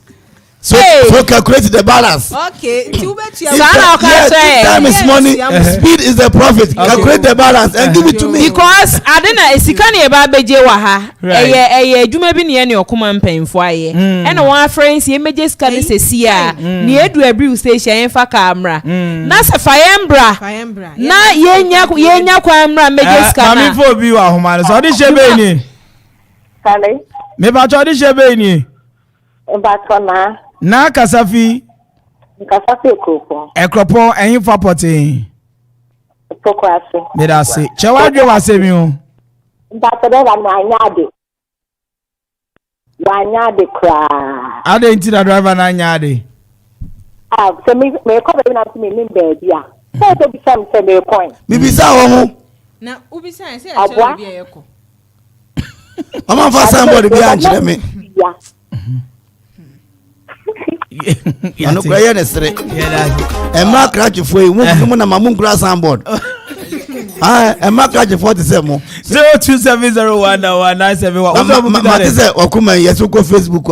So calculate the balance. Okay. Time is money. Speed is the profit. Calculate the balance and give it to me. Because adena esikani eba beje wa ha. Eye adwuma bi ne Okoman Mpemfo aye. E na one friends ye meje skani sesi a. Ne edu abriu station yen fa camera. Na se fayembra. Na yenya kwamra meje skana. Mami fo bi wa homa so di shebe ni. Kale. Me ba cho di shebe ni. Ba tona. Na Kasafi. Kasafi Ekropo. Ekropo ehin fa potin. Poko ase. Me da se. Chewadwe wa se mi o. Ba tede la na anyade. Wa anyade kra. Ade nti da driver na anyade. So me ko be na me baby a. So to be some say me coin. Bibisa wo ho. Na ubisa say a chere bi eyeko. Mama fa somebody bi anjere me. Ano kwa yene sere. Emma crash for you. Mu na mamun grass board. Emma crash for the same. 02701971. Ma say Okoman yeso ko Facebook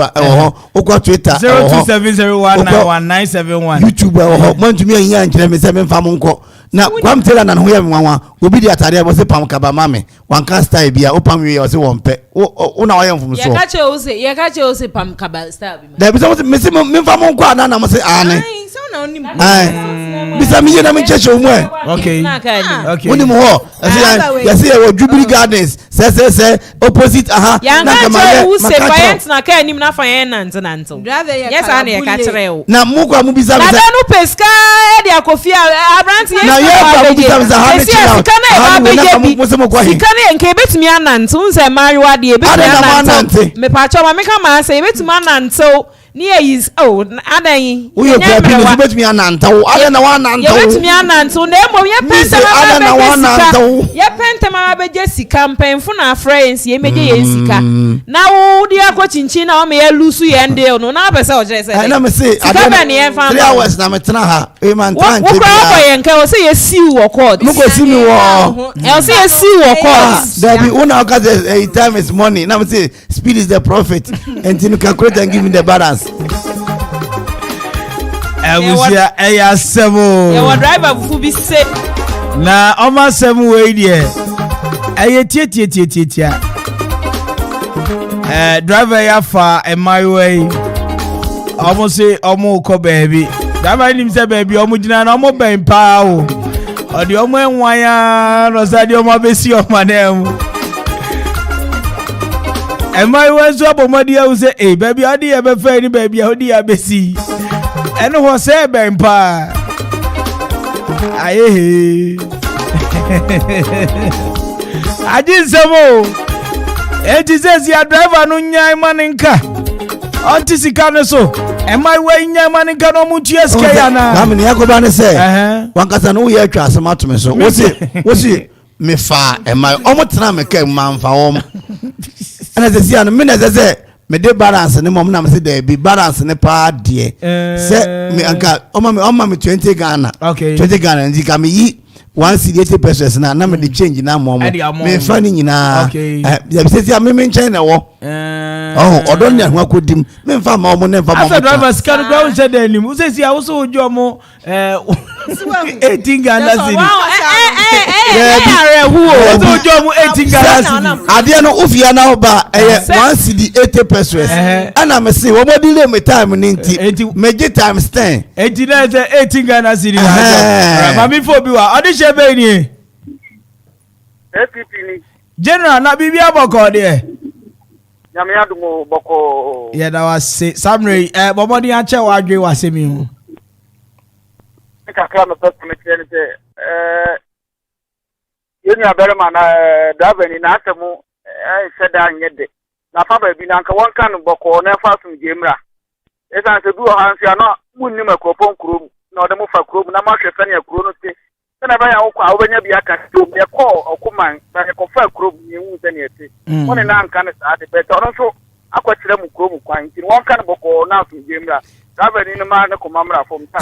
o ko Twitter 02701971. YouTube o mo ntumi anya ankyere me se me fa mo nko. Na Kwame Taylor na ho ya me nwanwa obi di atare bo se pam kaba mame wan ka style bia o pam we o se won pe o na wa yemfum so ye ka che o se pam kaba style bi da bi so me se me fa mo nko ana na mo se ane so na onim bisa mi ye na me cheche o mu e okay woni mo ho ya se e Jubilee Gardens se opposite na kama ye se client na ka anim na fa ye nanto yes ana ye ka kire o na mu kwa mu bisa na no peska e dia kofia abrant ye na ye kwa mu bisa sikane nke betumi ananto nse mariwa de betumi ananto me pa cho ma me ka ma say betumi ananto ni is adan we you betumi ananto adan na wa ananto ye betumi ananto na emo ye penta ma beje sika mpemfo na friends ye meje ye sika na wo di akochinchi na o me ye lusu ye ndel no na pese o jere say na me say adan 3 hours na me tena ha e man tran wo kwa ye nka o say ye siu wo court mo ko si mi wo e say ye siu wo court there be una ka say time is money na me say speed is the profit and you calculate and give me the balance. Ebusia eya semo. Ye wa driver fu bi se. Na oma semo we die. Eye tie. Driver ya fa my way. Omo say omo ko baby. Driver nim say baby omo gina na omo ben pa o. Odi omo enwan ya no say di omo besi omo na emu. My way so bomadi o say baby odi e be fa ni baby odi ya besi. Eno ho say ben pa. Aye. Ajin samo. Enti says ya driver no nyai maninka. Onti sika no so. My way nyai maninka no mu tua sika ya na. Kwame yako ba ne say. Wankasa no ye atwa asema to me so. Wosi me fa my omo tena me ka manfa om. Ana say sia no me na say me de balance ne mom na me say there be balance ne pa de. Say me anka oma me 20 Ghana. Okay. 20 Ghana ndi ka me yi 180 pesos na me de change na mom. Me fa ni nyina. Okay. Ya say sia me menchen na wo. Odon ne ho akodim. Me fa ma omo ne fa ma. After drivers can go say the nim. Say sia wo so ojo mo 18 Ghana cedi. So job 18 Ghana. Ade no ofia na oba 1 cedi 80 pesos. Ana me say wo delay me time ni nti meje times 10. 18 Ghana cedi. Mami fo bi wa odi shebe ni. APP ni. General na bibia boko de. Nyame adumo boko. Yeah, that was Samre bomodi ache wa adwe wa semi ho. Kakra me pese me tiene se yeni aberema na daveni na atemu seda nyede na fa ba bi na nka won kan boko na fa sum jemra esa se du hansia no munni makropon krom na ode mu fa krom na ma hwefa ne kro no te na ba ya wo kwa wo benya bi aka to be ko Okoman na ko fa krom ni hu se ne te woni na nka ne sa de beto no so akwatire mu krom kwan nti won kan boko na sum jemra daveni ne ma ne ko mamra fom ta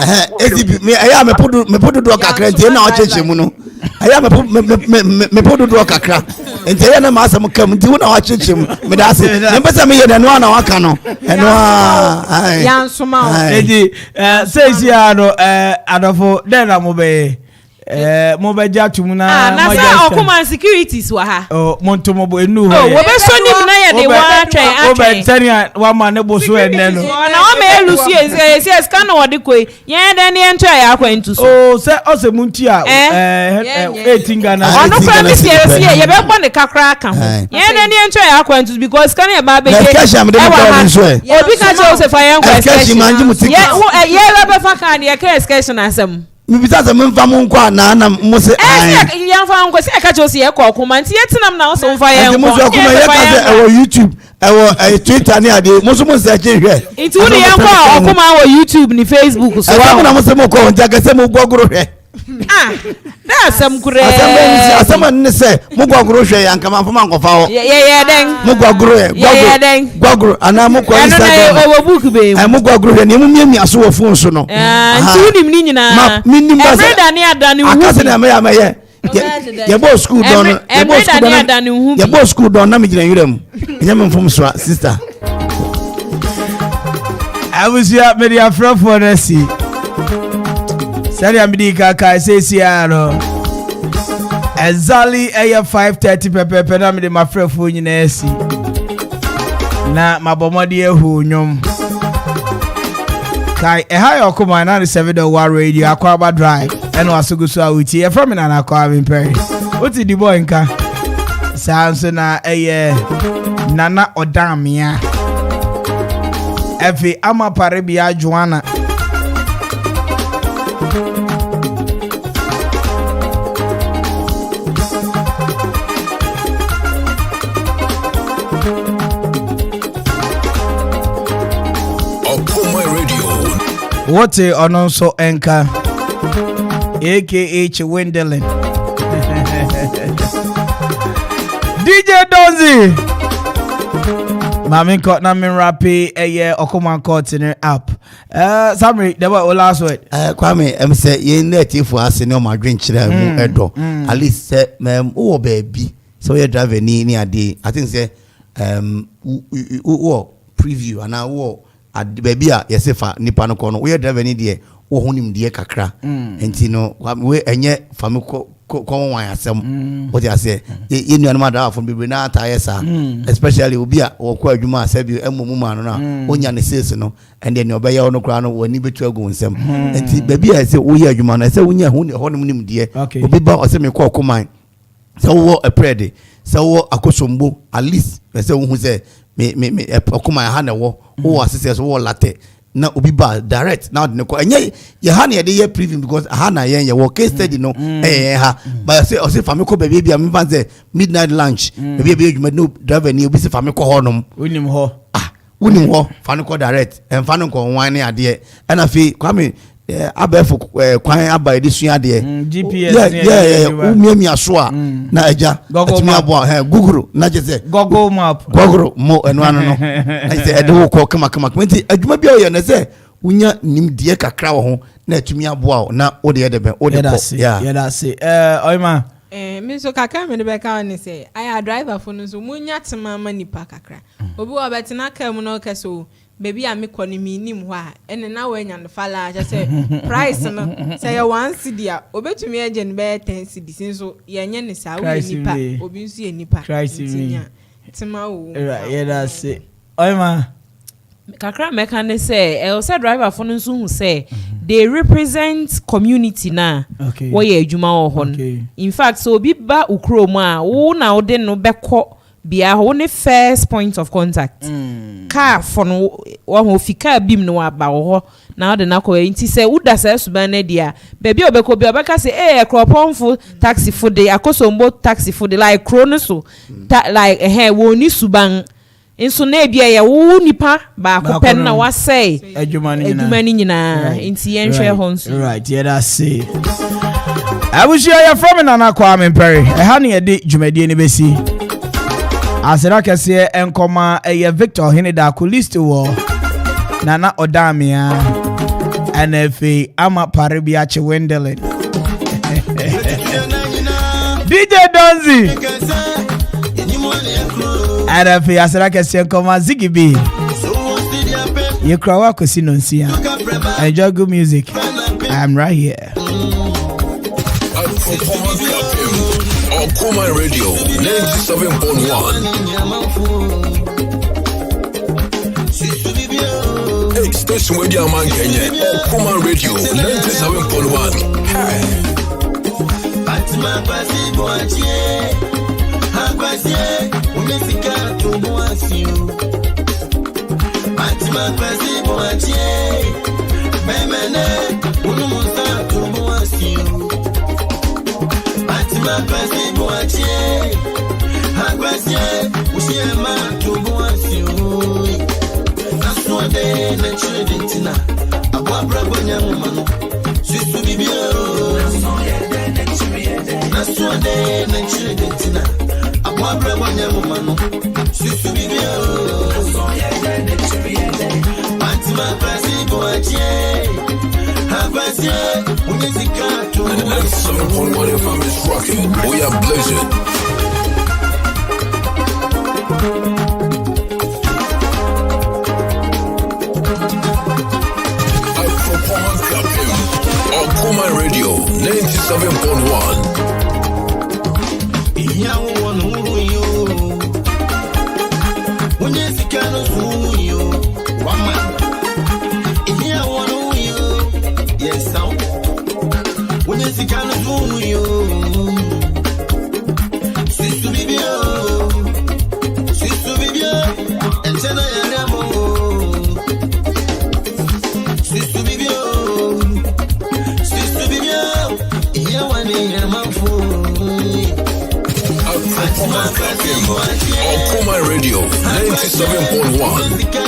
me aya me podo do kakra nti na o cheche mu no aya me podo do kakra nti aya na ma asem kam nti wo na o cheche mu me da se me pesa me ye na no na waka no eno ai yan suma edi says ya no adofo den na mo be mo be ja tumu na na say Okoman securities wa ha monto mo bo enu ho wo be so nim na ye de wa twen o be tania wa ma ne bo so enne no na o me elusu yes kan no de koi ye de ne ento ya akwantu so se o se munti a 18 Ghana ono kwa mi se ye be gbo ne kakra aka ho ye de ne ento ya akwantu because kan e ba be je obi ka je o se fa ye nkwa excursion ye be fa kan ye ka excursion asem mi bisa se memfa mo nkwa na mo se ai ya fa nkwa se ka jo se ye ko Okoman ti yetinam na o so mfa ye nkwa mo so Okoman ye ka se YouTube Twitter ni ade mo so mo se che hwe itu ni ye nkwa Okoman wo YouTube ni Facebook so wa na mo se mo ko nja ka se mo gogoro hwe na asem kure asem ni se mo gogoro hwe yanka man fama nkofa ho ye den mo gogoro gogoro ana mo ko Instagram wo book be mo gogoro hwe ni mo miami aso wo phone so no nti nim ni nyina ma minim ba se adani hu akase na me ya me ye ye bo school don ye bo school don na me gina yuram enya me mfom so sister abusia media from for nasi sari amidi kaka sesia no exactly 5:30 pepe na me de my friend for nyina esi na mabomode ehu nyom kai hi Okoman 97.1 radio Akwaaba drive eno asugusu awuti e from na Kwame Mpere oti di boy nka sanso na nana odamia efi ama pare bia Joanna what a ononso enka A.K.A Chewendelen DJ Donzi Mami got na min rapi Okoman court in app Samri the what last word Kwame em say ye native for us no my drink chira mu edo at least say o baby so you drive ni ade I think say preview and I baby a yesefa nipa no kono we drive ni de wo honim de kakra enti no we enye famiko ko wan asem what you say ye nuanu ma da from bibi na ata yesa especially obi a wo ko adwuma asabi emmu ma no na onya ne sales no and then obeya no kra no wani betu agu nsem enti baby a say wo ye adwuma na say wonya honim nim de obi ba o say me ko Okoman say wo a prede say wo akosombo at least say wo hu say me Okoman ha na wo assess wo latte na obi ba direct now de ko enye ye ha na ye preview because ha na ye wo case study no ha but say o say fami ko baby bia me fan say midnight lunch baby adwuma no driver ni obi say fami ko ho nom unim ho fami ko direct en fami ko wan ni ade e na fi Kwame abefo kwan aba edisua de GPS umiami aso a na eja atumi abo Google na jese Google map mo eno ano no na say edo ko kama nti adwuma bia ye na say unya nimdie kakra wo ho na atumi abo na o de be o de ko yeah that's it oima me so kakra me de be ka ni say I driver for no so munya tema manipa kakra obi wa betina ka mu no ka so baby a me kɔ me nim hɔ a ɛne na wanya no fala just say price no say 1 cedi a obetumi agye no be 10 cedi so yenye ne sa wo nipa obi nso ye nipa tinya tima wo yeah that's it oima kakra meka ne say say driver for no nso hu say they represent community na wo ye adwuma wo hɔ no in fact so obi ba ukro mu a wo na wo de no bɛkɔ bia ho ne first point of contact car for no wo fika bim no aba wo na de na ko nti say uda say suban na dia baby obeko bia obeka say ekroponfo taxi for dey akosombo taxi for dey like krono so like wo ni suban inso na bia ye wo nipa ba ko pen na wa say adwuma ni nyina nti yen hwe ho nso right yeah that's it I wish you are from Nana Kwame Mpere ha na ye de dwumadie ni besi asera kese enkoma Victor Henida kulist wo Nana Odamia NFA ama paribia che Wendell DJ Donzi NFA asera kese enkoma Zigibi ye krawa kosi nonsia enjoy good music I'm right here Okoman Radio 97.1. Hey, station with your man Kenya. Okoman Radio 97.1. Hey. We are blessed. Okoman Radio 97.1. Okoman Radio 97.1.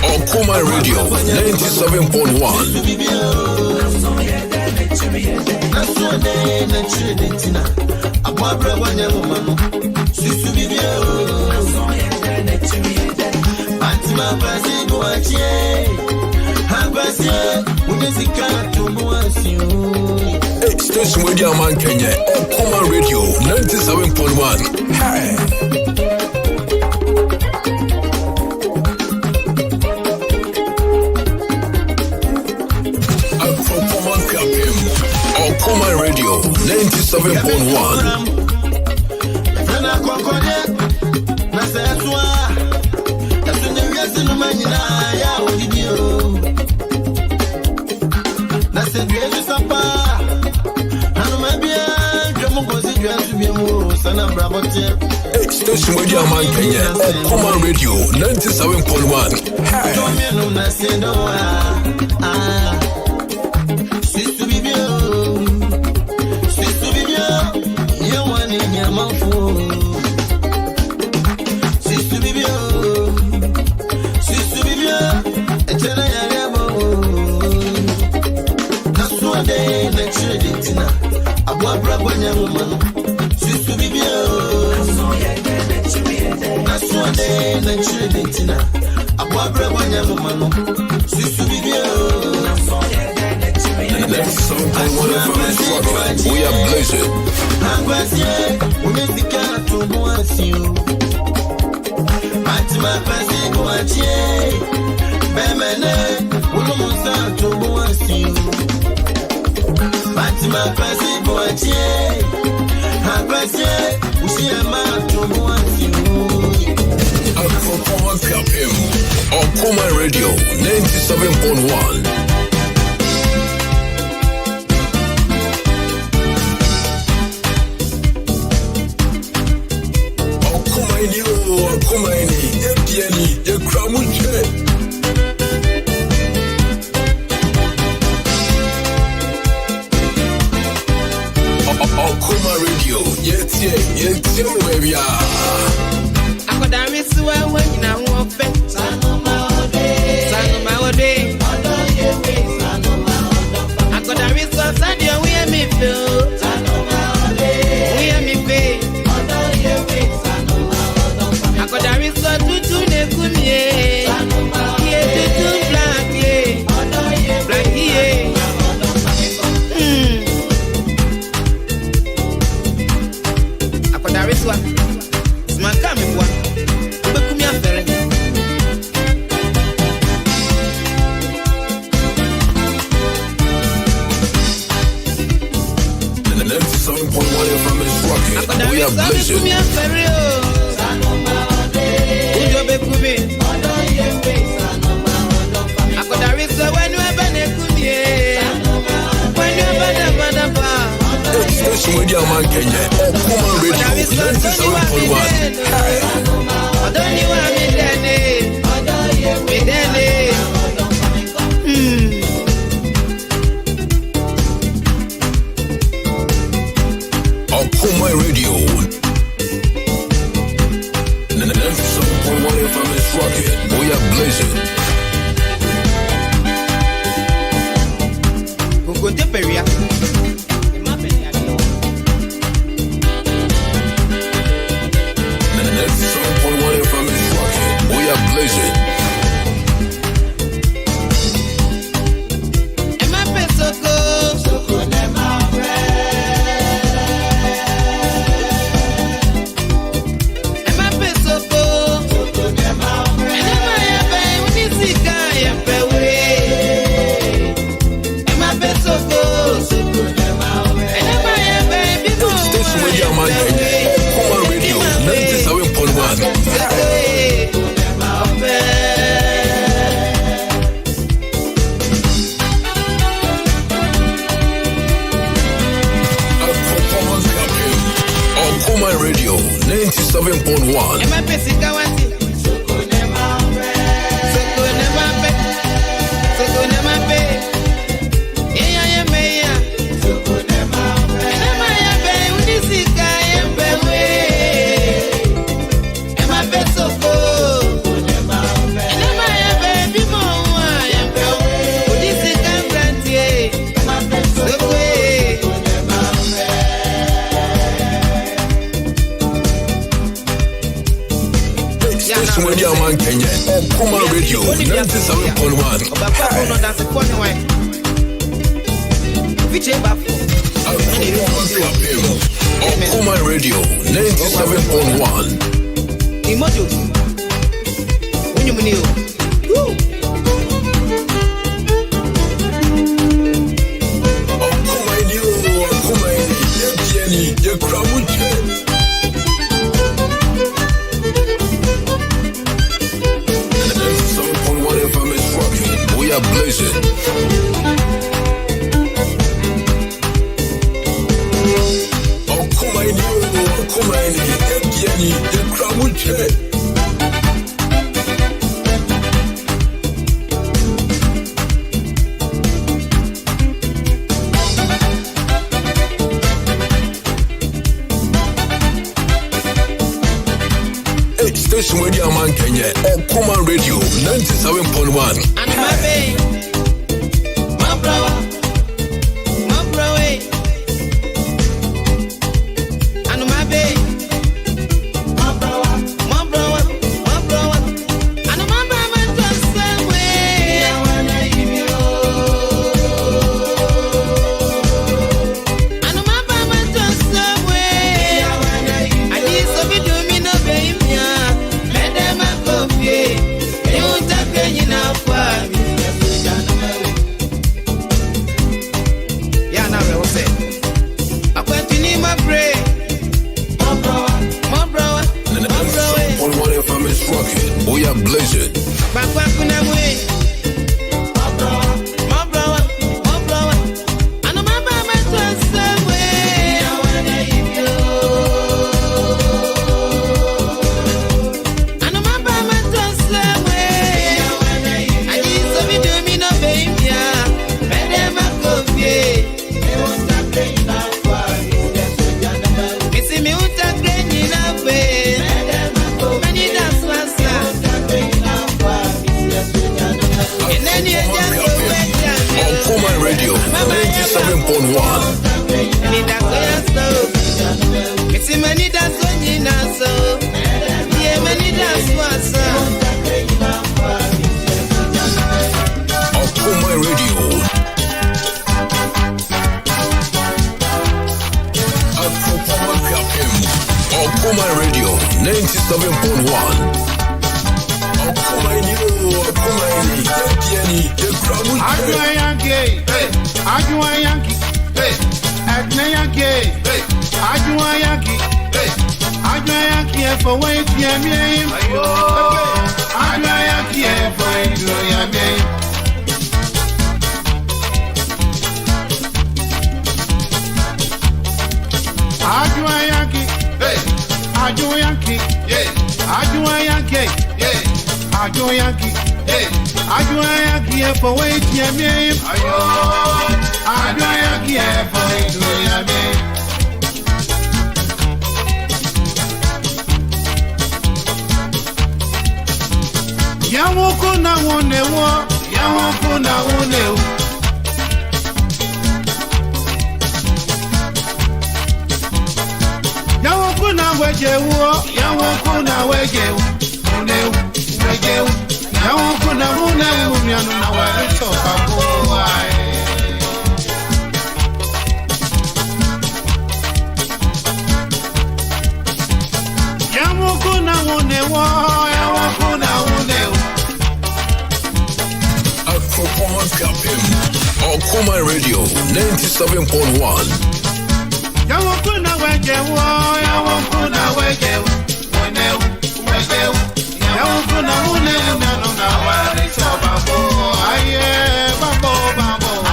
Okoman Radio 97.1. Station with your man Kenya. Okoman Radio 97.1. Hey. Okoman Radio 97.1. Station with your man Kenya. Okoman Radio 97.1. Hey. We are blessed. Okoman Radio 97.1. Okomaini, Epiani, Ekramuche. Okoman Radio, yes, where we are. Akodarisuwa wena wofe Sanoma ode Akodarisuwa sadio we me feel Sanoma ode we me feel Akodarisuwa tutu ne kumye Sanoma ode tutu black ye black ye Akodarisuwa Smakami bwa Bekumia fere 97.1 FM is rocking. We are blessed. Station with your man Kenya. Okoman Radio 97.1. Okoman Radio 97.1 FM is rocking. We are blazing. Peria. 97.1 FM is rocking. We are blazing. Okoman Radio 97.1. With your man Kenya, Okoman Radio 97.1. Okoman Radio 97.1. We are blazing. Okoman, Epiani, Ekramuche. Station with your man Kenya, Okoman Radio 97.1. And my baby, my brother, and my baby, my brother, Okoman Radio 97.1. Okoman Radio. Okoman Radio 97.1. Okoman you, Okoman the crowd. Yankee, hey, Yankee, hey, Yankee, hey, Yankee, hey, Yankee for wait, Yankee for Yankee. Yankee, yeah. Yankee, yeah. Yankee, hey. Yankee for wait, Yankee for Yankee. Yawoko na wone wo, Yawoko na wone wo. Yawoko na wejewo, Yawoko na wejewo, unewo, wejewo. Yawoko na unewo, miano na wereto babo ai. Yawoko na unewo, Yawoko na unewo. Okoman Radio 97.1. Yawoko na wejewo, Yawoko na wejewo, unewo, wejewo. Yawoko na unewo, miano na wereto babo ai, babo.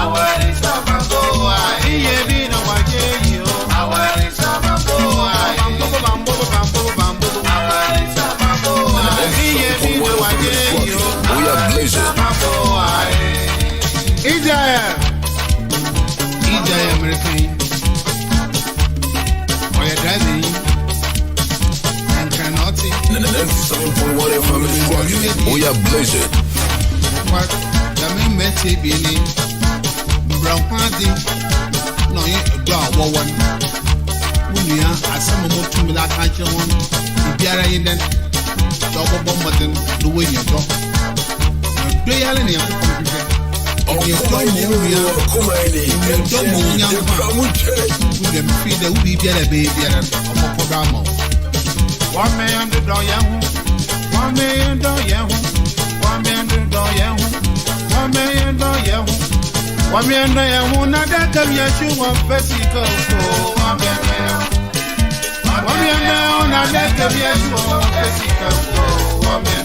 Awereto babo ai, iye bina wajeyo. Awereto babo ai, bambo. Awereto babo ai, iye bina wajeyo. We are blazing. Babo ai. Ijaya American. Oh, you're driving. And cannot see. 97.1 FM. We are blazing. What? The main message being brown party. No, you go one. Munia, as some more to me like I can one. If you are in then, double bomb button, the way you go. Do you have any computer? You don't move your baby and a program. 1 million $1 million, $1 million, $1 million, $1 million, not that come your shoe on Pessico. $1 million, not that come your shoe on Pessico. $1 million.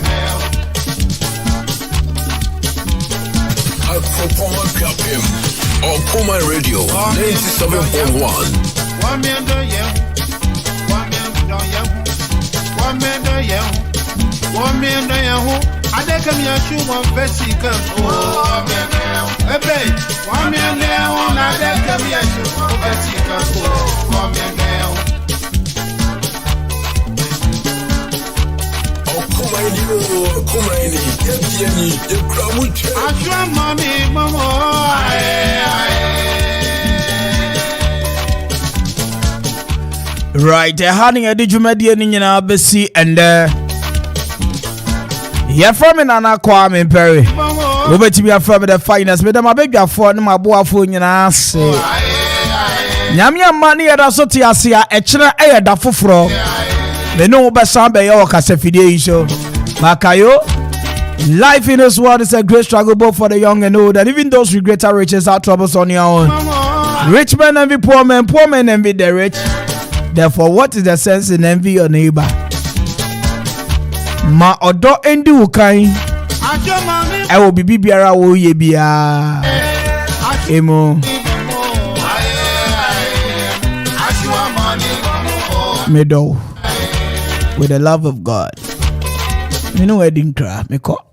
Okoman Radio 97.1. $1 million, $1 million, I come your shoe on Pessico. $1 million, I come your shoe on Pessico. $1 million. Okoman, the crowd. Mommy, Mama. Right, having a digimedian in our BC and you're from Nana Kwame Mpere. We bet you are from the finest, but I'm a big for my boy for you. Nyamia money at a sotiasia, a china air da fufro. The no Basambe Yoka Sefide show. Makayo. Life in this world is a great struggle both for the young and old, and even those regretter riches are troubles on your own. Rich men envy poor men envy the rich. Therefore, what is the sense in envy your neighbor? Ma odo endi ukai. I will be biara wo ye bia. Emo. Meadow. With the love of God. Me no wedding cry. Me call.